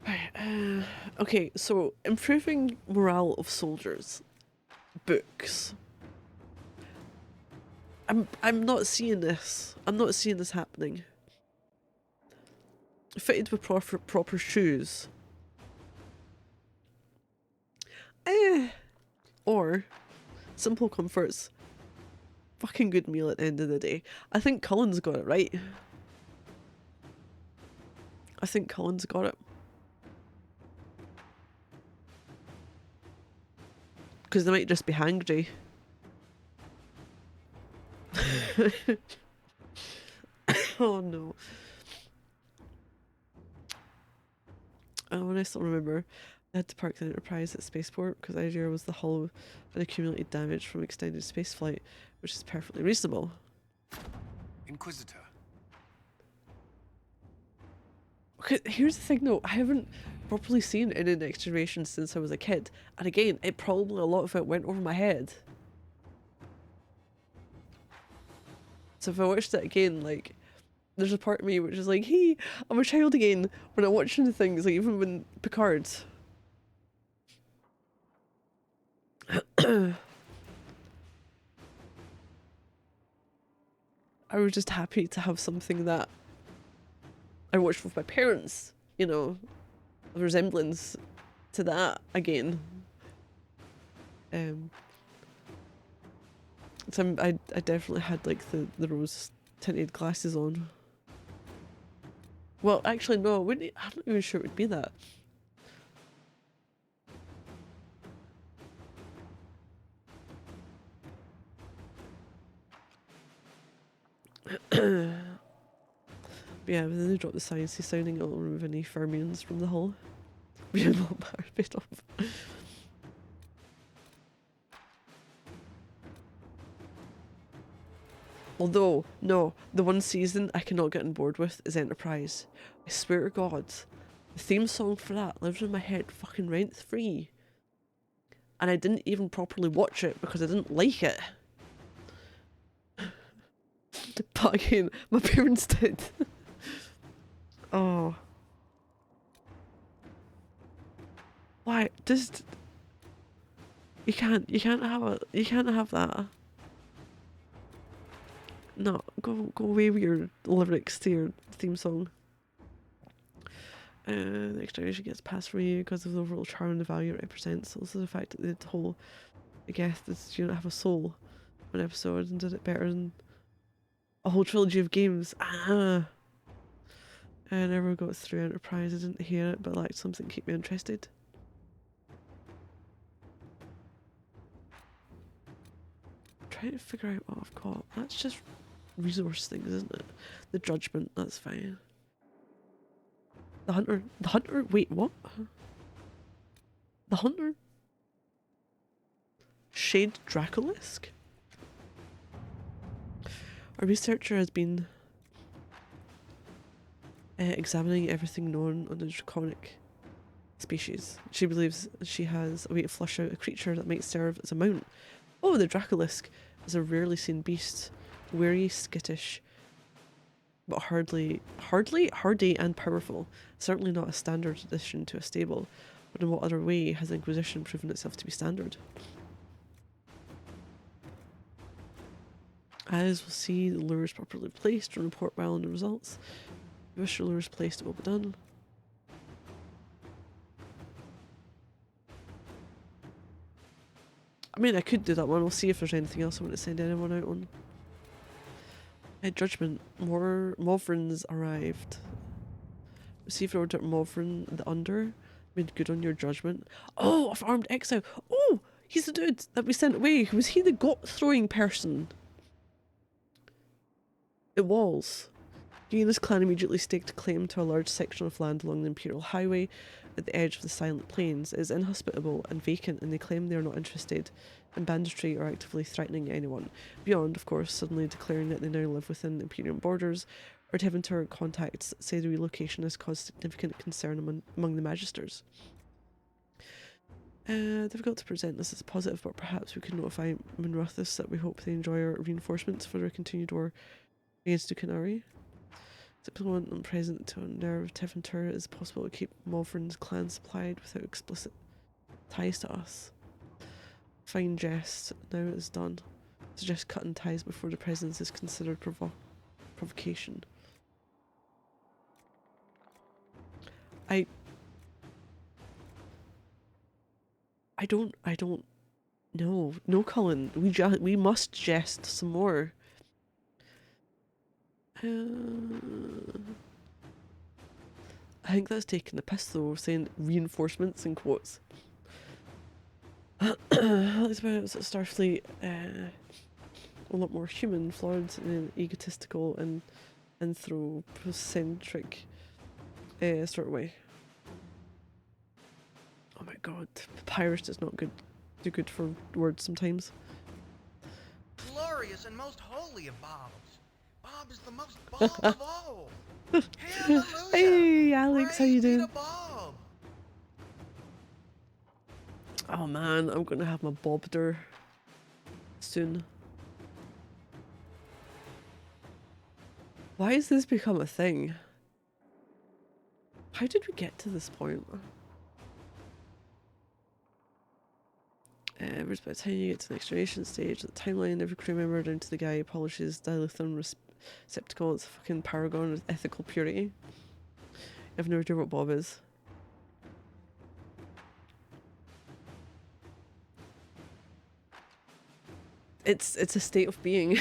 Right, okay, so improving morale of soldiers. Books. I'm not seeing this. I'm not seeing this happening. Fitted with proper shoes. Or simple comforts. Fucking good meal at the end of the day. I think Cullen's got it right. I think Cullen's got it. Because they might just be hangry. Oh no. Oh, and I still remember I had to park the Enterprise at Spaceport because the idea was the hull had accumulated damage from extended spaceflight, which is perfectly reasonable. Inquisitor. Okay, here's the thing though, I haven't properly seen any Next Generation since I was a kid, and again, it probably a lot of it went over my head. So if I watched it again, like, there's a part of me which is like, hey, I'm a child again when I'm watching the things, like even when Picard. I was just happy to have something that I watched with my parents, you know, a resemblance to that again. So I definitely had like the rose tinted glasses on. Well, actually no, it wouldn't. I'm not even sure it would be that. But yeah, when they drop the sciencey sounding, it'll remove any fermions from the hull. We are not bit off. Although, no, the one season I cannot get on board with is Enterprise. I swear to God, the theme song for that lives in my head fucking rent free. And I didn't even properly watch it because I didn't like it. But again, my parents did. Oh. Why? Just... You can't have that. No, go away with your lyrics to your theme song. The next generation gets passed for you because of the overall charm and the value it represents. Also the fact that the whole, I guess, that you don't have a soul one episode and did it better than a whole trilogy of games. I never got through Enterprise. I didn't hear it, but like something keep me interested. Trying to figure out what I've got. That's just resource things, isn't it? The judgment, that's fine. The hunter, wait, what? The hunter? Shade Dracolisk? A researcher has been examining everything known on the draconic species. She believes she has a way to flush out a creature that might serve as a mount. Oh, the Dracolisk is a rarely seen beast, wary, skittish, but hardy and powerful. Certainly not a standard addition to a stable, but in what other way has Inquisition proven itself to be standard? As we'll see, the lure is properly placed and report well on the results. If you wish your lure is placed, it will be done. I mean, I could do that one. We'll see if there's anything else I want to send anyone out on. Judgment. More Movrins arrived. Receive your order Movrin the Under. Made good on your judgment. Oh, I've armed exile. Oh, he's the dude that we sent away. Was he the got throwing person? It was. Gina's clan immediately staked claim to a large section of land along the Imperial Highway at the edge of the Silent Plains. It is inhospitable and vacant, and they claim they are not interested in banditry or actively threatening anyone. Beyond, of course, suddenly declaring that they now live within Imperial borders, or Tevinter contacts say the relocation has caused significant concern among the Magisters. Difficult to present this as a positive, but perhaps we could notify Minrothis that we hope they enjoy our reinforcements for their continued war against Dukanari. Diplomat and present to unnerve Tevinter, it is possible to keep Movrin's clan supplied without explicit ties to us. Fine jest, now it is done. Suggest cutting ties before the presence is considered provocation. I don't know. No, Cullen. We must jest some more. I think that's taking the piss though, saying reinforcements in quotes. That's about Starfleet, a lot more human, flawed, and egotistical, and anthropocentric sort of way. Oh my god, papyrus is not do good for words sometimes. Glorious and most holy of Bobs. Bob is the most Bob of all. Hallelujah. Hey Alex, how you Praise be doing? to Bob. Oh man, I'm gonna have my Bobder soon. Why has this become a thing? How did we get to this point? It's by the time you get to the next generation stage, the timeline, every crew member down to the guy who polishes dilithium receptacle, it's a fucking paragon of ethical purity. I've no idea what Bob is. It's a state of being.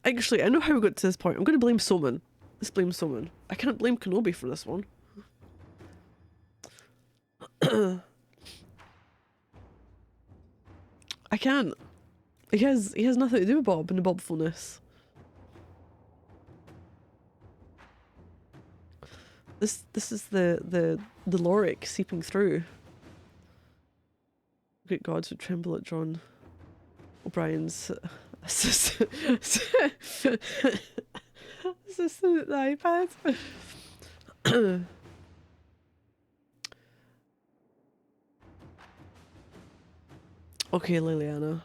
Actually, I know how we got to this point. I'm going to blame Soman. Let's blame Soman. I can't blame Kenobi for this one. I can't. He has nothing to do with Bob and the Bobfulness. This is the Lorik seeping through. Great gods would tremble at John O'Brien's assistant at the iPad. Okay, Liliana.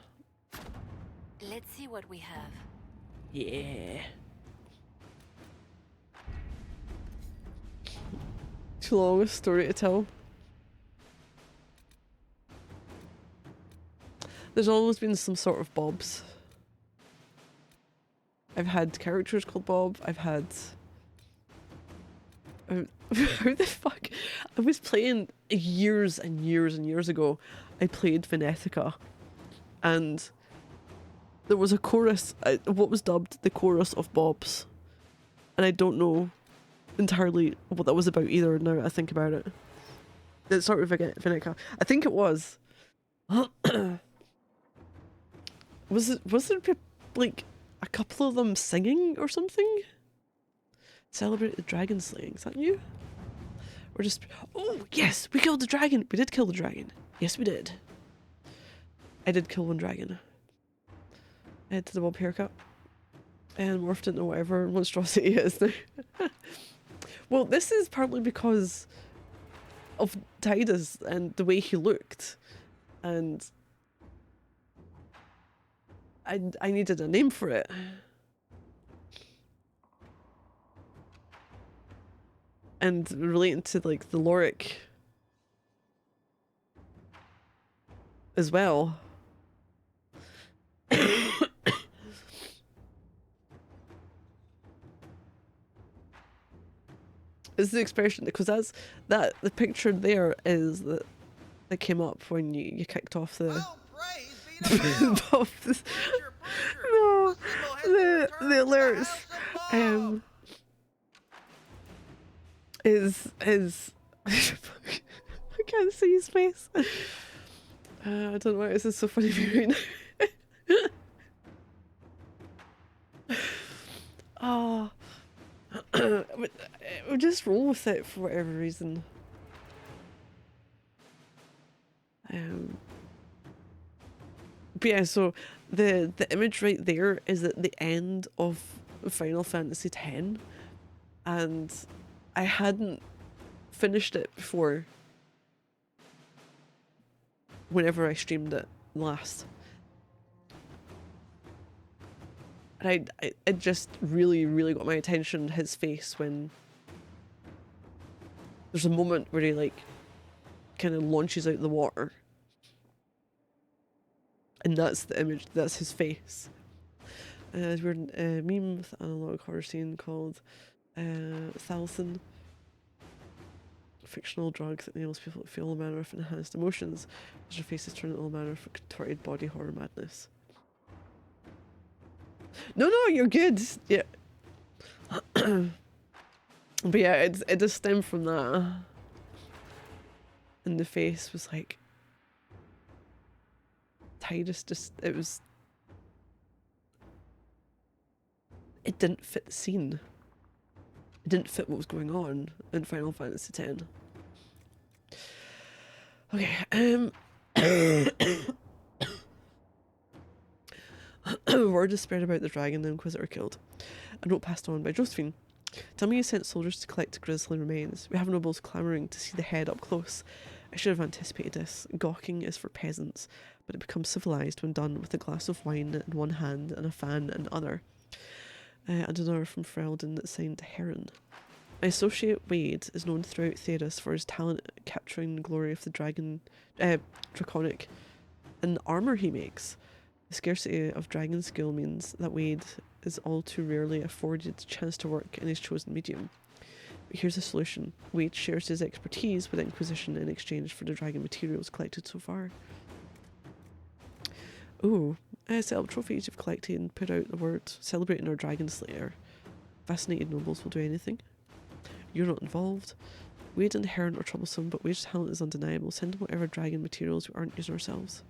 Let's see what we have. Yeah. Too long a story to tell. There's always been some sort of Bobs. I've had characters called Bob. I've had... How the fuck? I was playing years and years and years ago. I played Venetica. And there was a chorus, what was dubbed the chorus of Bobs. And I don't know entirely what that was about either now that I think about it. It started with Venetica. I think it was. Was there like a couple of them singing or something? Celebrate the dragon slaying. Is that new? Or just... Oh, yes! We killed the dragon! We did kill the dragon. Yes, we did. I did kill one dragon. I had the Bob haircut. And morphed into whatever monstrosity it is now. Well, this is partly because of Tidus and the way he looked. And... I needed a name for it. And relating to like the Lorik as well. Is the expression, because that's the picture there is that came up when you kicked off the Well, praise be to God. No, the alerts is I can't see his face. I don't know why this is so funny for me right now. Oh, we'll just roll with it for whatever reason. But yeah, so the image right there is at the end of Final Fantasy X, and I hadn't finished it before whenever I streamed it last. And it just really, really got my attention, his face, when there's a moment where he like kind of launches out the water. And that's the image, that's his face. We're in a meme with an analog horror scene called Thalcin. Fictional drug that enables people to feel all manner of enhanced emotions, as your faces turn into all manner of contorted body horror madness. No, you're good. Yeah. But yeah, it does stem from that. And the face was like... Tidus just... It didn't fit the scene. It didn't fit what was going on in Final Fantasy X. Okay, word is spread about the dragon the Inquisitor killed. A note passed on by Josephine. Tell me you sent soldiers to collect grisly remains. We have nobles clamouring to see the head up close. I should have anticipated this. Gawking is for peasants, but it becomes civilised when done with a glass of wine in one hand and a fan in the other. And another from Ferelden that signed Heron. My associate Wade is known throughout Theros for his talent at capturing the glory of the draconic and the armour he makes. The scarcity of dragon skill means that Wade is all too rarely afforded the chance to work in his chosen medium. Here's a solution. Wade shares his expertise with Inquisition in exchange for the dragon materials collected so far. Ooh, set up trophies you've collected and put out the word celebrating our dragon slayer. Fascinated nobles will do anything. You're not involved. Wade and Heron are troublesome, but Wade's talent is undeniable. Send them whatever dragon materials we aren't using ourselves.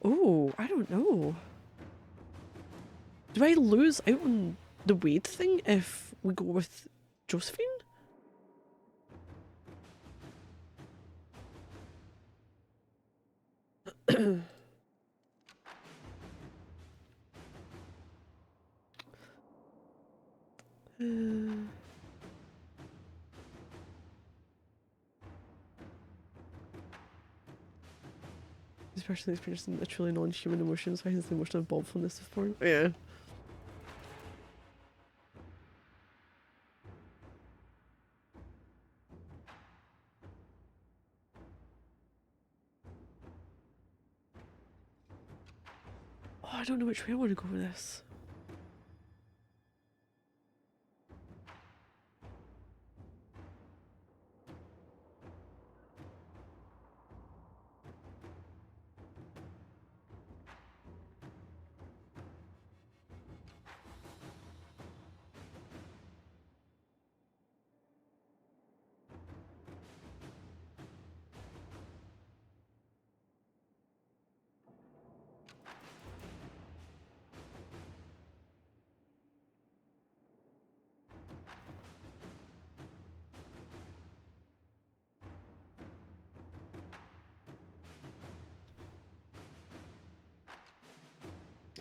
Oh, I don't know. Do I lose out on the Wade thing if we go with Josephine? Especially experiencing a truly non-human emotions, so hence the emotion of bobfulness of porn. Yeah. Oh, I don't know which way I want to go with this.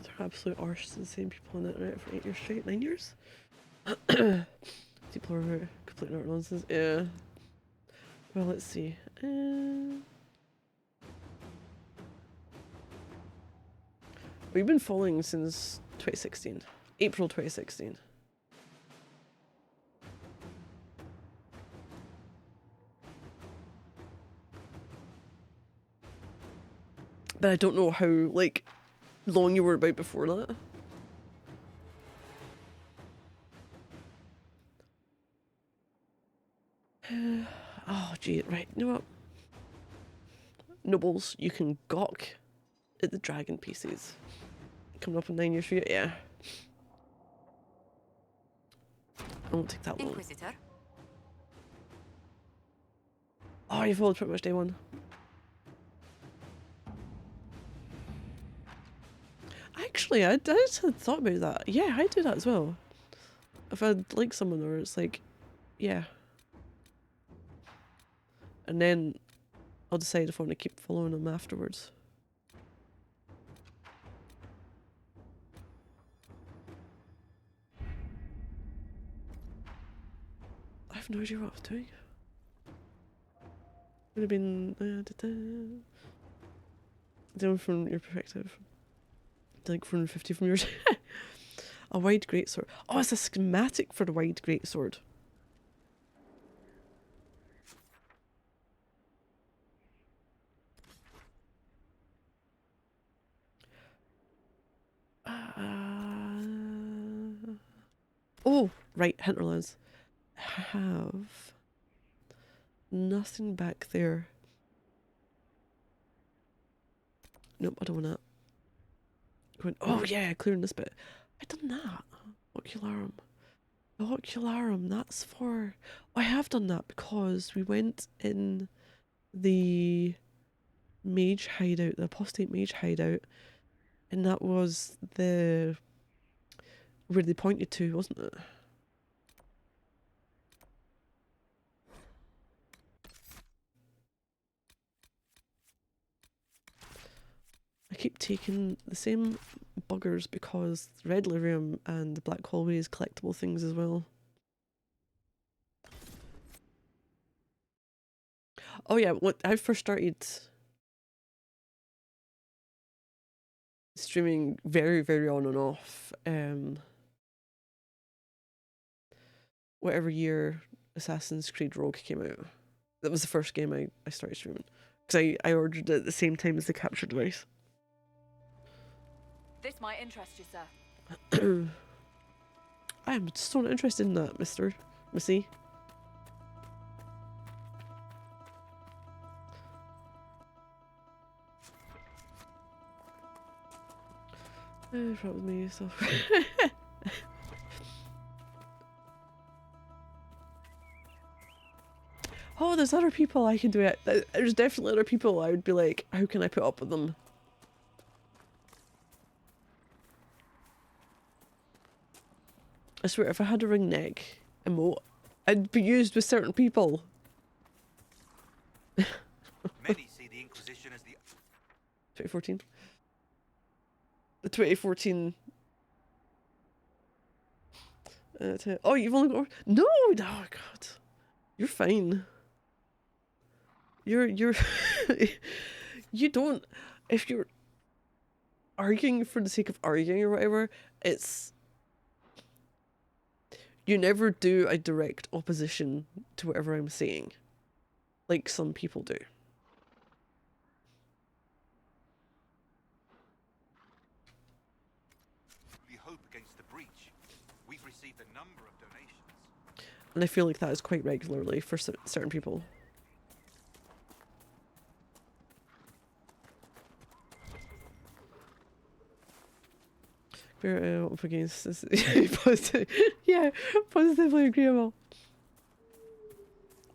They're absolute arse, the same people on the internet for 8 years straight. 9 years? People are completely utter nonsense. Yeah. Well, let's see. We've been following since 2016. April 2016. But I don't know how, like, long you were about before that. Oh, gee, right, you know what? Nobles, you can gawk at the dragon pieces. Coming up in 9 years for you, yeah. I won't take that long. Inquisitor. Oh, you followed pretty much day one. Actually, I just had thought about that. Yeah, I do that as well. If I like someone or it's like, yeah. And then I'll decide if I want to keep following them afterwards. I have no idea what I was doing. Would have been down from your perspective. Like 450 from yours. A wide greatsword. Oh, it's a schematic for the wide greatsword. Oh, right, hinterlands. I have nothing back there. Nope, I don't want that. Going, oh yeah, clearing this bit. I done that. Ocularum. The Ocularum, that's for... Oh, I have done that because we went in the mage hideout, the apostate mage hideout, and that was the... where they pointed to, wasn't it? I keep taking the same buggers because Red Lyrium and the Black Hallway is collectible things as well. Oh yeah, when I first started streaming very, very on and off, whatever year Assassin's Creed Rogue came out. That was the first game I started streaming. Because I ordered it at the same time as the capture device. This might interest you, sir. I am so not interested in that, Missy. Probably me, so. Oh, there's other people I can do it. There's definitely other people I would be like, how can I put up with them? I swear, if I had a ring neck emote, I'd be used with certain people. Many see the Inquisition as the 2014. The 2014. Oh, you've only got. No, oh God, you're fine. You're you don't. If you're arguing for the sake of arguing or whatever, it's. You never do a direct opposition to whatever I'm saying, like some people do. We hope against the breach. We've received a number of donations. And I feel like that is quite regularly for certain people. We're up against this. Yeah, positively agreeable.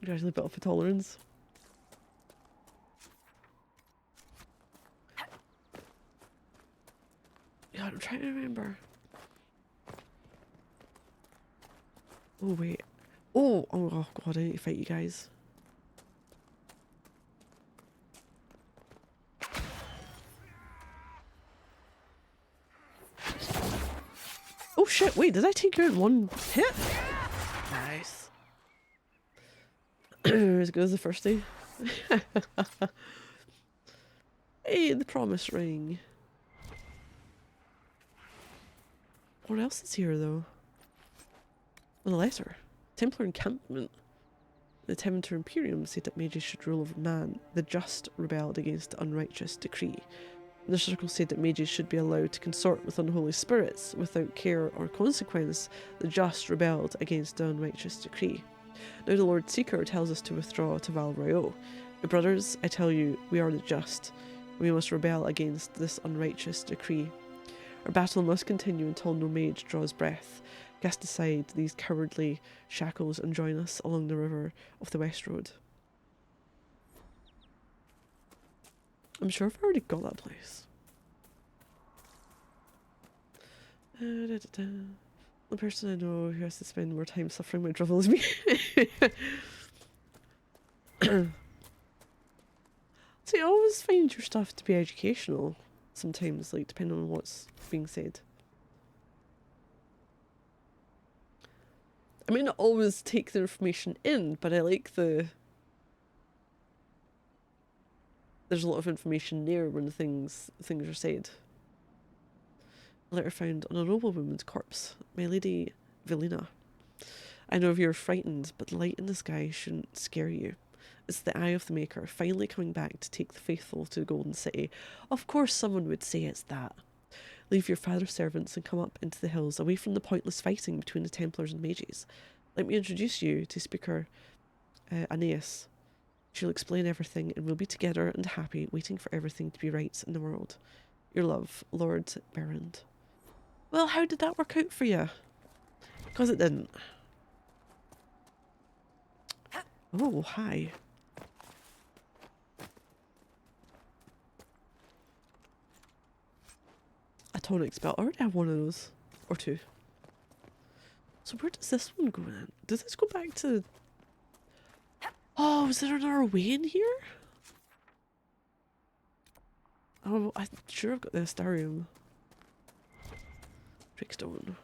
Gradually built up a tolerance. God, I'm trying to remember. Oh wait. Oh God, I need to fight you guys. Oh shit, wait, did I take you in one hit? Nice. As good as the first day. Hey, the promise ring. What else is here though? And a letter. Templar encampment. The Templar Imperium said that mages should rule over man. The just rebelled against the unrighteous decree. The circle said that mages should be allowed to consort with unholy spirits without care or consequence. The just rebelled against the unrighteous decree. Now the Lord Seeker tells us to withdraw to Val Royeaux. My brothers, I tell you, we are the just. We must rebel against this unrighteous decree. Our battle must continue until no mage draws breath. Cast aside these cowardly shackles and join us along the river of the West Road. I'm sure I've already got that place. The person I know who has to spend more time suffering my trouble is me. See, I always find your stuff to be educational. Sometimes, like, depending on what's being said. I may not always take the information in, but I like the... There's a lot of information there when things are said. A letter found on a noblewoman's corpse. My lady Velina. I know you're frightened, but the light in the sky shouldn't scare you. It's the eye of the Maker, finally coming back to take the faithful to the Golden City. Of course someone would say it's that. Leave your father's servants and come up into the hills, away from the pointless fighting between the Templars and mages. Let me introduce you to Speaker Aeneas. She'll explain everything, and we'll be together and happy, waiting for everything to be right in the world. Your love, Lord Berend. Well, how did that work out for you? Because it didn't. Oh, hi. A tonic spell. I already have one of those. Or two. So where does this one go in? Does this go back to... Oh, is there another way in here? Oh, I'm sure I've got the Astarium. Trickstone.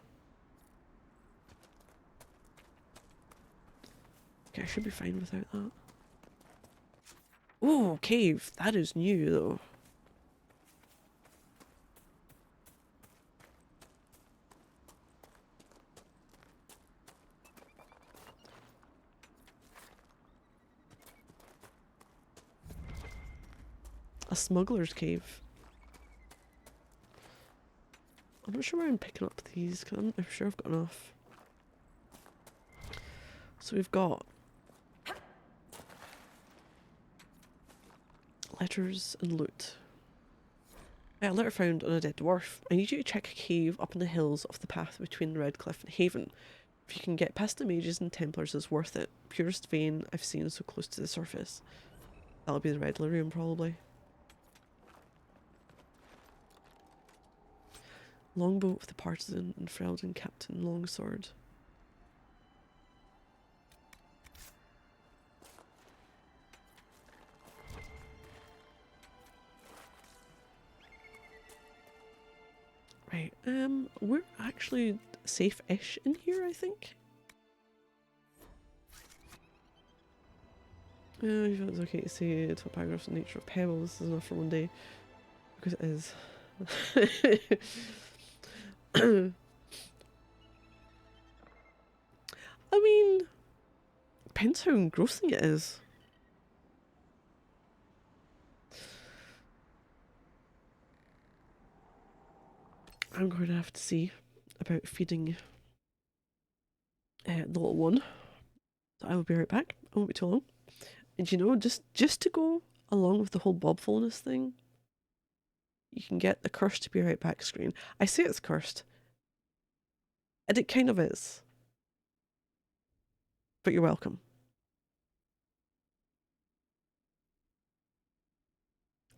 Okay, I should be fine without that. Oh, cave. That is new, though. A smuggler's cave. I'm not sure where I'm picking up these, because I'm not sure I've got enough. So we've got letters and loot. A letter found on a dead dwarf. I need you to check a cave up in the hills off the path between Redcliffe and Haven. If you can get past the mages and Templars, it's worth it. Purest vein I've seen so close to the surface. That'll be the red lyrium, probably. Longboat with the partisan and Freldon Captain Longsword. Right, we're actually safe-ish in here, I think. If it's okay to say top paragraphs on the nature of pebbles, this is enough for one day. Because it is. I mean, depends how engrossing it is. I'm going to have to see about feeding the little one. So I will be right back. I won't be too long. And you know, just to go along with the whole bobfulness thing, you can get the cursed to be right back screen. I say it's cursed. And it kind of is. But you're welcome.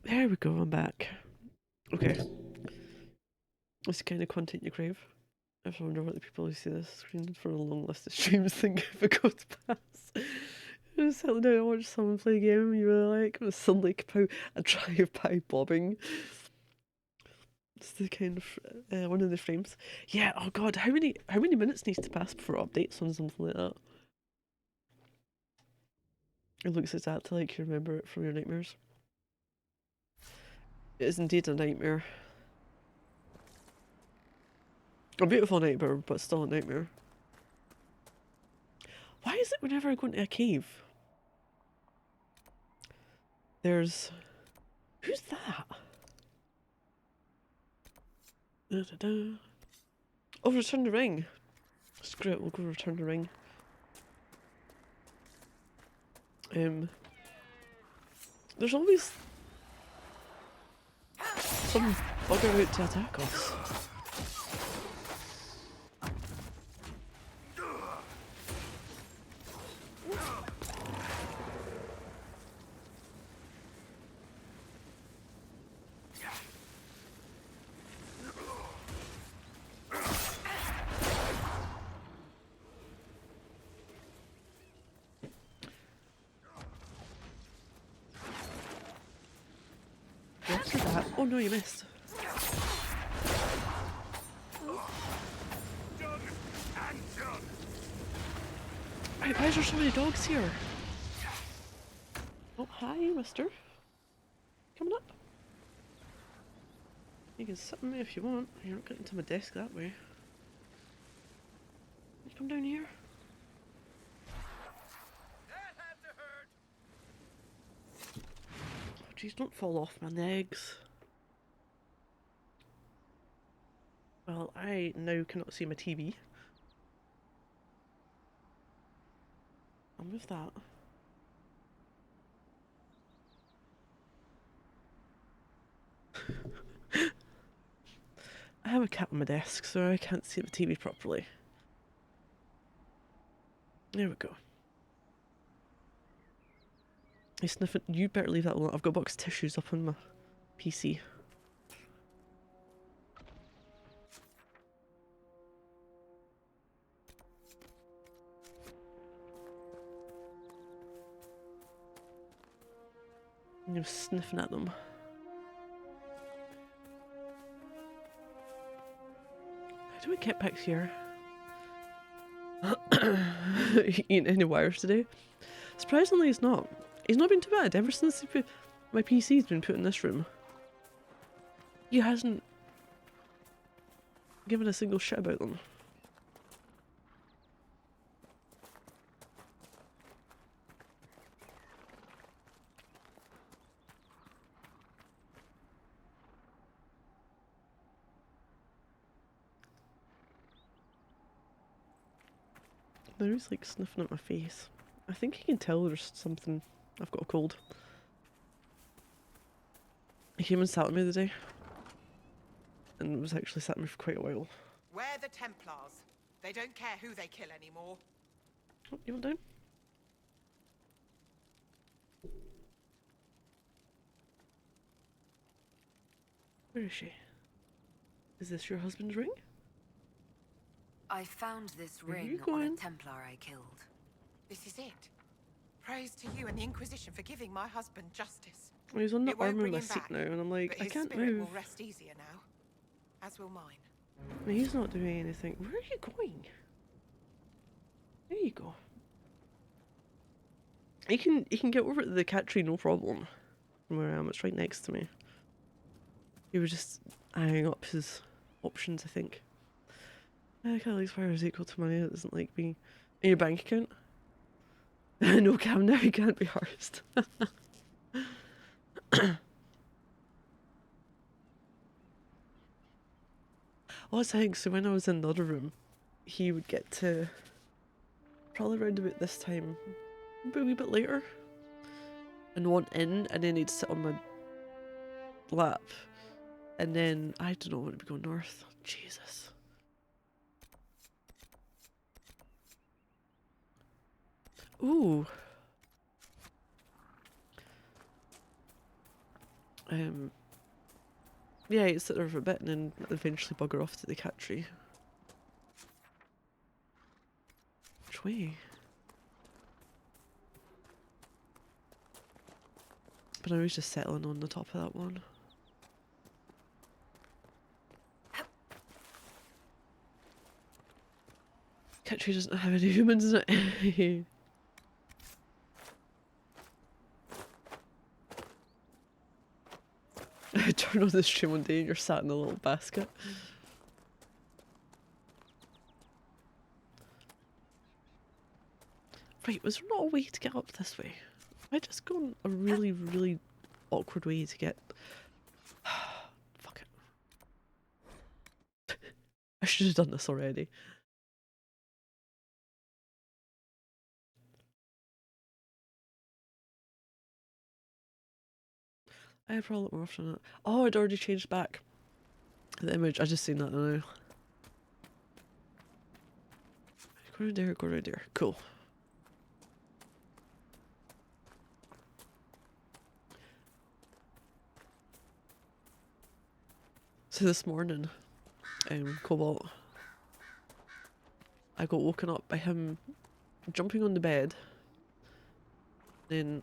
There we go, I'm back. Okay. This is the kind of content you crave. I just wonder what the people who see this screen for a long list of streams think if it goes past. I was sitting down and watched someone play a game you really like, with suddenly kapow, a drive-by bobbing. It's the kind of one of the frames. Yeah, oh god, how many minutes needs to pass before updates on something like that? It looks exactly like you remember it from your nightmares. It is indeed a nightmare. A beautiful nightmare, but still a nightmare. Why is it whenever I go into a cave, there's... Who's that? Da, da, da. Oh, return the ring. Screw it, we'll go return the ring. There's always some bugger out to attack us. What's that? Oh no, you missed. Right, why is there so many dogs here? Oh, hi, mister. Coming up. You can sit on me if you want. You're not getting to my desk that way. You come down here. Oh, jeez, don't fall off my legs. Well, I now cannot see my TV. I'll move that. I have a cat on my desk, so I can't see the TV properly. There we go. I sniff it. You better leave that alone. I've got a box of tissues up on my PC. And you're sniffing at them. How do we get back here? Eating any wires today? Surprisingly, he's not. He's not been too bad ever since my PC's been put in this room. He hasn't given a single shit about them. Now he's like sniffing at my face. I think he can tell there's something. I've got a cold. He came and sat with me the day. And was actually sat with me for quite a while. We're the Templars. They don't care who they kill anymore. Oh, you want down? Where is she? Is this your husband's ring? I found this Where are you ring on a going? Templar I killed. This is it. Praise to you and the Inquisition for giving my husband justice. Well, he's on the It won't arm of bring my him seat back, now, and I'm like, but I his can't spirit move. will rest easier now, as will mine. I mean, he's not doing anything. Where are you going? There you go. He can get over to the cat tree, no problem. From where I am, it's right next to me. He was just eyeing up his options, I think. Catalyst fire is equal to money that doesn't like being in your bank account. No, Cam, now you can't be harassed. Oh, thanks. So when I was in the other room, he would get to probably around about this time, maybe a wee bit later, and want in, and then he'd sit on my lap, and then I don't know, would we go north? Jesus. Ooh. Yeah, he'd sit there for a bit and then eventually bugger off to the cat tree. Which way? But I was just settling on the top of that one. Cat tree doesn't have any humans in it. I turn on the stream one day and you're sat in a little basket. Right, was there not a way to get up this way? I just gone a really, really awkward way to get... Fuck it. I should have done this already. I have probably more often. Oh, I'd already changed back the image. I just seen that now. Go around there, go around there. Cool. So this morning, Cobalt, I got woken up by him jumping on the bed, then...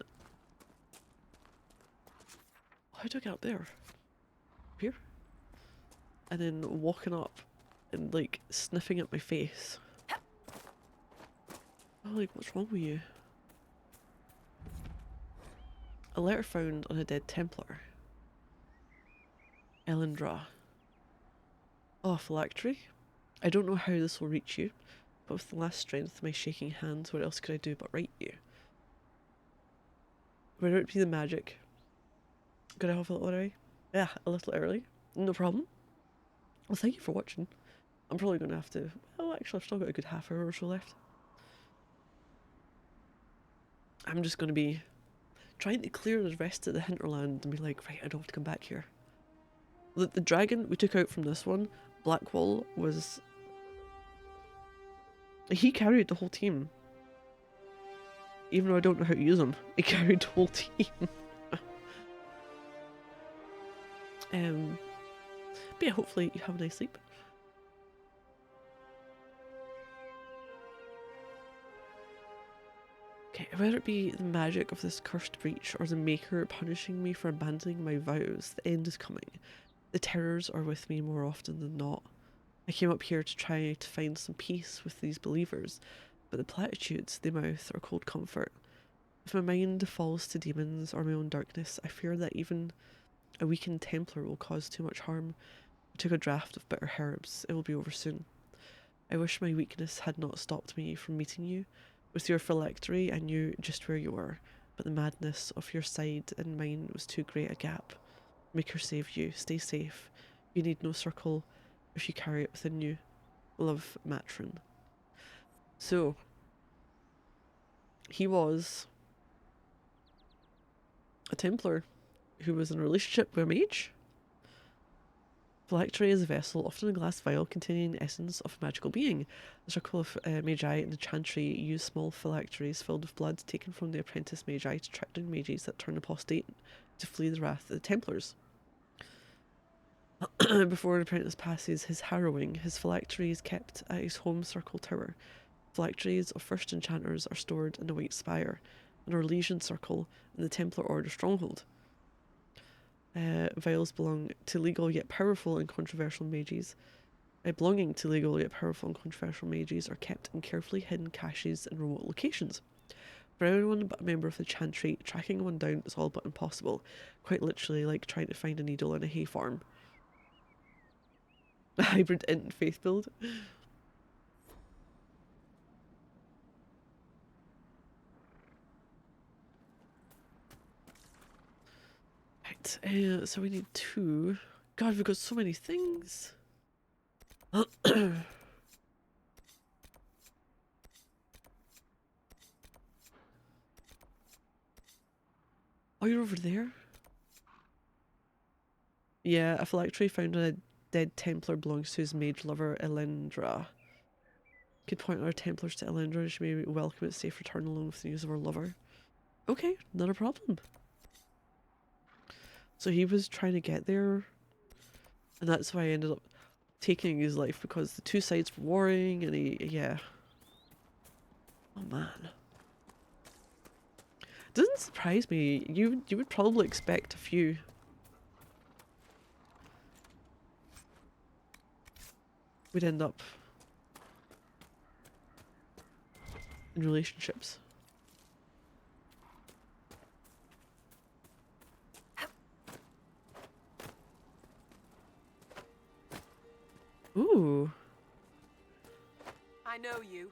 How do I get up there? Here? And then walking up and like sniffing at my face. Oh, like, what's wrong with you? A letter found on a dead Templar. Elendra. Oh, phylactery? I don't know how this will reach you, but with the last strength of my shaking hands, what else could I do but write you? Whether it be the magic. Got off a little early? Yeah, a little early. No problem. Well, thank you for watching. I'm probably going to have to... Well, actually, I've still got a good half hour or so left. I'm just going to be trying to clear the rest of the hinterland and be like, right, I don't have to come back here. The dragon we took out from this one, Blackwall, was... He carried the whole team. Even though I don't know how to use him, he carried the whole team. But yeah, hopefully you have a nice sleep. Okay, whether it be the magic of this cursed breach or the Maker punishing me for abandoning my vows, the end is coming. The terrors are with me more often than not. I came up here to try to find some peace with these believers, but the platitudes they mouth are cold comfort. If my mind falls to demons or my own darkness, I fear that even a weakened Templar will cause too much harm. I took a draught of bitter herbs. It will be over soon. I wish my weakness had not stopped me from meeting you. With your phylactery, I knew just where you were, but the madness of your side and mine was too great a gap. Maker save you. Stay safe. You need no circle if you carry it within you. Love, Matron. So, He was a Templar who was in a relationship with a mage. Phylactery is a vessel, often a glass vial, containing the essence of a magical being. The circle of magi in the chantry use small phylacteries filled with blood taken from the apprentice magi to track down mages that turn apostate to flee the wrath of the Templars. Before an apprentice passes his harrowing, his phylactery is kept at his home circle tower. Phylacteries of first enchanters are stored in the White Spire, and our Legion Circle in the Templar Order stronghold. Vials belong to legal yet powerful and controversial mages. Belonging to legal yet powerful and controversial mages are kept in carefully hidden caches in remote locations. For anyone but a member of the Chantry, tracking one down is all but impossible, quite literally like trying to find a needle in a hay farm. A hybrid int and faith build. Right, so we need 2. God, we've got so many things. Oh, you're over there? Yeah, a phylactery found in a dead Templar belongs to his mage lover, Elendra. Could point our Templars to Elendra. She may welcome its safe return along with the news of her lover. Okay, not a problem. So he was trying to get there, and that's why I ended up taking his life, because the two sides were warring, and yeah. Oh man. Doesn't surprise me. You would probably expect a few. Would end up in relationships. Ooh. I know you.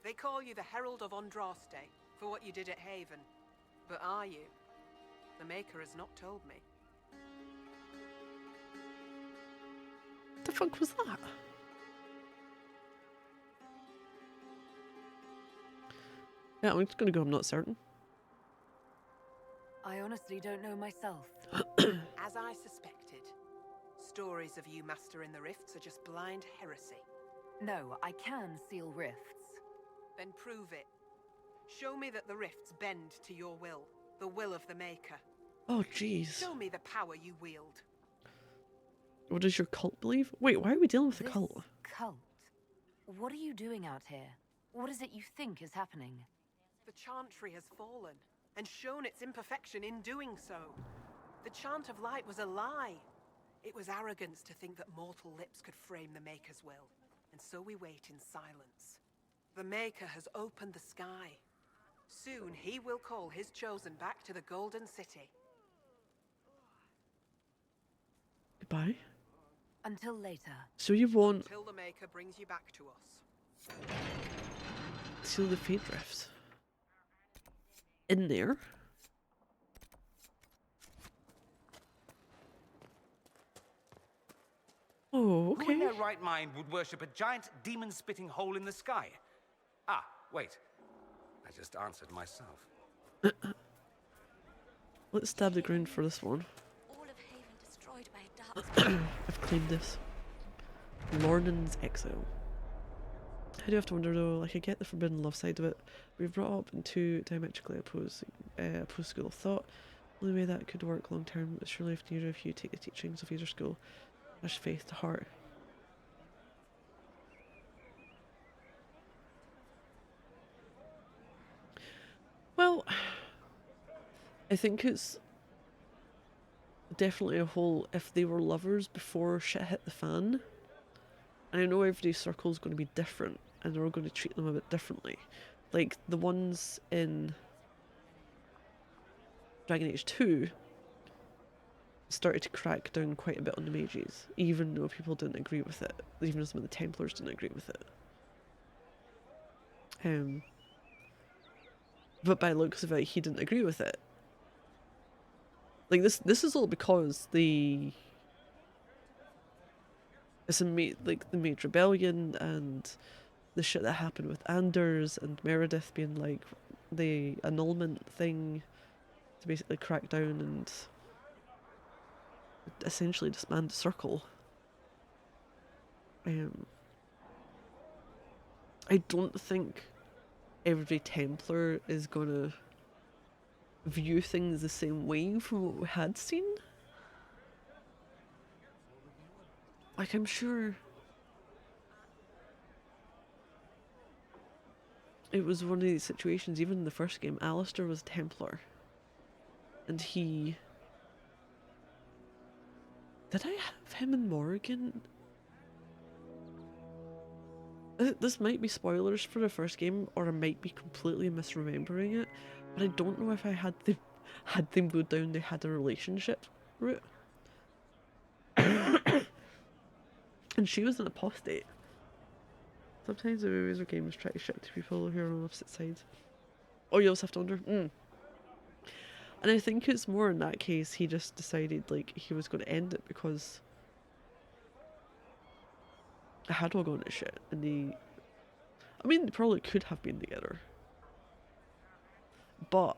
They call you the Herald of Andraste for what you did at Haven. But are you? The Maker has not told me. What the fuck was that? Yeah, I'm just gonna go, I'm not certain. I honestly don't know myself. As I suspected. Stories of you mastering the rifts are just blind heresy. No, I can seal rifts. Then prove it. Show me that the rifts bend to your will, the will of the Maker. Oh jeez. Show me the power you wield. What does your cult believe? Wait, why are we dealing with a This cult? cult? What are you doing out here? What is it you think is happening? The Chantry has fallen, and shown its imperfection in doing so. The Chant of Light was a lie. It was arrogance to think that mortal lips could frame the Maker's will, and so we wait in silence. The Maker has opened the sky. Soon he will call his chosen back to the Golden City. Goodbye. Until later. So you won't Until the Maker brings you back to us. seal the fate rift in there? Oh, Who in okay. their right mind would worship a giant demon-spitting hole in the sky? Ah, wait. I just answered myself. Let's stab the ground for this one. All of Haven destroyed by a dark I've claimed this. Lornan's Exile. I do have to wonder though, like I get the forbidden love side of it. We've brought up in 2 diametrically opposed school of thought. The only way that could work long term is surely if neither of you take the teachings of either school. There's faith to heart. Well, I think it's definitely a whole if they were lovers before shit hit the fan. And I know every circle's going to be different and they're all going to treat them a bit differently. Like the ones in Dragon Age 2 started to crack down quite a bit on the mages, even though people didn't agree with it. Even though some of the Templars didn't agree with it. But by the looks of it, he didn't agree with it. Like this is all because it's a like the Mage Rebellion and the shit that happened with Anders and Meredith being like the annulment thing to basically crack down and essentially disband the circle. I don't think every Templar is gonna view things the same way from what we had seen. Like, I'm sure it was one of these situations, even in the first game, Alistair was Templar. And he... Did I have him and Morrigan? This might be spoilers for the first game, or I might be completely misremembering it, but I don't know if I had them go down they had a relationship route. And she was an apostate. Sometimes the movies or games try to ship to people who are on opposite sides. Oh, you also have to wonder. And I think it's more in that case he just decided like he was going to end it because they had all gone to shit, and they probably could have been together, but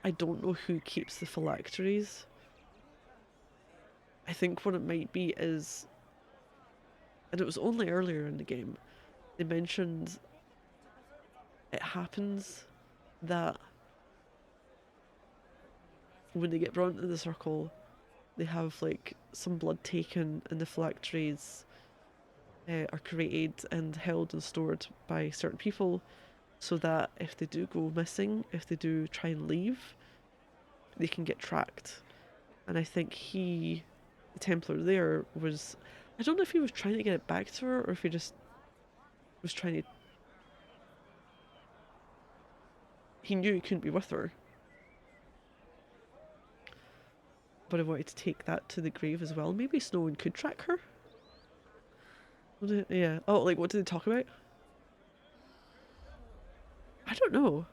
I don't know who keeps the phylacteries. I think what it might be is, and it was only earlier in the game, they mentioned it happens that when they get brought into the circle, they have like some blood taken, and the phylacteries are created and held and stored by certain people, so that if they do go missing, if they do try and leave, they can get tracked. And I think the Templar there was, I don't know if he was trying to get it back to her, or if he just was trying to, he knew he couldn't be with her, but I wanted to take that to the grave as well. Maybe Snowden could track her. Yeah. Oh, like, what did they talk about? I don't know.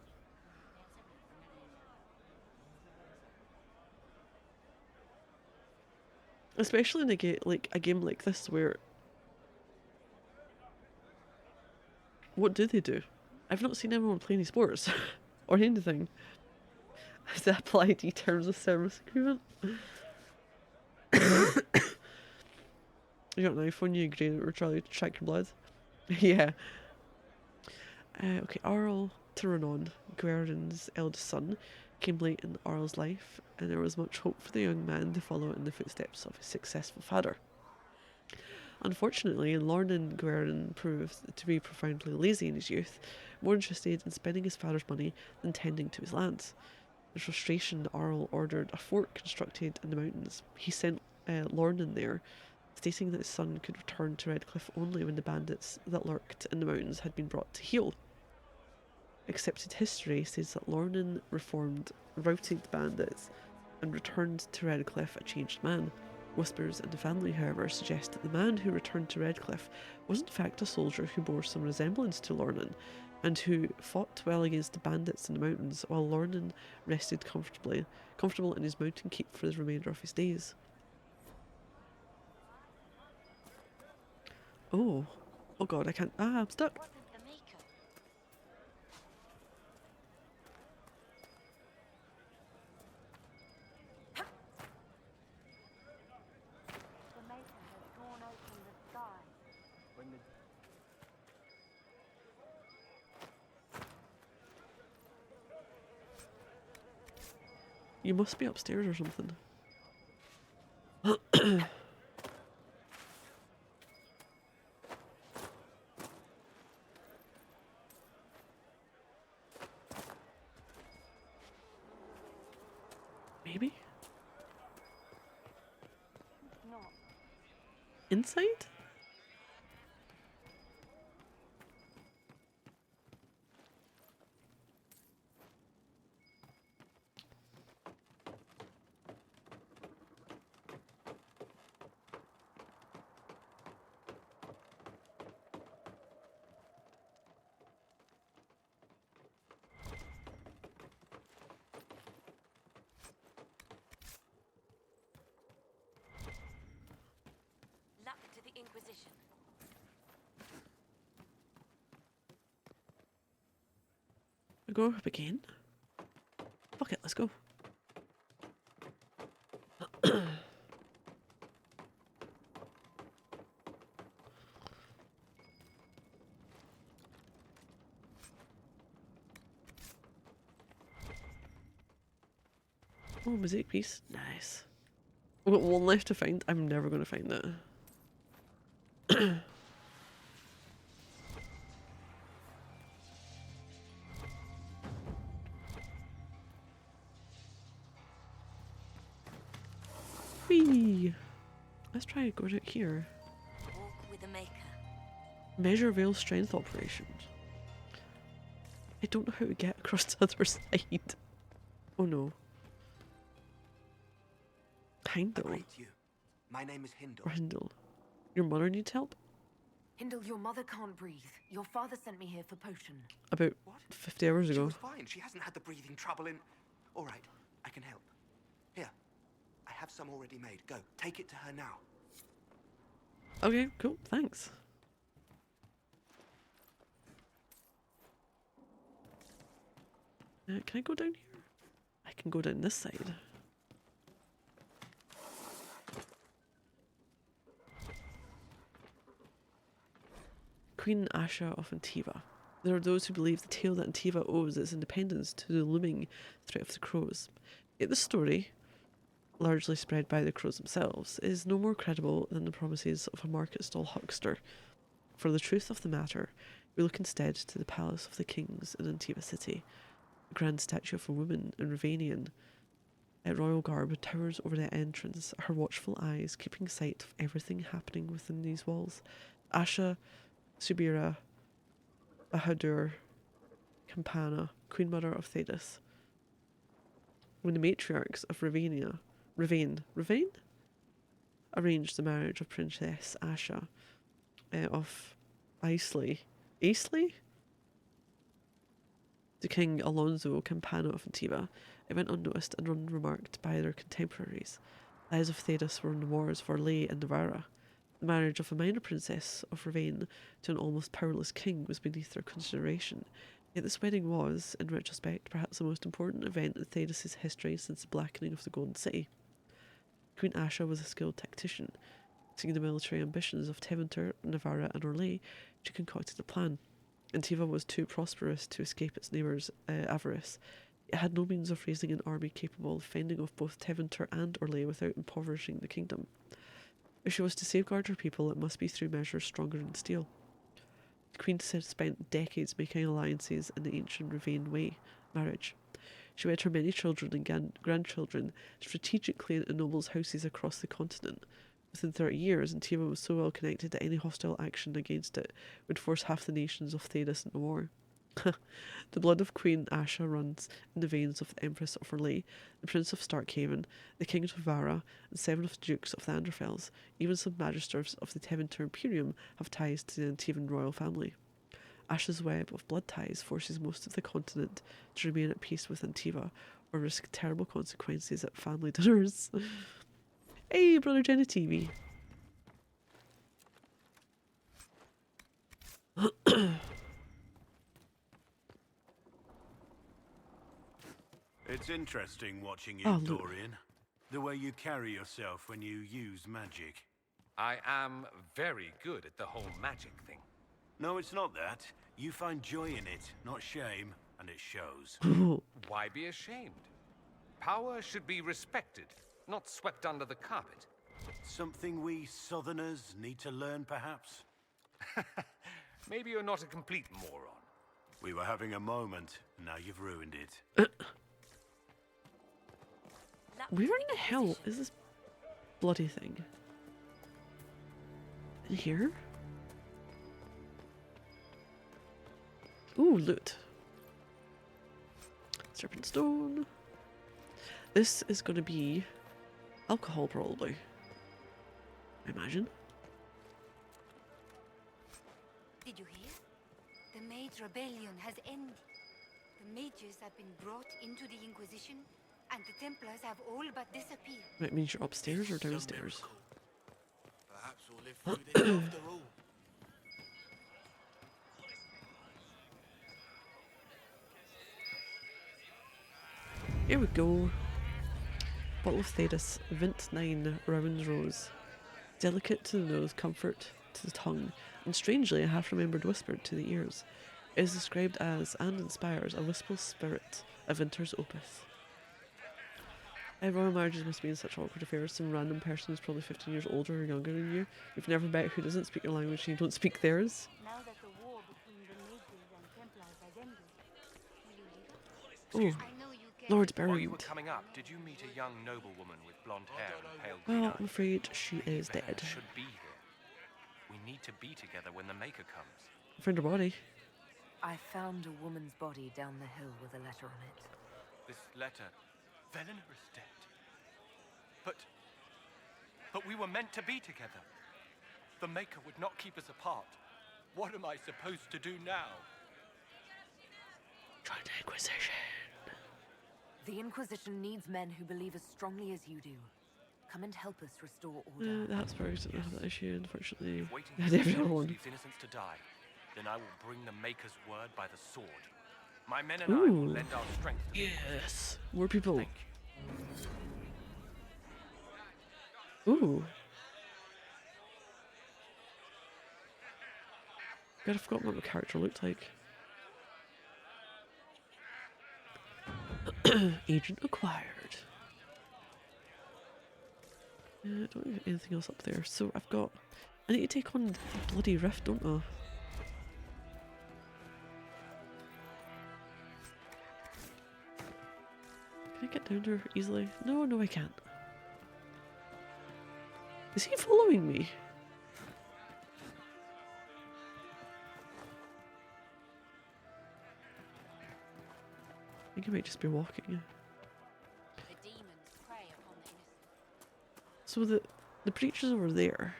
Especially in a game like this, where what do they do? I've not seen anyone play any sports or anything. Is that applied to terms of service agreement? You got an iPhone, you agree that we're trying to track your blood? Yeah. Okay, Arl Tyranon, Guerin's eldest son, came late in Arl's life, and there was much hope for the young man to follow in the footsteps of his successful father. Unfortunately, Lornan Guerin proved to be profoundly lazy in his youth, more interested in spending his father's money than tending to his lands. In frustration, Arl ordered a fort constructed in the mountains. He sent Lornan there, stating that his son could return to Redcliffe only when the bandits that lurked in the mountains had been brought to heel. Accepted history says that Lornan routed bandits and returned to Redcliffe a changed man. Whispers in the family, however, suggest that the man who returned to Redcliffe was in fact a soldier who bore some resemblance to Lornan, and who fought well against the bandits in the mountains, while Lornan rested comfortable in his mountain keep for the remainder of his days. Oh god, I can't. I'm stuck. Wasn't the maker. The maker has torn open the sky. You must be upstairs or something. Maybe? Not. Inside? Luck to the Inquisition. go up again? Fuck it, let's go. Oh, mosaic piece. Nice. We've got one left to find. I'm never going to find it. Whee! Let's try going out here. Walk with the Maker. Measure Veil strength operations. I don't know how to get across the other side. Oh no. Heindel. Great you. My name is Hindle. Or Hindle. Your mother needs help? Hindle, your mother can't breathe. Your father sent me here for potion. About What? 50 hours She ago. was fine. She hasn't had the breathing trouble in... All right, I can help. Here, I have some already made. Go, take it to her now. Okay, cool, thanks. Can I go down here? I can go down this side. Queen Asha of Antiva. There are those who believe the tale that Antiva owes its independence to the looming threat of the crows. Yet the story, largely spread by the crows themselves, is no more credible than the promises of a market stall huckster. For the truth of the matter, we look instead to the palace of the kings in Antiva city. A grand statue of a woman in Ravanian royal garb towers over the entrance, her watchful eyes keeping sight of everything happening within these walls. Asha Subira Bahadur Campana, Queen Mother of Thedas. When the matriarchs of Ravane arranged the marriage of Princess Asha of Islay to King Alonso Campana of Antiva, it went unnoticed and unremarked by their contemporaries. The eyes of Thedas were on the wars for Lay and Navarra. The marriage of a minor princess of Ravane to an almost powerless king was beneath their consideration. Yet this wedding was, in retrospect, perhaps the most important event in Thedas' history since the blackening of the Golden City. Queen Asha was a skilled tactician. Seeing the military ambitions of Tevinter, Navarra and Orlais, she concocted a plan. Antiva was too prosperous to escape its neighbours' avarice. It had no means of raising an army capable of fending off both Tevinter and Orlais without impoverishing the kingdom. If she was to safeguard her people, it must be through measures stronger than steel. The queen had spent decades making alliances in the ancient Ravane way, marriage. She wed her many children and grandchildren strategically in nobles' houses across the continent. Within 30 years, Antiva was so well connected that any hostile action against it would force half the nations of Thedas into war. The blood of Queen Asha runs in the veins of the Empress of Orlais, the Prince of Starkhaven, the King of Vara, and 7 of the Dukes of the Anderfells. Even some magisters of the Tevinter Imperium have ties to the Antivan royal family. Asha's web of blood ties forces most of the continent to remain at peace with Antiva, or risk terrible consequences at family dinners. Hey, Brother Genitivi. It's interesting watching you, Oh, look. Dorian. The way you carry yourself when you use magic. I am very good at the whole magic thing. No, it's not that. You find joy in it, not shame, and it shows. Why be ashamed? Power should be respected, not swept under the carpet. Something we Southerners need to learn, perhaps? Maybe you're not a complete moron. We were having a moment, now you've ruined it. Where in the hell is this bloody thing? In here? Ooh, loot. Serpent stone. This is going to be alcohol, probably. I imagine. Did you hear? The Mage Rebellion has ended. The mages have been brought into the Inquisition, and the Templars have all but disappeared. That means you're upstairs or downstairs. Perhaps we'll live through this after all. Here we go. Bottle of Thetis, Vint 9, Rowan's Rose. Delicate to the nose, comfort to the tongue, and strangely a half-remembered whisper to the ears. It is described as, and inspires, a wistful spirit, a Vinter's opus. Royal marriages must be in such awkward affairs. Some random person who's probably 15 years older or younger than you. You've never met who doesn't speak your language and you don't speak theirs. Now that the war between the mages and Templars has ended, will you leave? Oh, I know you get Lord While you were Berend. coming up, did you meet a young noblewoman with blonde hair and pale green Well, eyes? I'm afraid she Lady is Bennett dead. should be here. We need to be together when the Maker comes. Found her body. I found a woman's body down the hill with a letter on it. This letter... Velena is dead. But we were meant to be together. The Maker would not keep us apart. What am I supposed to do now? Join the Inquisition. The Inquisition needs men who believe as strongly as you do. Come and help us restore order. That's where I didn't have that issue, unfortunately. If waiting I for had every the other one. these innocents to die, then I will bring the Maker's word by the sword. My men and I will Ooh. lend our strength to the Yes. More people. Thank you. Ooh. God, I forgot what my character looked like. Agent acquired. I don't have anything else up there. So I've got... I need to take on the bloody rift, don't I? Can I get down there easily? No, no I can't. Is he following me? I think he might just be walking. The demons prey upon the innocent. So the breach is over there.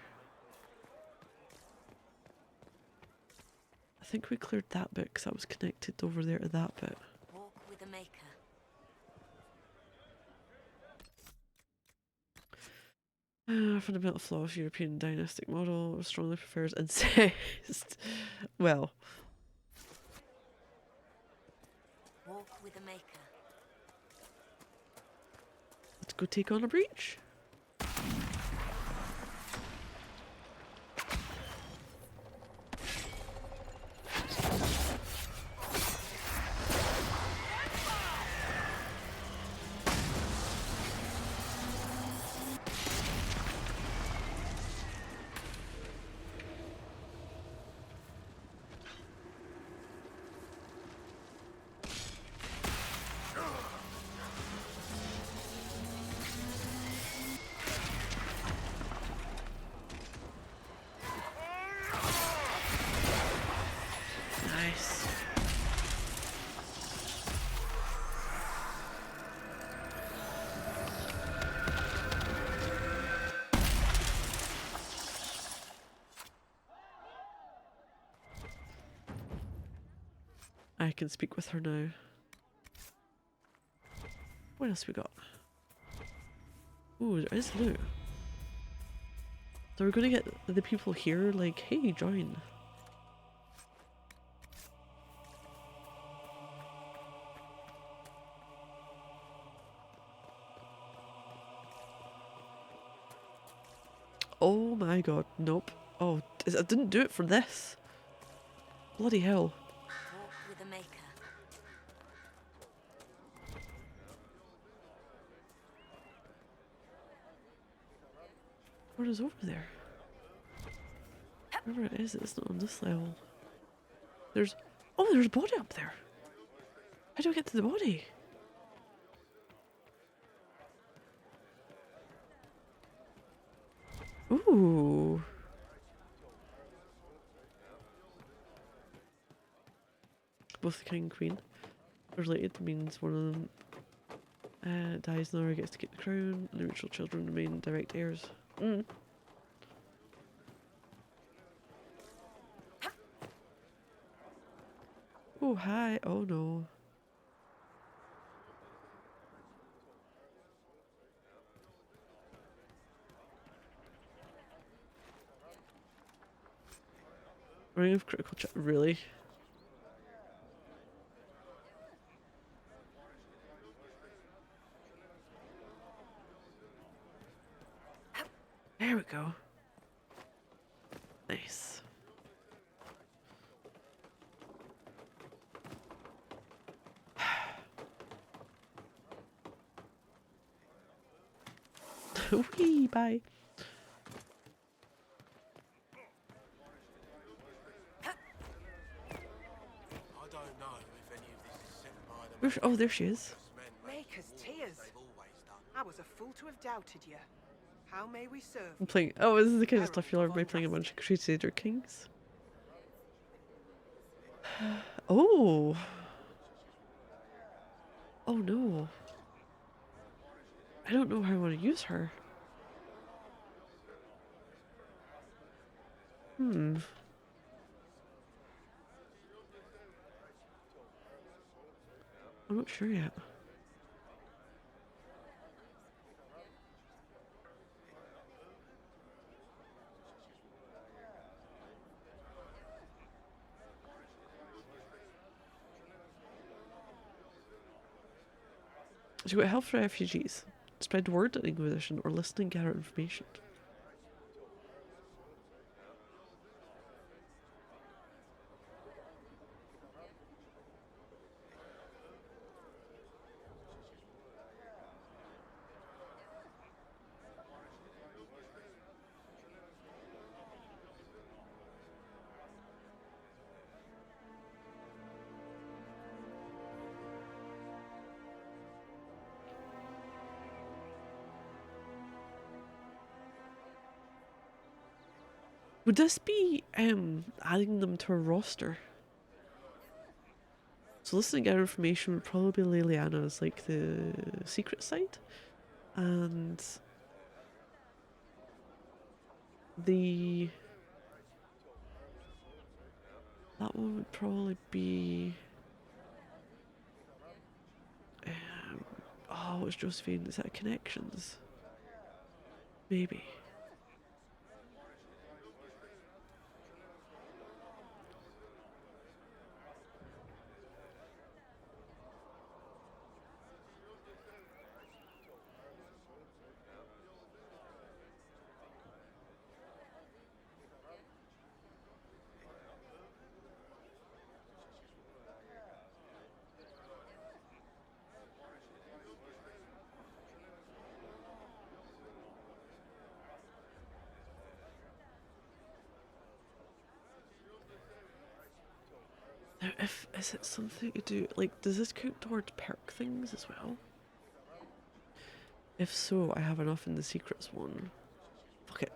I think we cleared that bit because I was connected over there to that bit. Walk with the Maker. Fundamental flaw of European dynastic model strongly prefers incest. Well, Walk with the Maker. let's go take on a breach. Nice. I can speak with her now. What else we got? Ooh, there is loot. So we're gonna get the people here like, hey, join. Oh my god, nope. Oh, I didn't do it for this. Bloody hell. Walk with the Maker. What is over there? Wherever it is, it's not on this level. There's... Oh, there's a body up there. How do I get to the body? Ooh. Both the king and queen are related. Means one of them dies and the other gets to keep the crown, and the original children remain direct heirs. Oh, hi. Oh, no. Ring of critical check. Really? There we go. Nice. Wee, bye. I don't know if any of this is set by the Where's, oh, there she is. Maker's tears. I was a fool to have doubted you. How may we serve I'm you? playing. Oh, this is the kind of stuff you learn by playing a bunch of Crusader Kings. Oh. Oh no. I don't know how I want to use her. I'm not sure yet. So you got help for refugees. Spread word at Inquisition or listen and gather information. Would this be adding them to a roster? So listening to information would probably be Liliana as like the secret side, and that one would probably be oh, it's Josephine. Is that connections? Maybe. Now, is it something to do, like, does this count towards perk things as well? If so, I have enough in the secrets one. Fuck it.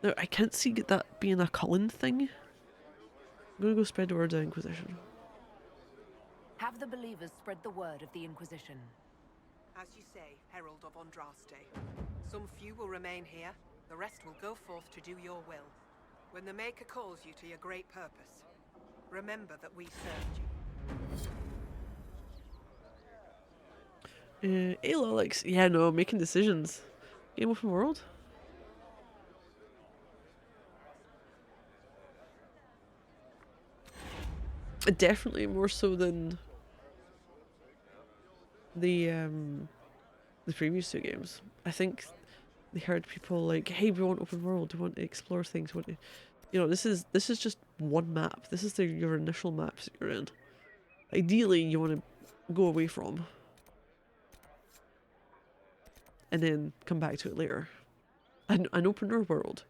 No, I can't see that being a Cullen thing. I'm gonna go spread the word of Inquisition. Have the believers spread the word of the Inquisition. As you say, Herald of Andraste. Some few will remain here, the rest will go forth to do your will. When the Maker calls you to your great purpose, remember that we served you. Ayla likes, yeah, no, making decisions. Game open world? Definitely more so than the previous two games. I think they heard people like, hey, we want open world, we want to explore things, we want to, you know, this is just one map. This is your initial maps that you're in. Ideally you want to go away from and then come back to it later. An opener world.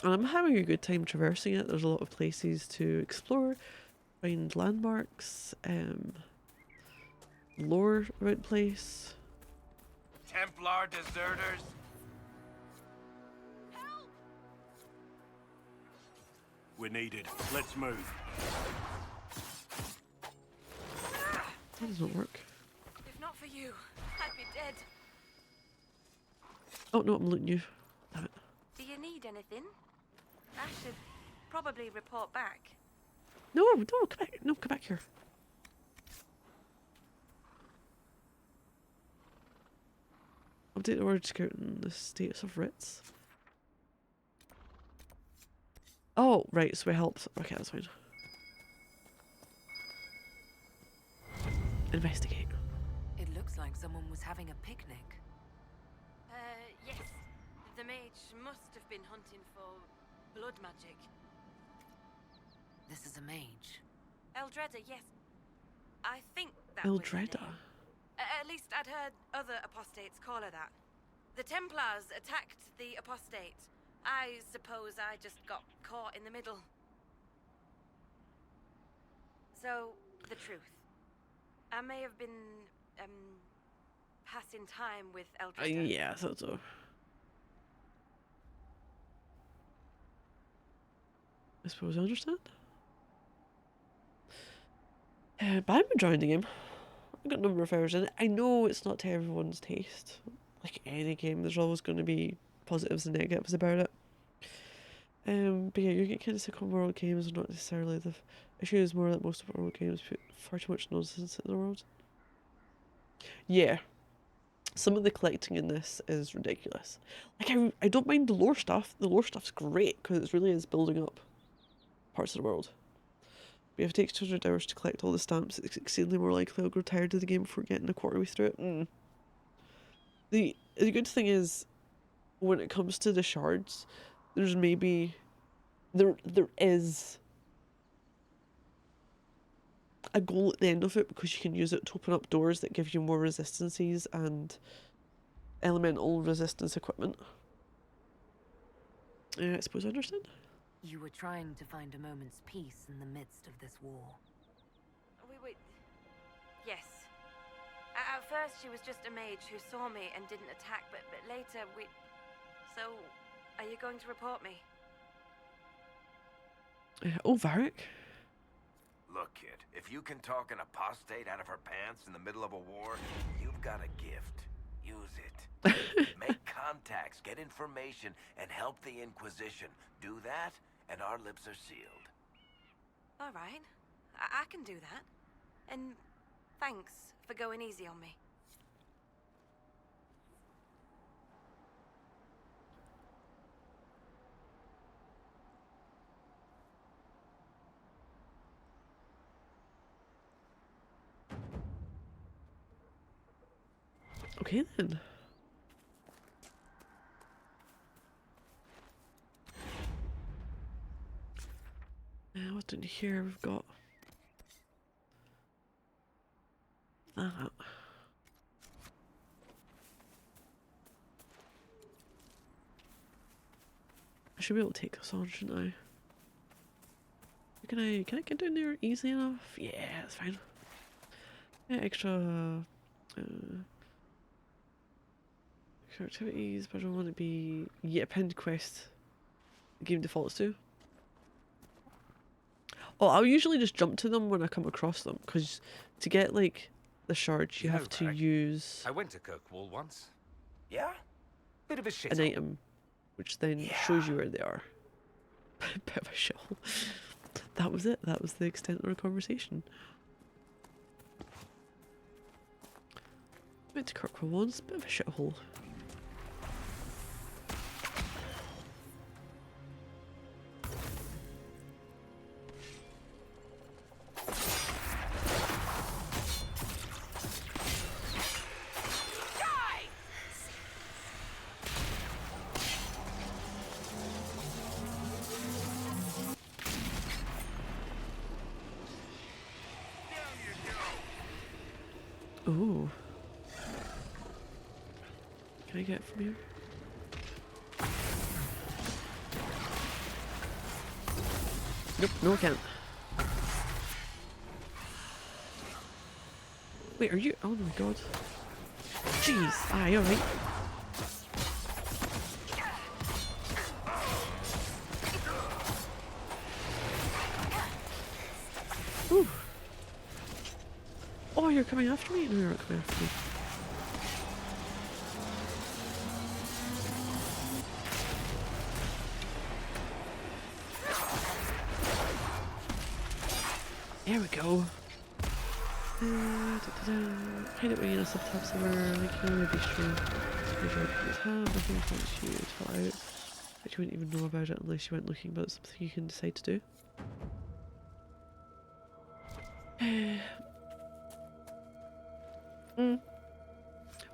And I'm having a good time traversing it. There's a lot of places to explore, find landmarks, lore about the place. Templar deserters. We're needed. Let's move. That doesn't work. If not for you, I'd be dead. Oh no, I'm looting you. Damn it. Do you need anything? I should probably report back. No, come back. No, come back here. Update the word scouting the status of writs. Oh, right, so we helped. Okay, that's fine. Investigate. It looks like someone was having a picnic. Yes. The mage must have been hunting for blood magic. This is a mage. Eldredda, yes. I think that was her Eldredda? name. At least I'd heard other apostates call her that. The Templars attacked the apostate. I suppose I just got caught in the middle. So, the truth. I may have been, passing time with Eldredda. Yeah, I thought so. I suppose I understand. But I'm enjoying the game. I've got a number of hours in it. I know it's not to everyone's taste. Like any game, there's always going to be positives and negatives about it. But yeah, you get kind of sick on world games, not necessarily the issue is more that most of world games put far too much nonsense in the world. Yeah. Some of the collecting in this is ridiculous. Like, I don't mind the lore stuff. The lore stuff's great, because it really is building up parts of the world. But if it takes 200 hours to collect all the stamps, it's exceedingly more likely I'll grow tired of the game before getting a quarter way through it. The good thing is, when it comes to the shards, there's maybe... There is a goal at the end of it, because you can use it to open up doors that give you more resistances and elemental resistance equipment. I suppose I understand. You were trying to find a moment's peace in the midst of this war. Wait. Yes. At first she was just a mage who saw me and didn't attack, but later we... So, are you going to report me? Oh, Varric? Look, kid, if you can talk an apostate out of her pants in the middle of a war, you've got a gift. Use it. Make contacts, get information, and help the Inquisition. Do that, and our lips are sealed. All right. I can do that. And thanks for going easy on me. Okay then. What's in here? We've got that. I should be able to take this on, shouldn't I? Can I get down there easily enough? Yeah, that's fine. Yeah, extra activities, but I don't want to be pinned quest the game defaults to. Oh, I'll usually just jump to them when I come across them, because to get like the shards you have to use I went to Kirkwall once. Yeah? Bit of a shit. an item, which then shows you where they are. Bit of a shithole. That was it. That was the extent of our conversation. Went to Kirkwall once, bit of a shithole. Ooh. Can I get from here? Nope, no I can't. Wait, are you? Oh my god. Jeez, aye, alright. Ooh. Oh, you're coming after me? No, you're not coming after me. There we go. Find it when you know subtab somewhere, like you know, maybe true. Nothing points you till out. But you wouldn't even know about it unless you went looking, but it's something you can decide to do.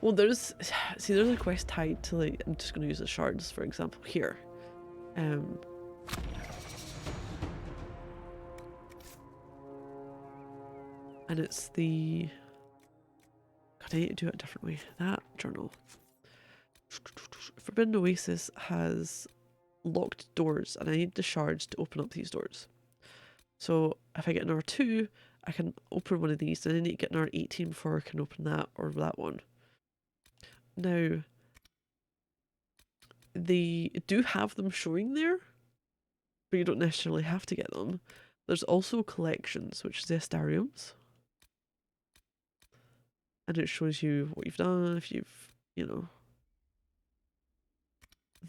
Well, there's a quest tied to, like, I'm just going to use the shards for example here. And it's the, God, I need to do it a different way. That journal. Forbidden Oasis has locked doors, and I need the shards to open up these doors. So if I get an R2, I can open one of these, and I need to get an R18 before I can open that or that one. Now, they do have them showing there, but you don't necessarily have to get them. There's also collections, which is the Astariums. And it shows you what you've done, if you've, you know,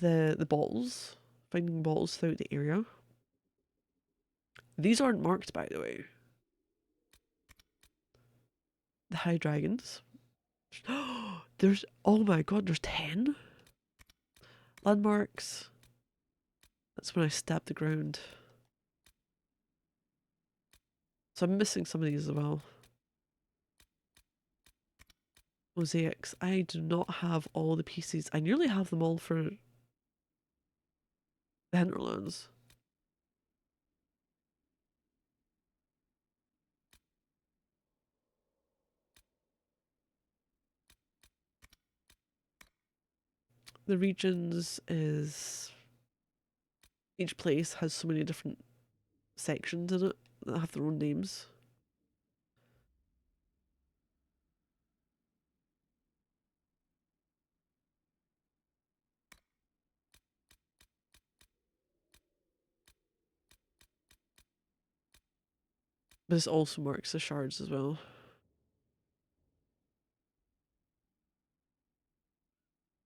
the bottles, finding bottles throughout the area. These aren't marked, by the way. The High Dragons. There's, oh my god, there's 10? Landmarks. That's when I stabbed the ground. So I'm missing some of these as well. Mosaics. I do not have all the pieces. I nearly have them all for the Hinterlands. The regions is... Each place has so many different sections in it that have their own names. But this also marks the shards as well.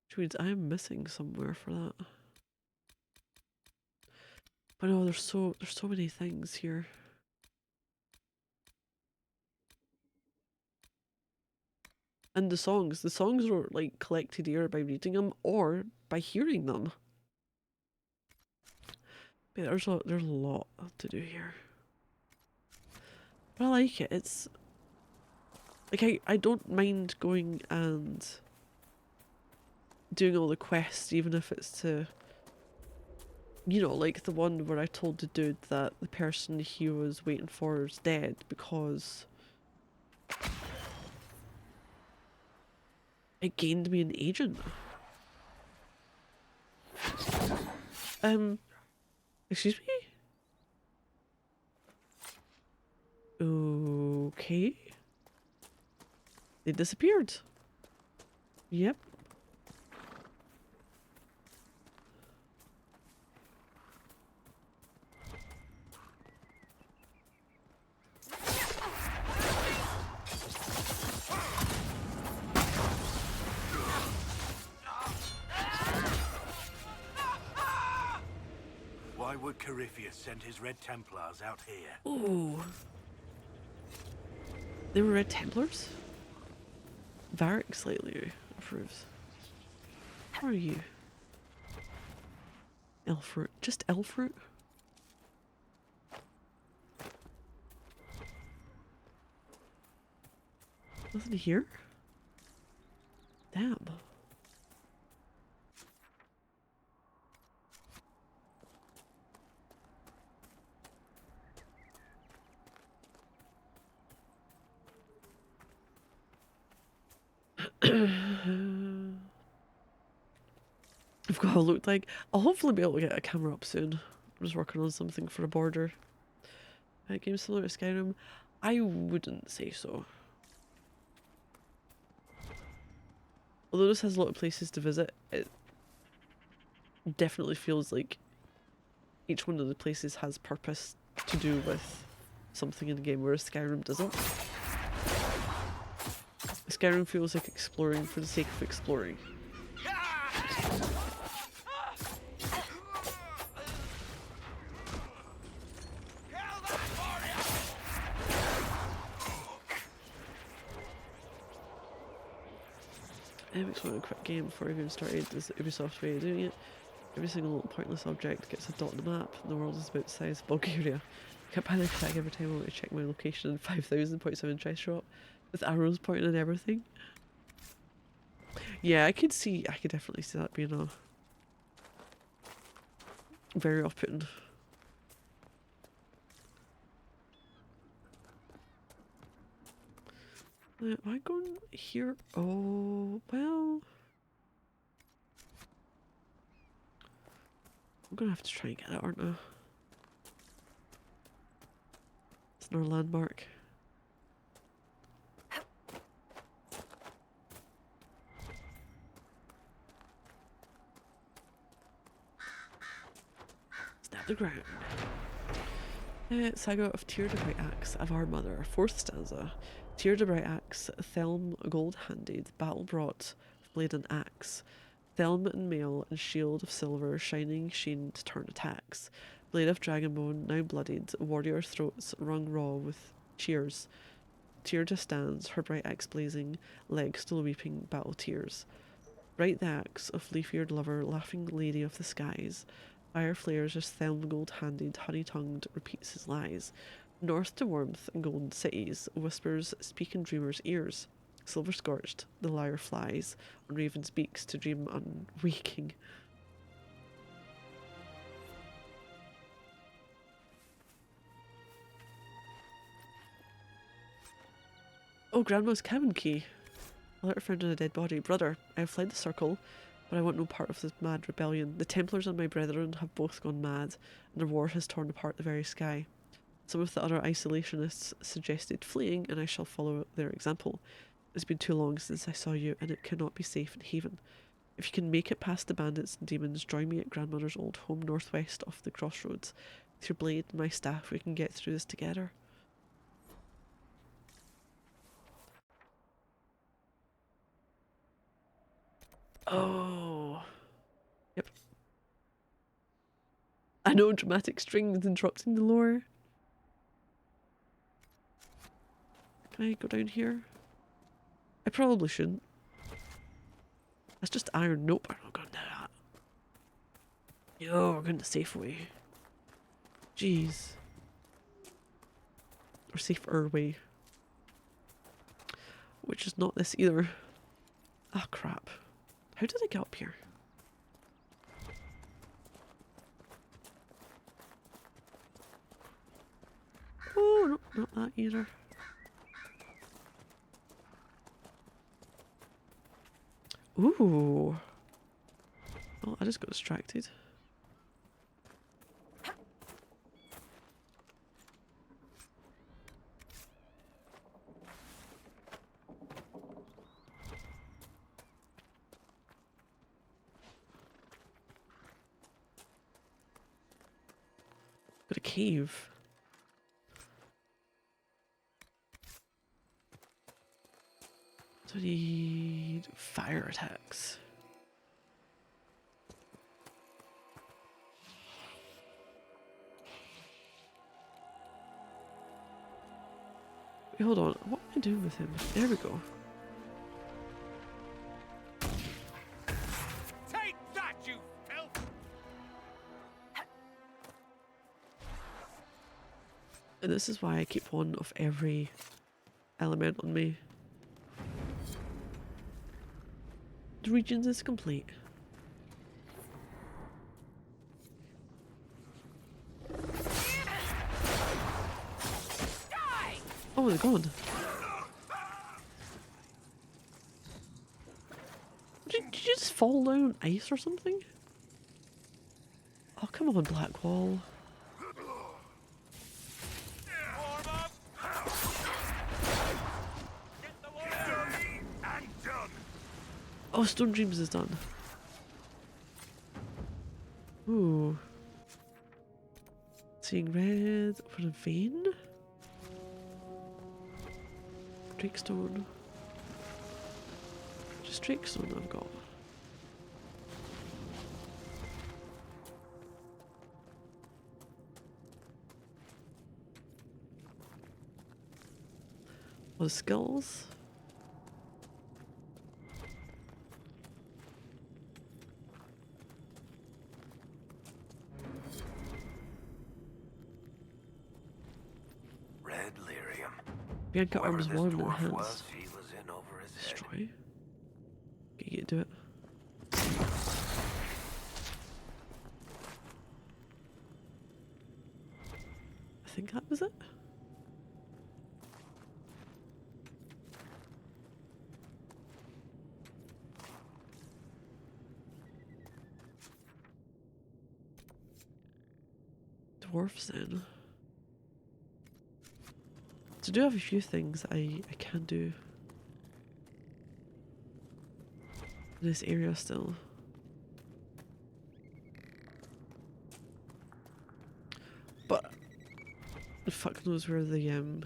Which means I am missing somewhere for that. But no, there's so many things here. And the songs are like collected either by reading them or by hearing them. But there's a lot to do here. But I like it. It's like I don't mind going and doing all the quests, even if it's to, you know, like the one where I told the dude that the person he was waiting for is dead because it gained me an agent. Excuse me? Okay. They disappeared. Yep. Why would Corypheus send his Red Templars out here? Ooh. They were Red Templars? Varric slightly approves. How are you? Elfroot. Just Elfroot? Nothing here? Damn. I've got to look like I'll hopefully be able to get a camera up soon. I'm just working on something for a border. Game similar to Skyrim? I wouldn't say so. Although this has a lot of places to visit, it definitely feels like each one of the places has purpose to do with something in the game, whereas Skyrim doesn't. Skyrim feels like exploring for the sake of exploring. It makes me want to quit game before I even started. This is Ubisoft's way of doing it. Every single little pointless object gets a dot on the map, and the world is about the size of Bulgaria. I get panic attack every time I want to check my location in 5,000 points of interest shop, with arrows pointing and everything. Yeah, I could definitely see that being a very off-putting. Am I going here? Oh, well. I'm gonna have to try and get it, aren't I? It's another landmark. Stab the ground. Saga of Tyr the Bright Axe of our mother. 4th stanza. Tyr the Bright Axe, Thelm gold-handed, battle brought, blade and axe. Thelm and mail and shield of silver, shining sheen to turn attacks. Blade of dragonbone, now bloodied, warrior throats wrung raw with cheers. Tyr just stands, her bright axe blazing, legs still weeping battle tears. Bright the axe of leaf-eared lover, laughing lady of the skies. Fire flares as Thelm gold-handed, honey-tongued, repeats his lies. North to warmth and golden cities, whispers speak in dreamers' ears. Silver scorched, the lyre flies on raven's beaks to dream unwaking. Oh, Grandma's cabin key. A letter found in a dead body. Brother, I have fled the circle, but I want no part of this mad rebellion. The Templars and my brethren have both gone mad, and their war has torn apart the very sky. Some of the other isolationists suggested fleeing, and I shall follow their example. It's been too long since I saw you, and it cannot be safe in haven. If you can make it past the bandits and demons, join me at grandmother's old home northwest of the crossroads. With your blade and my staff, we can get through this together. Oh. Yep. I know, dramatic strings interrupting the lore. Can I go down here? I probably shouldn't. That's just iron. Nope, I'm not going to do that. Yo, we're going to Safeway. Jeez. Or safer way. Which is not this either. Ah, crap. How did I get up here? Oh, no, not that either. Ooh. Oh, I just got distracted. Got a cave. So I need fire attacks. Wait, hold on. What am I doing with him? There we go. Take that, you filth! And this is why I keep one of every element on me. The region is complete. Oh, they're gone. Did you just fall down ice or something? Oh, come on, Blackwall. Oh, Stone Dreams is done. Ooh. Seeing red for a vein? Drakestone. Just Drakestone I've got. Oh, the skills. Again, got Whoever arms this warm in dwarf hands. was, he was in over his head. Destroy. Okay, you do it. I think that was it. Dwarfs then. So I do have a few things I can do in this area still. But fuck knows where the I'm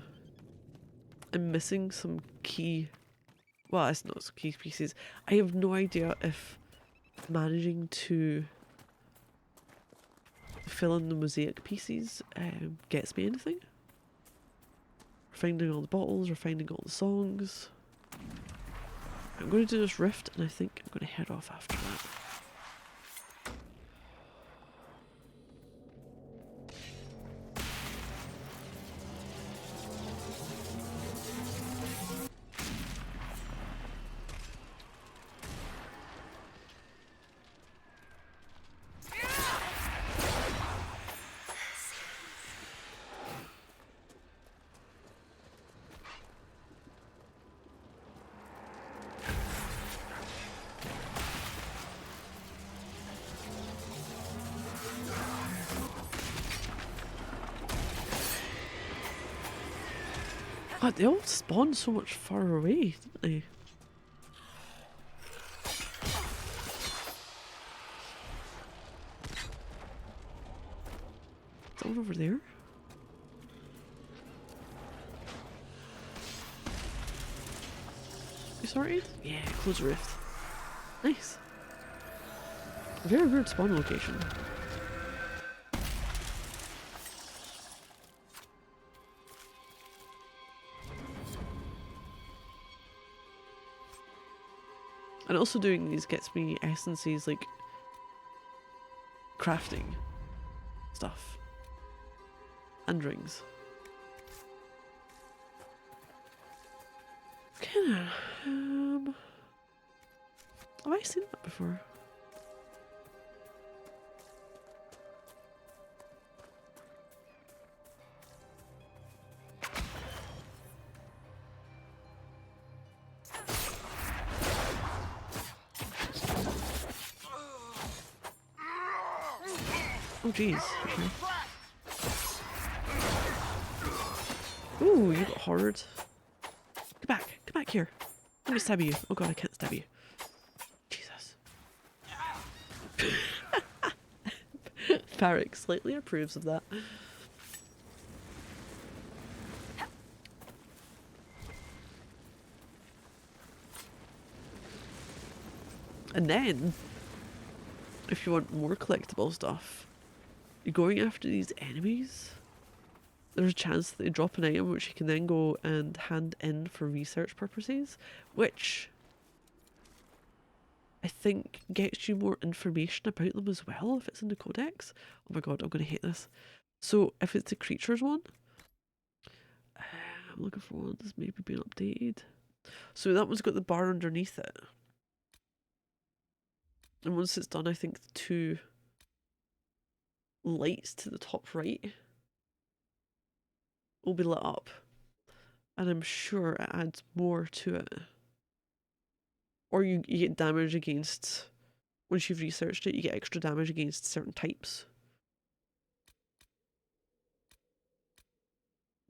missing some key, well, it's not some key pieces. I have no idea if managing to fill in the mosaic pieces gets me anything. Finding all the bottles or finding all the songs. I'm going to do this rift and I think I'm going to head off after that. God, they all spawn so much far away, don't they? Is that one over there? You sorted? Yeah, close the rift. Nice. Very weird spawn location. And also doing these gets me essences, like crafting stuff and rings. Okay, have I seen that before? Oh jeez. Okay. Ooh, you got horrid. Come back here. Let me stab you. Oh god, I can't stab you. Jesus. Farrick slightly approves of that. And then, if you want more collectible stuff, you're going after these enemies. There's a chance that they drop an item which you can then go and hand in for research purposes, which I think gets you more information about them as well if it's in the codex. Oh my god, I'm going to hate this. So if it's the creatures one, I'm looking for one that's maybe been updated. So that one's got the bar underneath it. And once it's done, I think the two lights to the top right will be lit up. And I'm sure it adds more to it. Or you get damage against, once you've researched it, you get extra damage against certain types.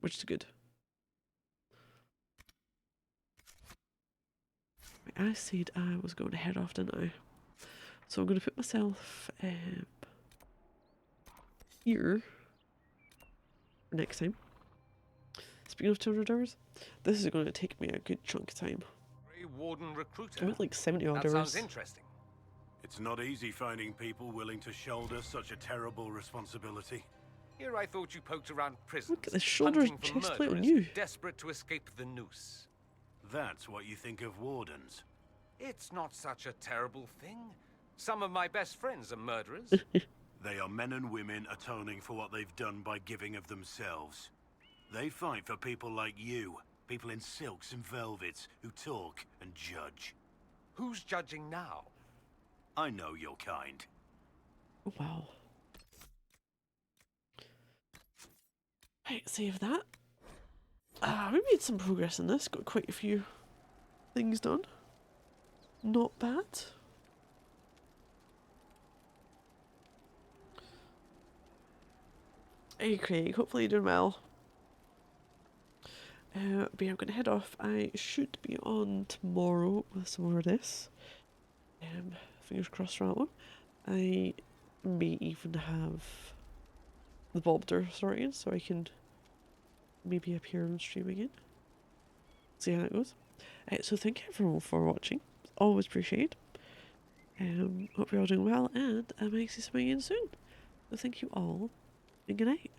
Which is good. I said I was going to head off, didn't I? So I'm going to put myself here for next time. Speaking of 200 hours, this is going to take me a good chunk of time. Warden recruiter. I'm at like 70 odd That hours. sounds interesting. It's not easy finding people willing to shoulder such a terrible responsibility. Here I thought you poked around prisons. Look at the shoulders, hunting for chest plate on murderers, you. desperate to escape the noose. That's what you think of wardens. It's not such a terrible thing. Some of my best friends are murderers. They are men and women atoning for what they've done by giving of themselves. They fight for people like you, People in silks and velvets who talk and judge. Who's judging now? I know your kind. Wow. Right, save that. We made some progress in this. Got quite a few things done. Not bad. Hey Craig, hopefully you're doing well. But yeah, I'm going to head off. I should be on tomorrow with some more of this. Fingers crossed for that one. I may even have the Bobder sorted so I can maybe appear on stream again. See how that goes. So thank you everyone for watching. It's always appreciated. Hope you're all doing well, and I might see some again soon. So thank you all, and good night.